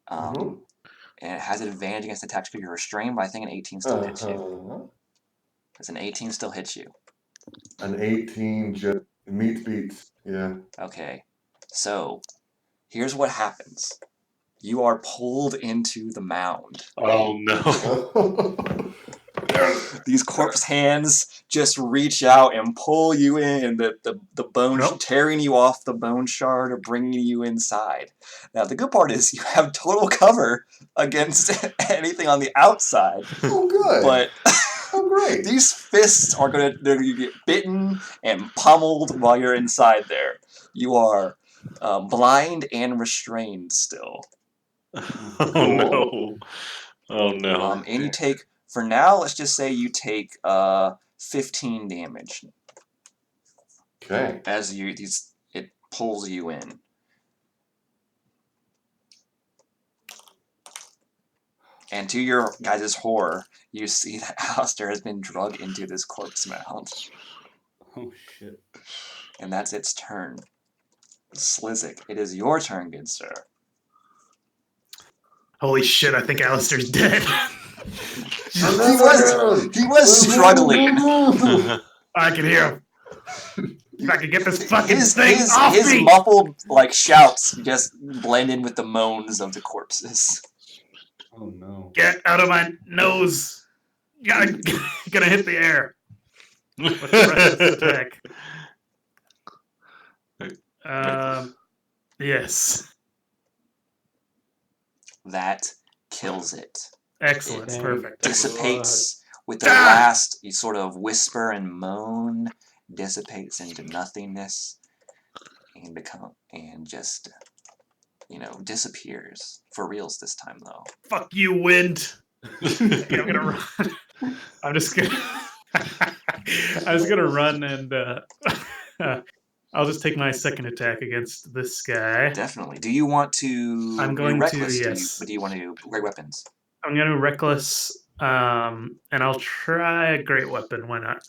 And it has an advantage against attacks because you're restrained, but I think an 18 still hits you. Does an 18 still hit you? An 18 just meets beats. Yeah. Okay. So, here's what happens. You are pulled into the mound. Oh no. These corpse hands just reach out and pull you in. The bone Nope. tearing you off the bone shard or bringing you inside. Now the good part is you have total cover against anything on the outside. Oh, good. But Oh, great. these fists are they're gonna get bitten and pummeled while you're inside there. You are blind and restrained still. Oh no. Oh no. And you take, for now, let's just say you take 15 damage Okay. as it pulls you in. And to your guys' horror, you see that Alistair has been drugged into this corpse mound. Oh shit. And that's its turn. Slizik, it is your turn, good sir. Holy shit, I think Alistair's dead. He was struggling. I can hear him. If I could get this fucking thing off his me! muffled shouts just blend in with the moans of the corpses. Oh no. Get out of my nose! Gonna hit the air. With the reckless attack. Yes. That kills it. Excellent. It Perfect. dissipates with the last sort of whisper and moan, dissipates into nothingness and just disappears. For reals this time though. Fuck you, wind. Okay, I'm gonna run. I'm just gonna run and I'll just take my second attack against this guy. Definitely. Do you want to? I'm going you're to, reckless, yes. But do you want to great weapons? I'm gonna reckless, and I'll try a great weapon. Why not?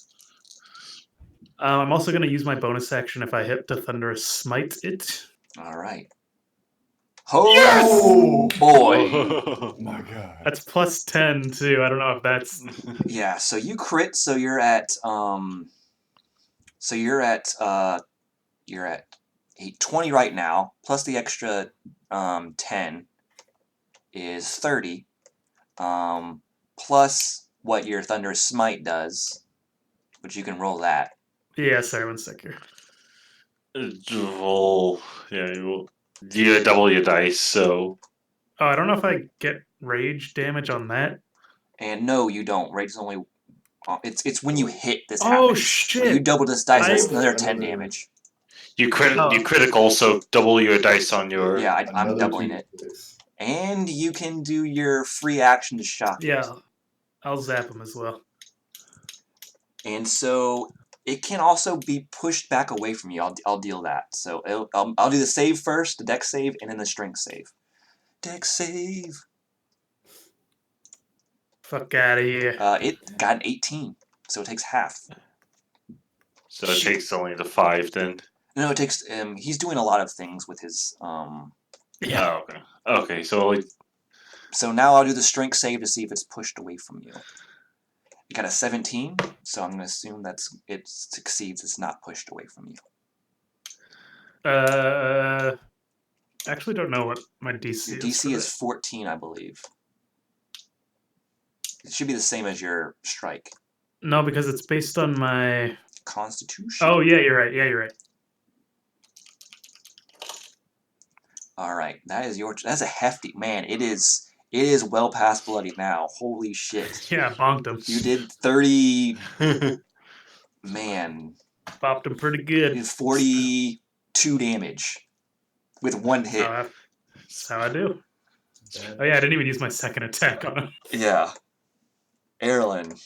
I'm also gonna use my bonus action if I hit to thunderous smite it. All right. Oh boy! Oh my god. That's plus 10 too. I don't know if that's Yeah. So you crit. So you're at you're at 20 right now. Plus the extra 10 is 30. Plus what your thunderous smite does, which you can roll that. yeah. Sorry, 1 sec here. Well, yeah, you double your dice, so Oh, I don't know if I get rage damage on that. And no, you don't. Rage is only. It's when you hit this Oh, happens. shit. So you double this dice. That's I've- another 10 damage. you Oh. critical, so double your dice on your. Yeah, I'm Another doubling key it. to this. And you can do your free action to shock it. Yeah, I'll zap him as well. And so it can also be pushed back away from you. I'll deal that. So I'll do the save first, the dex save, and then the strength save. Dex save. Fuck out of here. It got an 18, so it takes half. So it takes only the 5 then. No, it takes. He's doing a lot of things with his. Yeah. Oh, okay. Okay, so like, So now I'll do the strength save to see if it's pushed away from you. You got a 17, so I'm gonna assume it succeeds. It's not pushed away from you. Actually don't know what my DC Your is. DC for is 14, I believe. It should be the same as your strike. that. No, because it's based on my. Constitution. Oh yeah, you're right. Yeah, you're right. All right, that's a hefty man. It is well past bloody now. Holy shit! Yeah, bonked him. You did 30. Man, Bopped him pretty you good. did 42 damage with one hit. That's how I do. Oh yeah, I didn't even use my second attack on him. Yeah. Erlen.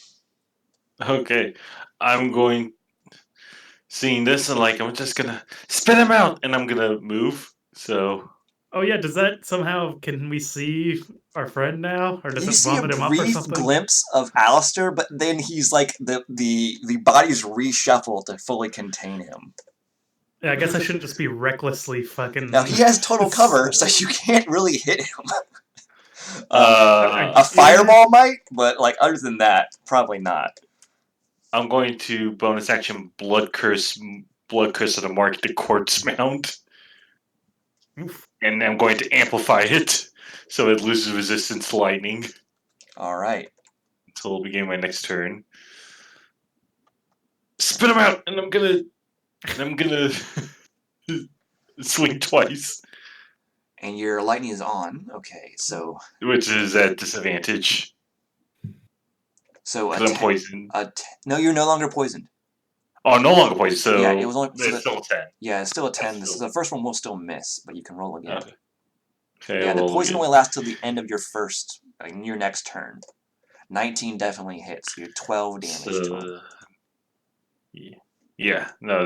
okay, I'm going. Seeing this and I'm just gonna spit him out, and I'm gonna move. So. Oh yeah, does that somehow can we see our friend now, or does You it see a vomit him up or brief something? glimpse of Alistair, but then he's like the body's reshuffled to fully contain him. Yeah, I guess I shouldn't just be recklessly fucking. Now he has total cover, so you can't really hit him. Uh, A fireball might, but other than that, probably not. I'm going to bonus action blood curse of the mark the corpse mound, and I'm going to amplify it so it loses resistance to lightning. All right. till the beginning of my next turn. Spit him out, and I'm gonna swing twice, And your lightning is on. Okay, so which is at disadvantage so because I'm poisoned. no, you're no longer poisoned. Oh, I'm no longer poisoned, so Yeah, it was only it's still a 10. Yeah, it's still a 10. That's The first one will still miss, but you can roll again. Okay, Yeah, the roll poison again. only lasts till the end of your next turn. 19 definitely hits. So you're 12 damage total. Yeah, no,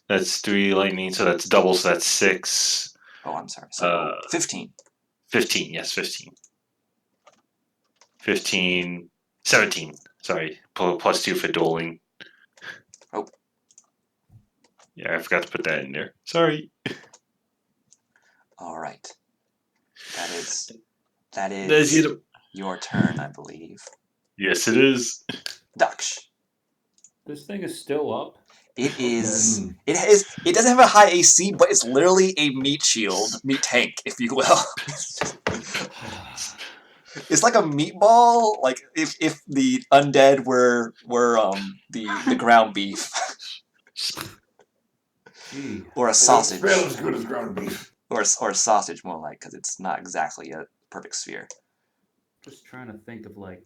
that's 3 lightning, so that's double, so that's 6. Oh, I'm sorry. So 15. 15, yes, 15. 15, 17. Sorry, plus 2 for dueling. Oh. Yeah, I forgot to put that in there. Sorry. All right. That That's is it. your turn, I believe. Yes, it is. Daksh. This thing is still up. It is. Mm. It doesn't have a high AC, but it's literally a meat tank, if you will. It's like a meatball. Like if the undead were the ground beef. Gee. Or a It sausage. smells as good as ground beef. Or a sausage, more like, because it's not exactly a perfect sphere. Just trying to think of like,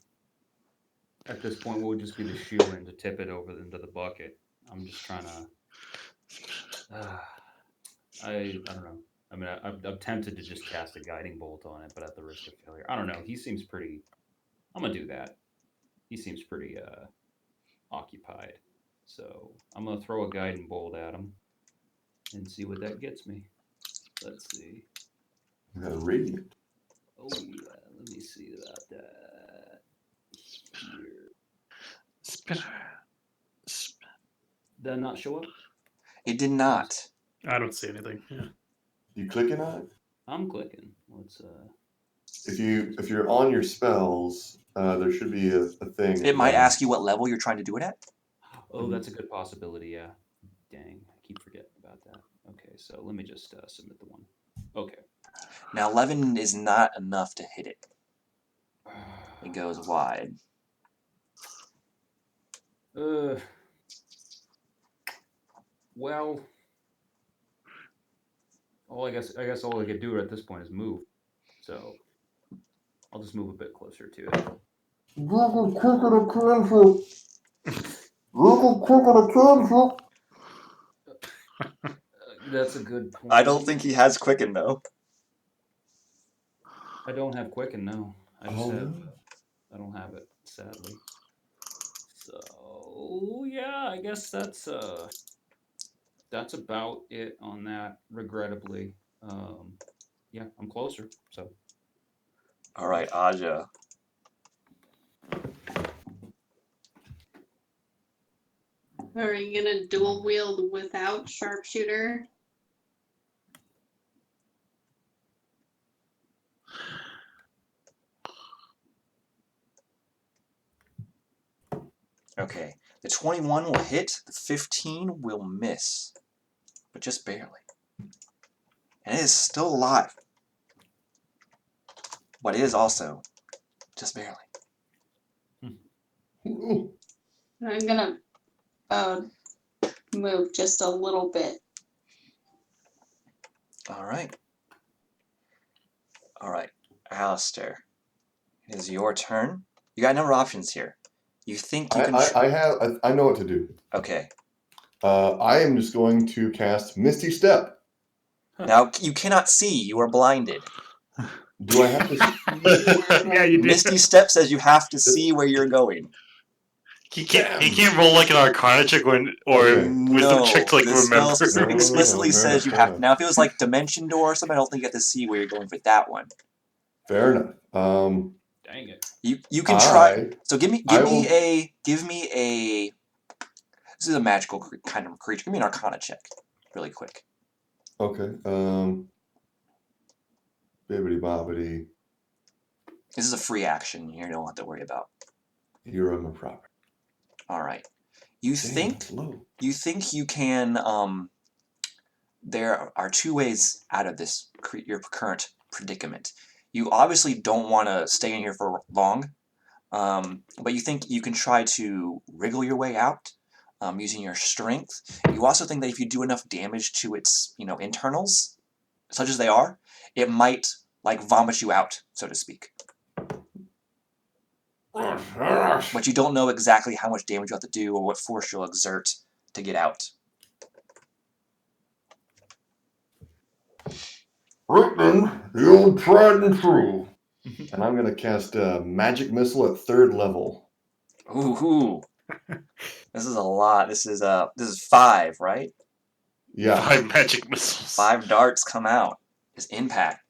at this point, what would just be the shoe-in to tip it over into the bucket? I'm just trying to. I don't know. I mean, I'm tempted to just cast a guiding bolt on it, but at the risk of failure. I don't know. He seems pretty. I'm gonna do that. He seems pretty occupied, so I'm gonna throw a guiding bolt at him and see what that gets me. Let's see. Radiant. Oh yeah, let me see about that. Here. Spinner. Did I not show up? It did not. I don't see anything. Yeah. You clicking on it? I'm clicking. Let's If you're on your spells, there should be a thing. It might ask you what level you're trying to do it at. Oh, that's a good possibility, yeah. Dang, I keep forgetting about that. Okay, so let me just submit the one. Okay. Now 11 is not enough to hit it. It goes wide. Well, I guess all I could do at this point is move. So I'll just move a bit closer to it. That's a good point. I don't think he has Quicken, though. I don't have Quicken, no. I just have. No. I don't have it, sadly. So yeah, I guess that's about it on that. Regrettably, yeah, I'm closer. So. All right, Aja. Are you gonna dual wield without sharpshooter? Okay, the 21 will hit, the 15 will miss, but just barely. And it is still alive. But it is also just barely. I'm gonna move just a little bit. All right. All right, Alistair. It is your turn. You got a number of options here. You think you can... I know what to do. Okay. I am just going to cast Misty Step. Now, you cannot see. You are blinded. Do I have to? Yeah, you did. Misty Step says you have to see where you're going. He can't roll like an Arcana check or wisdom check to like the spell remember. explicitly Fair says you enough, have. Now, if it was like Dimension Door or something, I don't think you have to see where you're going for that one. Fair enough. Dang it. You can try. I- So give me a. This is a magical kind of creature. Give me an Arcana check, really quick. Okay. Bibbity bobbity. This is a free action. You don't have to worry about. You're on my property. All right. You think you can. There are two ways out of this your current predicament. You obviously don't want to stay in here for long, But you think you can try to wriggle your way out using your strength. You also think that if you do enough damage to its, internals, such as they are, it might like vomit you out, so to speak. But you don't know exactly how much damage you have to do or what force you'll exert to get out. Right then, the old tried and true. And I'm going to cast a magic missile at 3rd level. Ooh. This is a lot. This is 5, right? Yeah. 5 magic missiles. 5 darts come out. This impact.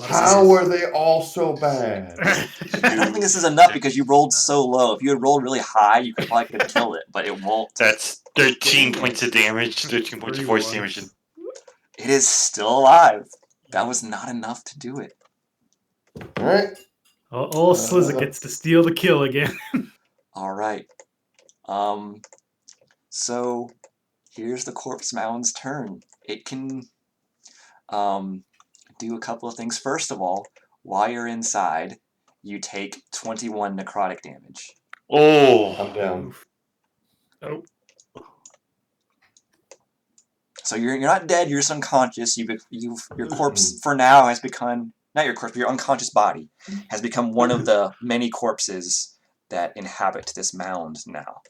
How are they all so bad? I don't think this is enough because you rolled so low. If you had rolled really high, you could probably could kill it, but it won't. That's 13 points of damage, 13 points of force damage. It is still alive. That was not enough to do it. All right. Old Slizzard gets to steal the kill again. All right. So here's the Corpse Mound's turn. It can do a couple of things. First of all, while you're inside, you take 21 necrotic damage. Oh, I'm down. Oh. So you're not dead. You're just unconscious. Your corpse for now has become not your corpse, but your unconscious body has become one of the many corpses that inhabit this mound now.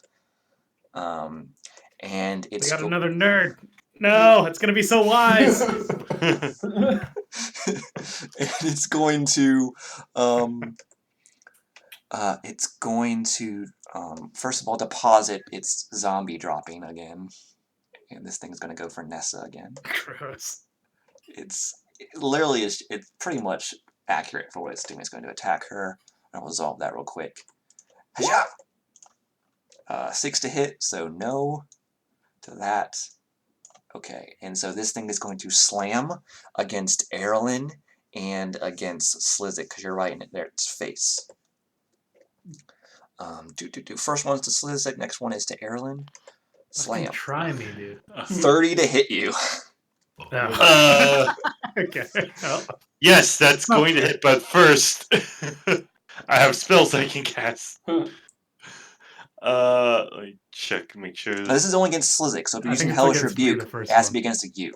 And it's We got another nerd. No, it's gonna be so wise. and it's going to first of all deposit its zombie dropping again. And this thing's going to go for Nessa again. Gross. It's pretty much accurate for what it's doing. It's going to attack her. I'll resolve that real quick. 6 to hit, so no to that. Okay, and so this thing is going to slam against Erlen and against Slizik, because you're right in its face. First one's to Slizik, next one is to Erlen. Slam. Try me, dude. 30 to hit you. Okay. Oh. Yes, that's going to hit, but first, I have spells I can cast. Let me check, make sure. Now, this is only against Slizik, so if you're I using think it's Hellish against me, Rebuke, the first it has to one. be against a you.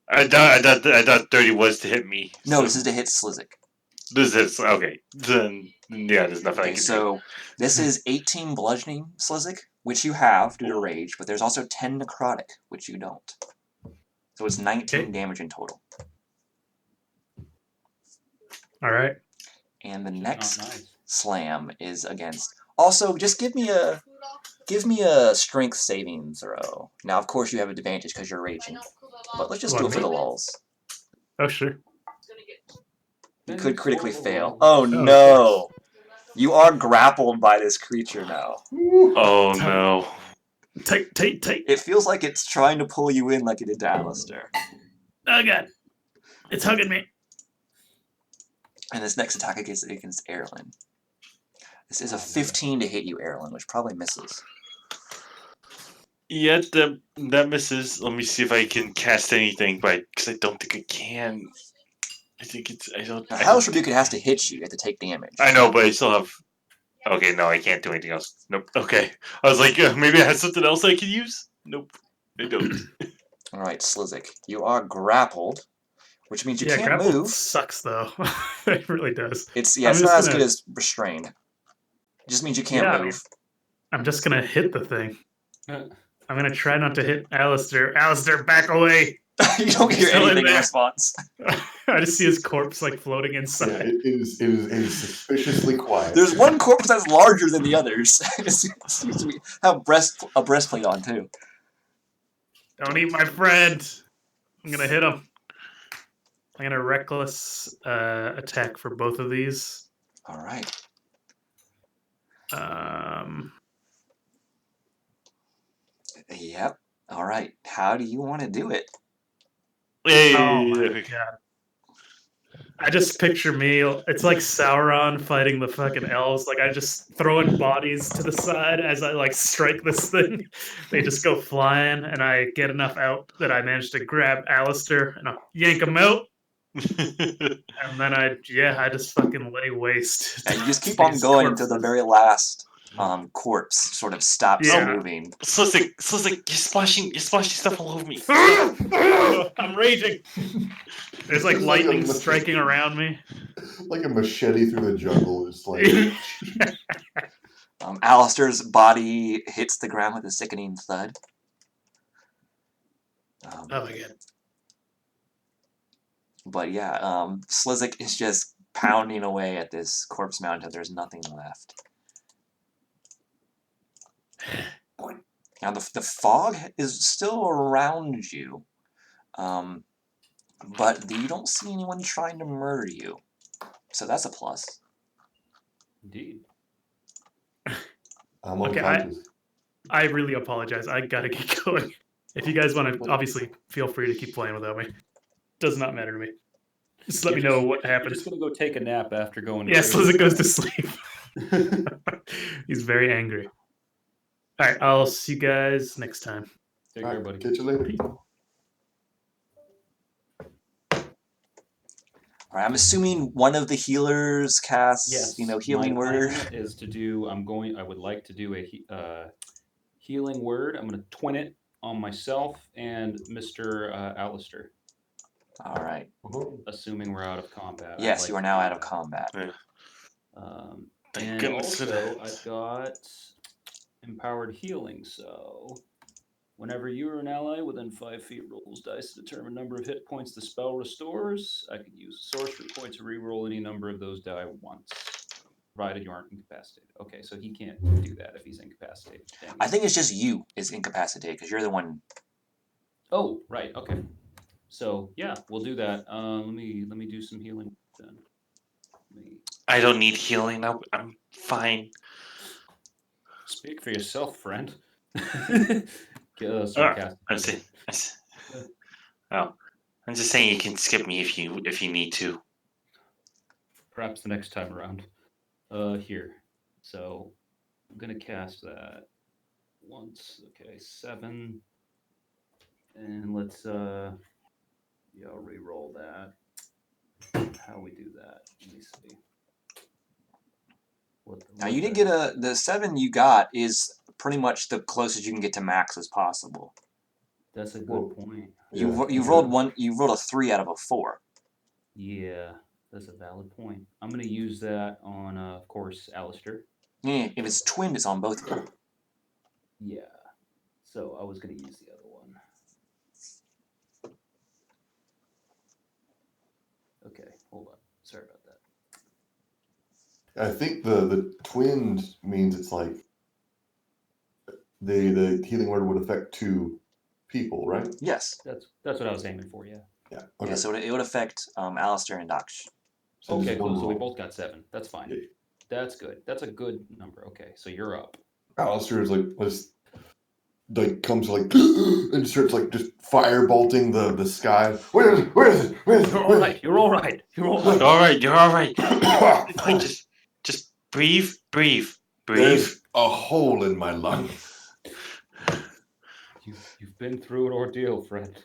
I thought 30 was to hit me. No, so. this is to hit Slizik. This is okay. Then yeah, there's nothing I Okay, can so this is 18 bludgeoning Slizik, which you have due to rage, but there's also 10 necrotic, which you don't. So it's 19 damage in total. All right. And the next nice. slam is against. Also, just give me a strength saving throw. Now, of course, you have advantage because you're raging, but let's just do it for the lulls. Oh, sure. You could critically fail. Oh no! You are grappled by this creature now. Oh no. Take. It feels like it's trying to pull you in like it did to Alistair. Oh, God. It's hugging me. And this next attack against Erlen. This is a 15 to hit you, Erlen, which probably misses. Yeah, that misses. Let me see if I can cast anything, but because I don't think I can. I think it's I don't. Now, Hellish Rebuke, it has to hit you. You have to take damage. I know, but I still have. Okay, no, I can't do anything else. Nope. Okay, I was like, maybe I have something else I could use. Nope, I don't. All right, Slizik, you are grappled, which means you can't grappled move. Sucks though. It really does. It's not as good as restrained. It just means you can't move. I'm just gonna hit the thing. I'm gonna try not to hit Alistair. Alistair, back away! You don't hear Still in anything in there. response. I just see his corpse like floating Yeah, inside. it is suspiciously quiet. There's one corpse that's larger than the others. It seems to have a breastplate on too. Don't eat my friend. I'm gonna hit him. I'm gonna reckless attack for both of these. All right. Yep. All right. How do you want to do it? Hey, Oh my god. I just picture me, it's like Sauron fighting the fucking elves. Like, I just throwing bodies to the side as I, like, strike this thing. They just go flying, and I get enough out that I manage to grab Alistair, and I'll yank him out. And then I just fucking lay waste. And you just keep to on these going until the corpses. very last corpse sort of stops Yeah. moving. Slizik, you're splashing stuff all over me. I'm raging. There's like It's like lightning a- striking around me. Like a machete through the jungle. It's like Alistair's body hits the ground with a sickening thud. Oh my god. But yeah, Slizik is just pounding away at this corpse mound until there's nothing left. Now the fog is still around you, but you don't see anyone trying to murder you, so that's a plus. Indeed. I'm Okay, unconscious. I really apologize. I gotta get going. If you guys want to, obviously, feel free to keep playing without me. Does not matter to me. Just let me know what You're happens. just gonna go take a nap after going. Yes, crazy. Lizard goes to sleep. He's very angry. All right, I'll see you guys next time. Take All care, right, buddy. catch you later. All right, I'm assuming one of the healers casts, Yes. healing my word. plan is to do. I would like to do a healing word. I'm gonna twin it on myself and Mr. Alistair. All right. Assuming we're out of combat. I'd Yes, like you are to now do out of that. combat. Thank And goodness for also, that. I've got empowered healing. So, whenever you or an ally within 5 feet rolls dice to determine number of hit points the spell restores, I can use a sorcery point to re-roll any number of those die once, provided you aren't incapacitated. Okay, so he can't do that if he's incapacitated. Dang I it. think it's just you is incapacitated because you're the one. Oh, right. Okay. So yeah, we'll do that. Let me do some healing then. I don't need healing. I'm fine. Speak for yourself, friend. I Sarcastic. see. Oh, I'm just saying you can skip me if you need to. Perhaps the next time around. Here. So I'm gonna cast that once. Okay, 7. And let's I'll re-roll that. How we do that? Let me see. Now you did get the 7 you got is pretty much the closest you can get to max as possible. That's a good Whoa. point. You've rolled one. You rolled a 3 out of a 4. Yeah, that's a valid point. I'm gonna use that on, of course, Alistair. Yeah, if it's twinned, it's on both of you. Yeah. So I was gonna use the other one. Okay, hold on. Sorry about that. I think the twinned means it's like the healing word would affect 2 people, right? Yes. That's what I was aiming for. Yeah. Yeah. Yeah, Okay. so it would affect Alistair and Daksh. So just Okay, one cool. So we roll. both got 7. That's fine. Yeah. That's good. That's a good number. Okay, so you're up. Alistair is comes and starts just fire bolting the sky. Where is it? Where is it? Where is it? You're all right. You're all right. You're all right. You're all right. Just breathe. There's a hole in my lung. You've been through an ordeal, friend.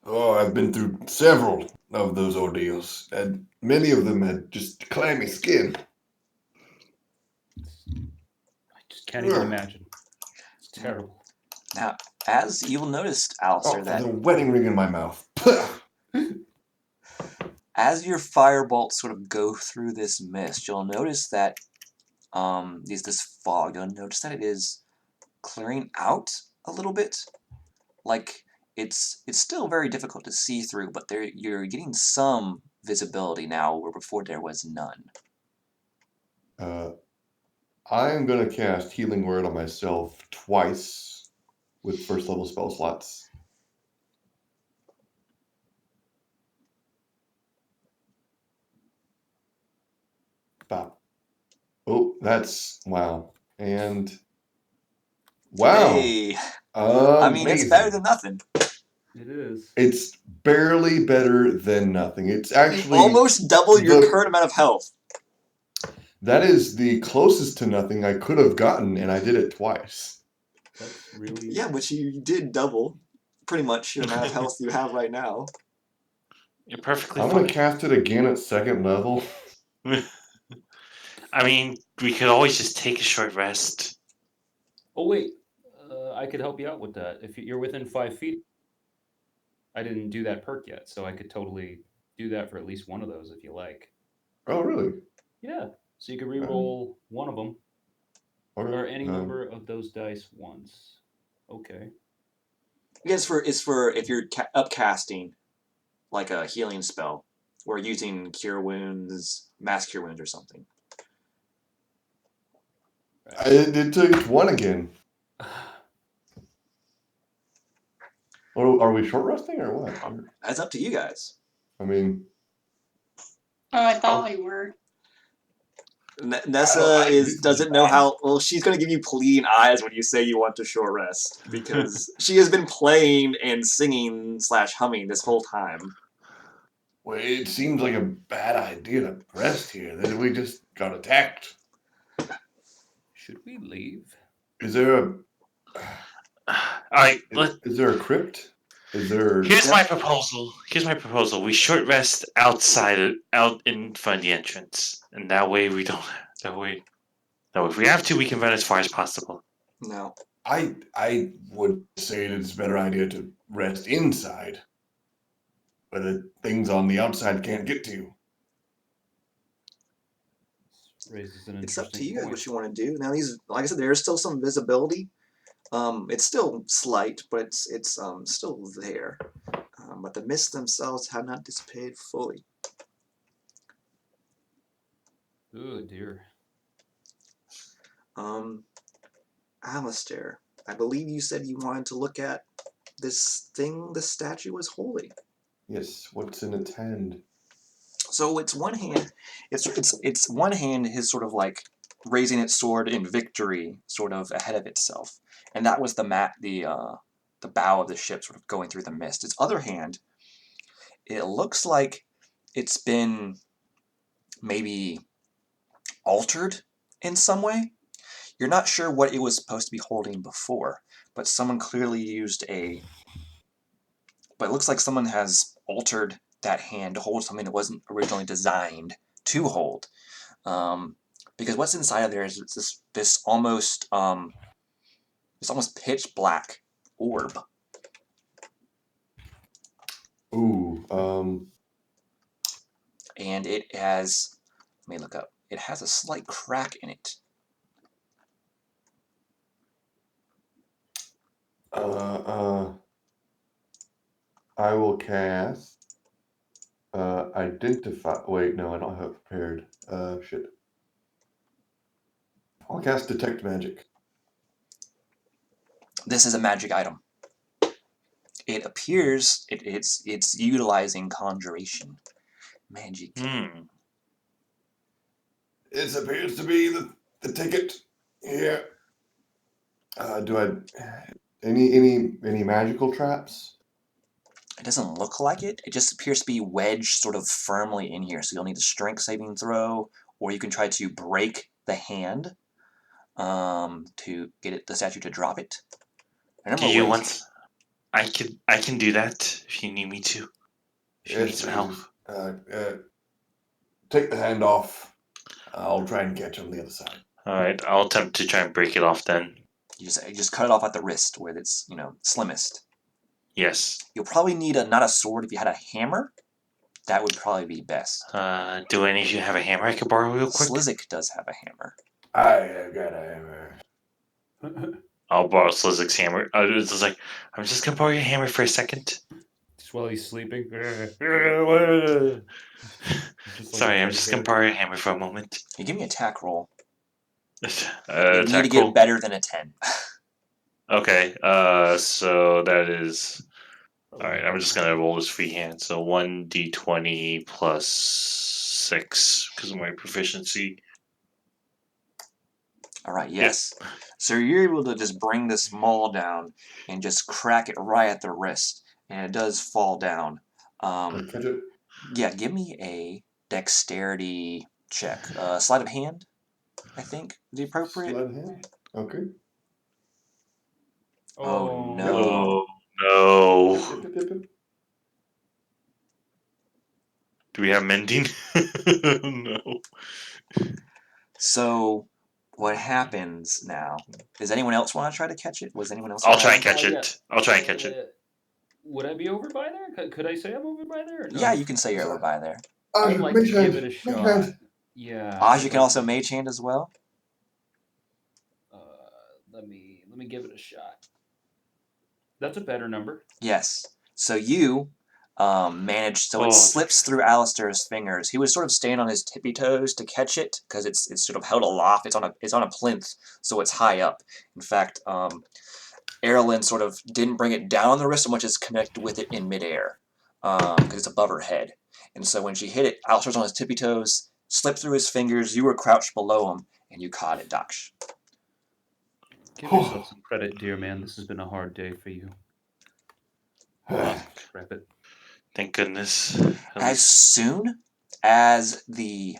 Oh, I've been through several of those ordeals, and many of them had just clammy skin. I just can't even imagine. It's terrible. Now, as you'll notice, Alistair, that the wedding ring in my mouth. as your firebolts sort of go through this mist, you'll notice that this fog. You'll notice that it is clearing out a little bit. Like it's still very difficult to see through, but you're getting some visibility now where before there was none. I am going to cast Healing Word on myself twice with first level spell slots. Bop. Oh, that's wow. And wow. Hey, I mean, it's better than nothing. It is. It's barely better than nothing. It's actually almost double your current amount of health. That is the closest to nothing I could have gotten, and I did it twice. That's really... Yeah, which you did double pretty much the amount of health you have right now. You're perfectly I'm gonna fine. cast it again at 2nd level. I mean, we could always just take a short rest. Oh wait, I could help you out with that. If you're within 5 feet, I didn't do that perk yet, so I could totally do that for at least one of those if you like. Oh, really? Yeah. So you can re-roll one of them, Okay. or any number of those dice once. Okay. Yeah, it's for if you're upcasting like a healing spell, or using cure wounds, mass cure wounds, or something. It took 1 again. Or are we short resting or what? That's up to you guys. I mean, Oh, I thought we were. Nessa doesn't know bad. how. Well, she's going to give you pleading eyes when you say you want to short rest because she has been playing and singing / humming this whole time. Well, it seems like a bad idea to rest here. Then we just got attacked. Should we leave? Is there a Alright, is there a crypt? Is there? here's my proposal. We short rest out in front of the entrance. And that way we don't if we have to, we can run as far as possible. No. I would say that it's a better idea to rest inside, where the things on the outside can't get to you. Raises an It's up to interesting you guys point. what you want to do. Now these, like I said, there is still some visibility. It's still slight, but it's still there. But the mists themselves have not dissipated fully. Oh dear. Alistair, I believe you said you wanted to look at this thing the statue was holding. Yes. What's in its hand? So it's one hand. It's one hand is sort of like raising its sword in victory, sort of ahead of itself, and that was the bow of the ship, sort of going through the mist. Its other hand, it looks like it's been maybe altered in some way. You're not sure what it was supposed to be holding before, but someone clearly used but it looks like someone has altered that hand to hold something that wasn't originally designed to hold. Because what's inside of there is this almost pitch black orb. Ooh. And it has, let me look up, it has a slight crack in it. I will cast. Identify. Wait, no, I don't have it prepared. Shit. I'll cast Detect Magic. This is a magic item. It appears it's utilizing conjuration magic. It appears to be the ticket here. Do I any magical traps? It doesn't look like it. It just appears to be wedged sort of firmly in here. So you'll need a strength saving throw, or you can try to break the hand to get the statue to drop it. Do you want? I can do that if you need me to. If you need some help. Take the hand off. I'll try and catch on the other side. Alright, I'll attempt to try and break it off then. You just cut it off at the wrist where it's slimmest. Yes. You'll probably need not a sword. If you had a hammer, that would probably be best. Do any of you have a hammer I could borrow real quick? Slizik does have a hammer. I have got a hammer. I'll borrow Slizik's hammer. It's just like, I'm just gonna borrow your hammer for a second. Just while he's sleeping. Sorry, I'm just gonna borrow your hammer for a moment. You give me an attack roll. You Attack need to get roll. better than a 10. Okay, so that is... Alright, I'm just gonna roll this freehand. So 1d20 plus 6, because of my proficiency. Alright, yes. So you're able to just bring this maul down and just crack it right at the wrist. And it does fall down. Catch it. Yeah, give me a dexterity check. Sleight of hand, I think, is the appropriate. Sleight of hand. Okay. Oh, no. Oh, no. Yep. Do we have mending? No. So, what happens now? Does anyone else want to try to catch it? Was anyone else? I'll try and around? catch it. I'll try and catch it. Would I be over by there? Could I say I'm over by there? Or no? Yeah, you can say you're over by there. I'd like to give it a shot. Yeah. Oz, you can also mage hand as well. Let me give it a shot. That's a better number. Yes. So you managed. So it Oh. slips through Alistair's fingers. He was sort of staying on his tippy toes to catch it because it's sort of held aloft. It's on a plinth, so it's high up. In fact, Erilyn sort of didn't bring it down the wrist so much as connected with it in midair because it's above her head. And so when she hit it, Alistair's on his tippy toes, slipped through his fingers. You were crouched below him, and you caught it, Daksh. Give yourself some credit, dear man. This has been a hard day for you. Grab it. Thank goodness. As soon as the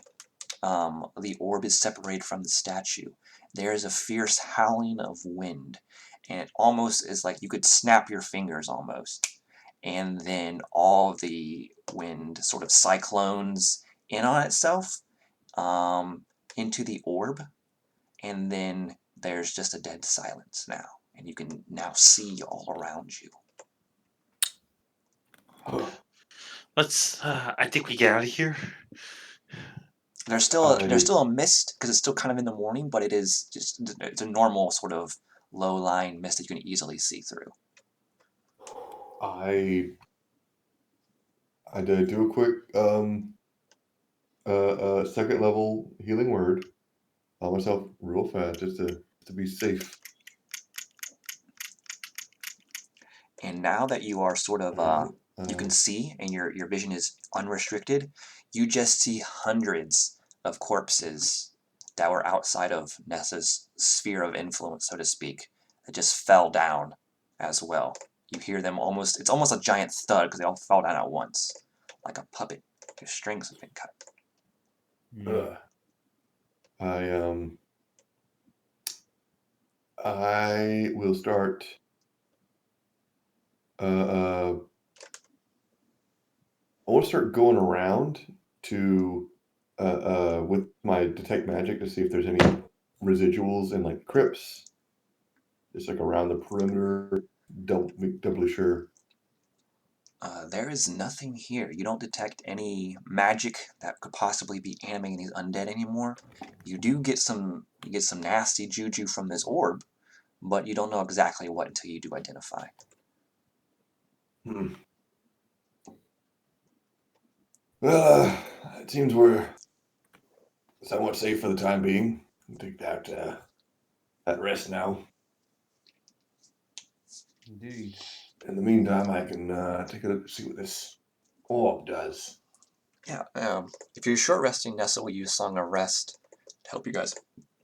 orb is separated from the statue, there is a fierce howling of wind, and it almost is like you could snap your fingers almost. And then all the wind sort of cyclones in on itself into the orb, and then there's just a dead silence now, and you can now see all around you. Let's. I think we get out of here. There's still a mist because it's still kind of in the morning, but it's a normal sort of low-lying mist that you can easily see through. I do a quick second level healing word on myself real fast just to be safe. And now that you are sort of you can see and your vision is unrestricted, you just see hundreds of corpses that were outside of Nessa's sphere of influence, so to speak, that just fell down as well. You hear them it's almost a giant thud because they all fell down at once, like a puppet. Your strings have been cut. I will start I want to start going around to with my detect magic to see if there's any residuals in like crypts, just like around the perimeter, doubly sure. There is nothing here. You don't detect any magic that could possibly be animating these undead anymore. You get some nasty juju from this orb, but you don't know exactly what until you do identify. It seems we're somewhat safe for the time being. We'll take that rest now. Indeed. In the meantime, I can take a look to see what this orb does. Yeah, if you're short resting, Nessa will use Song of Rest to help you guys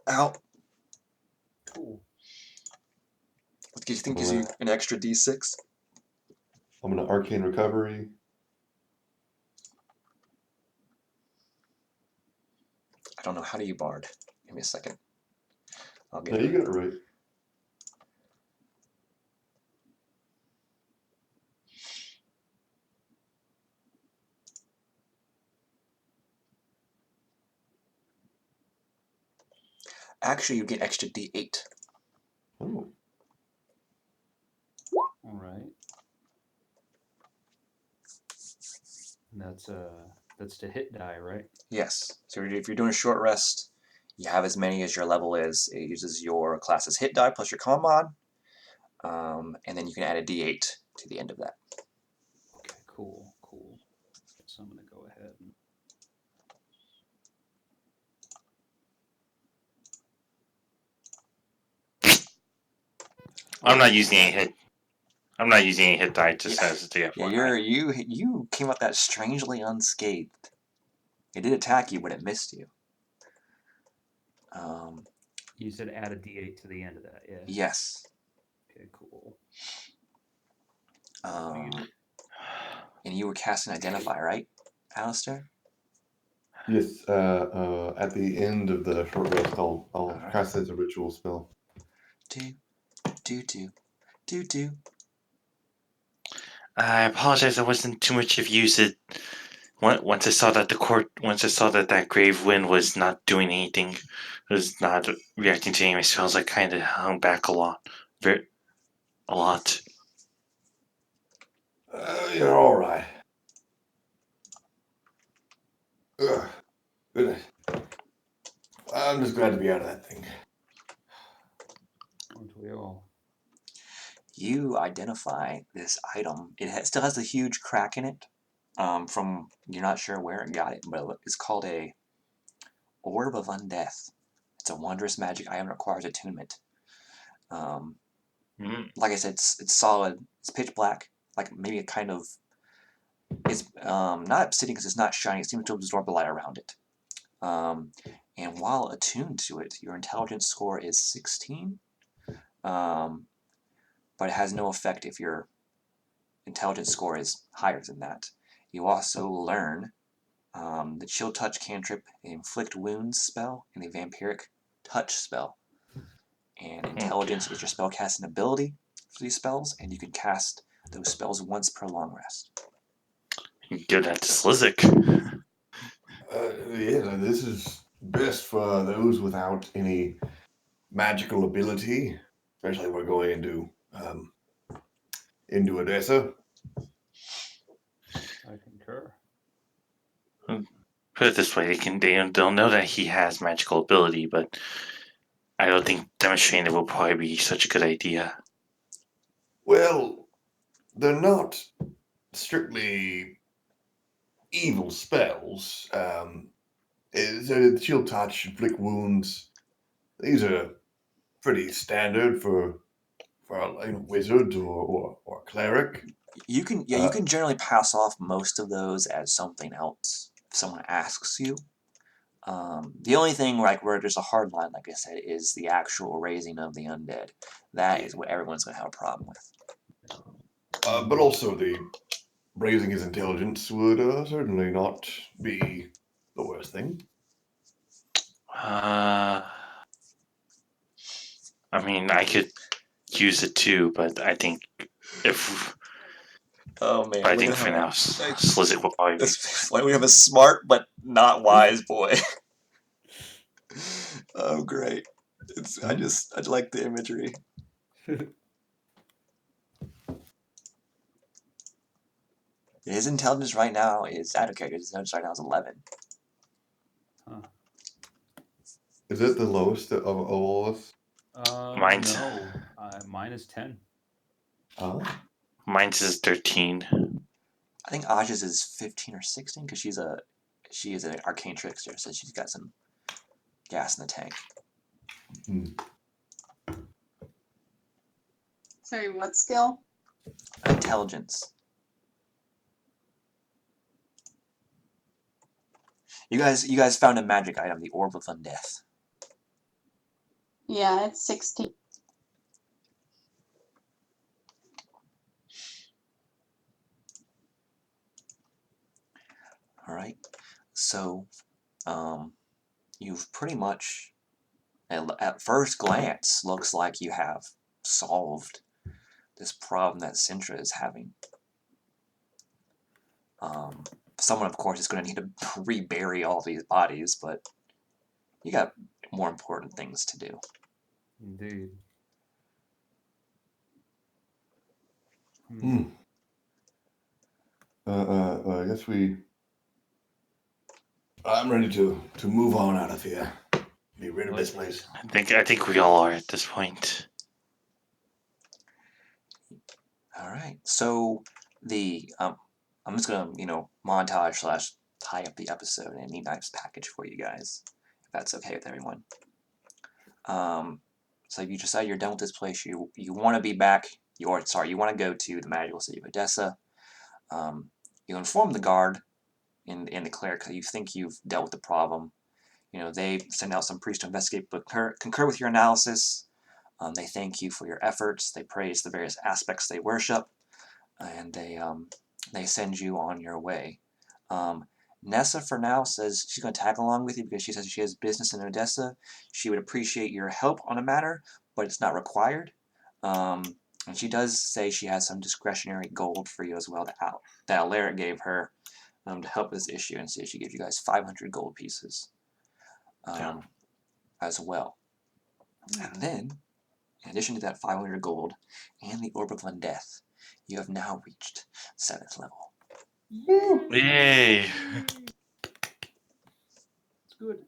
out. Cool. What do you think gives you an extra D6? I'm going to Arcane Recovery. I don't know. How do you bard? Give me a second. I'll get No, you got it right. Actually, you get extra D8. Oh. All right. That's to hit die, right? Yes. So if you're doing a short rest, you have as many as your level is. It uses your class's hit die plus your con mod, and then you can add a D8 to the end of that. Okay, cool. So I'm gonna go ahead and I'm not using any hit. I'm not using any hit die. Just as the Yeah, you came out that strangely unscathed. It did attack you, but it missed you. You said add a D8 to the end of that, yeah? Yes. Okay, cool. And you were casting Identify, right, Alistair? Yes, at the end of the short rest, I'll cast it as a ritual spell. I apologize. I wasn't too much of use. It once I saw that that grave wind was not doing anything, was not reacting to any of my spells, I kind of hung back a lot, a lot. You're all right. Ugh, goodness. I'm just glad to be out of that thing. Aren't we all? You identify this item. Still has a huge crack in it. From you're not sure where it got it, but it's called a Orb of Undeath. It's a wondrous magic item that requires attunement. Like I said, it's solid. It's pitch black. Like maybe a kind of. It's not obsidian because it's not shiny. It seems to absorb the light around it. And while attuned to it, your intelligence score is 16. But it has no effect if your intelligence score is higher than that. You also learn the Chill Touch cantrip, an Inflict Wounds spell, and a Vampiric Touch spell. And Intelligence is your spellcasting ability for these spells, and you can cast those spells once per long rest. Give that to Slizik. Yeah, this is best for those without any magical ability, especially if we're going into Odessa. I concur. Put it this way, they'll know that he has magical ability, but I don't think demonstrating it will probably be such a good idea. Well, they're not strictly evil spells. Chill Touch, Inflict Wounds. These are pretty standard for a wizard or a cleric. You can generally pass off most of those as something else if someone asks you. The only thing where there's a hard line, like I said, is the actual raising of the undead. That is what everyone's going to have a problem with. But also the raising his intelligence would certainly not be the worst thing. I mean, I could use it too, but I think if. Oh man! But I think for now, Slizik will probably be. Why we have a smart but not wise boy. Oh great! I like the imagery. His intelligence right now is out of character. His intelligence right now is 11. Huh. Is it the lowest of all of us? Mine's- No. Mine is 10. Oh. Mine's is 13. I think Aja's is 15 or 16 because she is an arcane trickster, so she's got some gas in the tank. Sorry, what skill? Intelligence. You guys found a magic item, the Orb of Undeath. Yeah, it's 16. All right. So, you've pretty much, at first glance, looks like you have solved this problem that Cyntra is having. Someone, of course, is going to need to rebury all these bodies, but you got more important things to do. Indeed. I guess I'm ready to move on out of here. Be rid of this place. I think we all are at this point. All right. So I'm just gonna montage / tie up the episode in a neat nice package for you guys, if that's okay with everyone. So you decide you're done with this place. You want to be back. You want to go to the magical city of Odessa. You inform the guard and the cleric that you think you've dealt with the problem. They send out some priests to investigate, but concur with your analysis. They thank you for your efforts. They praise the various aspects they worship, and they send you on your way. Nessa, for now, says she's going to tag along with you because she says she has business in Odessa. She would appreciate your help on a matter, but it's not required. And she does say she has some discretionary gold for you as well that Alaric gave her to help with this issue, and see, she gives you guys 500 gold pieces as well. And then, in addition to that 500 gold and the Orb of Undeath, you have now reached 7th level. Yay! It's good.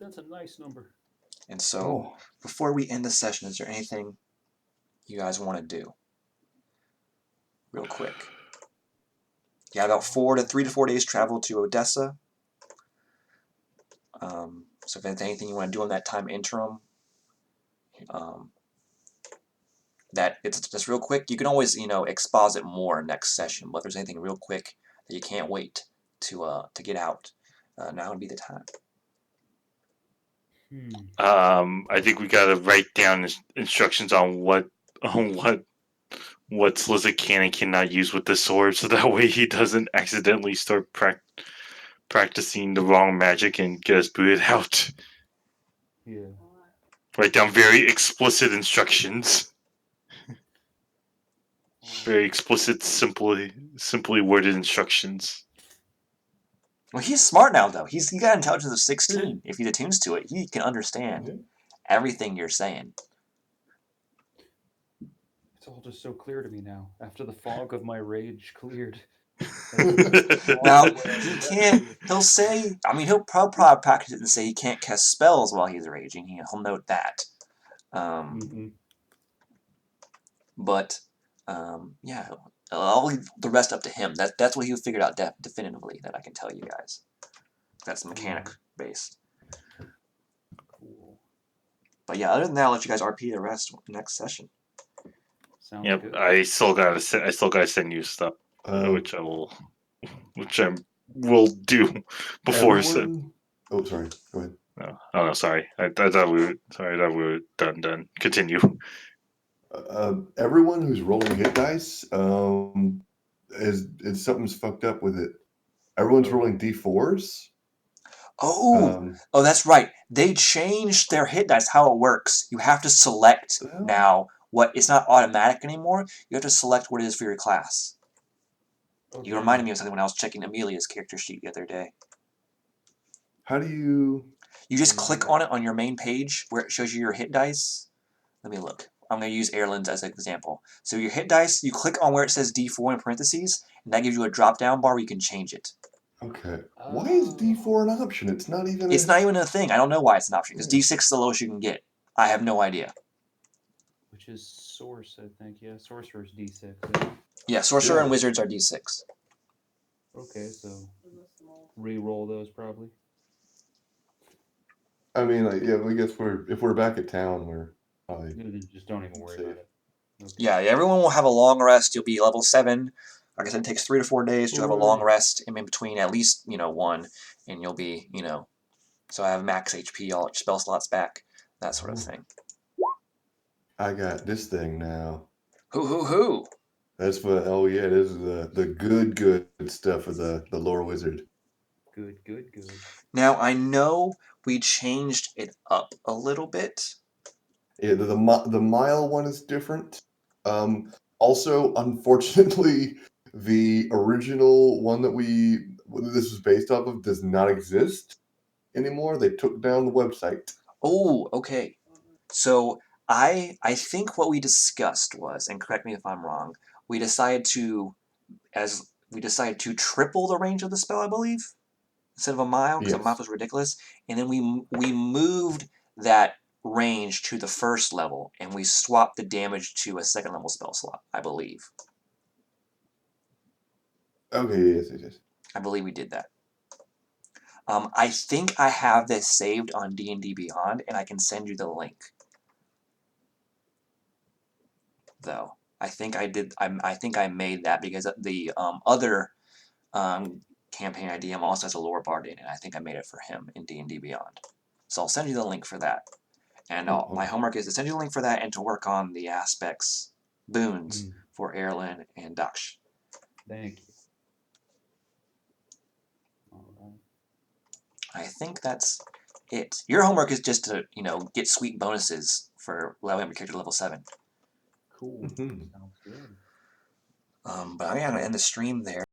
That's a nice number. And so, before we end the session, is there anything you guys want to do? Real quick. You have about 3 to 4 days travel to Odessa. So if there's anything you want to do in that time interim, that it's just real quick. You can always, exposit more next session, but if there's anything real quick that you can't wait to get out, now would be the time. I think we gotta write down instructions on what Slizzard can and cannot use with the sword, so that way he doesn't accidentally start practicing the wrong magic and get us booted out. Yeah. Write down very explicit instructions. Very explicit, simply worded instructions. Well, he's smart now, though. He got intelligence of 16. If he attunes to it, he can understand everything you're saying. It's all just so clear to me now. After the fog of my rage cleared. Now, he can't, he'll say, he'll probably practice it and say he can't cast spells while he's raging. He'll note that. But, yeah, I'll leave the rest up to him. That's what he figured out definitively, that I can tell you guys. That's mechanic based. Cool. But yeah, other than that, I'll let you guys RP the rest next session. Sounds Yep, good. I still gotta send you stuff, which I will do before. Everyone... Oh, sorry. Go ahead. No, sorry. I thought we were done. Continue. Everyone who's rolling hit dice, something's fucked up with it. Everyone's rolling d4s. Oh, that's right. They changed their hit dice, how it works. You have to select now it's not automatic anymore. You have to select what it is for your class. Okay. You reminded me of something when I was checking Amelia's character sheet the other day. How do you... You just click on it on your main page where it shows you your hit dice. Let me look. I'm going to use Erlen's as an example. So your hit dice, you click on where it says D4 in parentheses, and that gives you a drop-down bar where you can change it. Okay. Why is D4 an option? It's not even It's not even a thing. I don't know why it's an option, because D6 is the lowest you can get. I have no idea. Which is Source, I think. Yeah, Sorcerer's D6. Yeah, Sorcerer and Wizards are D6. Okay, so re-roll those probably. I guess if we're back at town, we're probably... Just don't even worry about it. Okay. Yeah, everyone will have a long rest. You'll be level 7. Like I said, it takes 3 to 4 days. You'll have a long rest in between, at least, 1. And you'll be, so I have max HP, all spell slots back, that sort of thing. I got this thing now. Hoo. That's what, this is the good stuff of the lore wizard. Good. Now, I know we changed it up a little bit. Yeah, the mile one is different. Also, unfortunately, the original one that this was based off of does not exist anymore. They took down the website. Oh, okay. So I think what we discussed was, and correct me if I'm wrong, we decided to triple the range of the spell, I believe, instead of a mile, because a mile was ridiculous. And then we moved that range to the first level, and we swapped the damage to a second level spell slot, I believe. Okay, yes. I believe we did that. I think I have this saved on D&D Beyond, and I can send you the link. Though I think I did. I think I made that because the other campaign I DM also has a lore bard in it. I think I made it for him in D&D Beyond. So I'll send you the link for that. And my homework is to send you the link for that and to work on the aspects boons for Erlen and Daksh. Thank you. All right. I think that's it. Your homework is just to get sweet bonuses for leveling up your character to level 7. Cool. Sounds good. But I'm gonna end the stream there.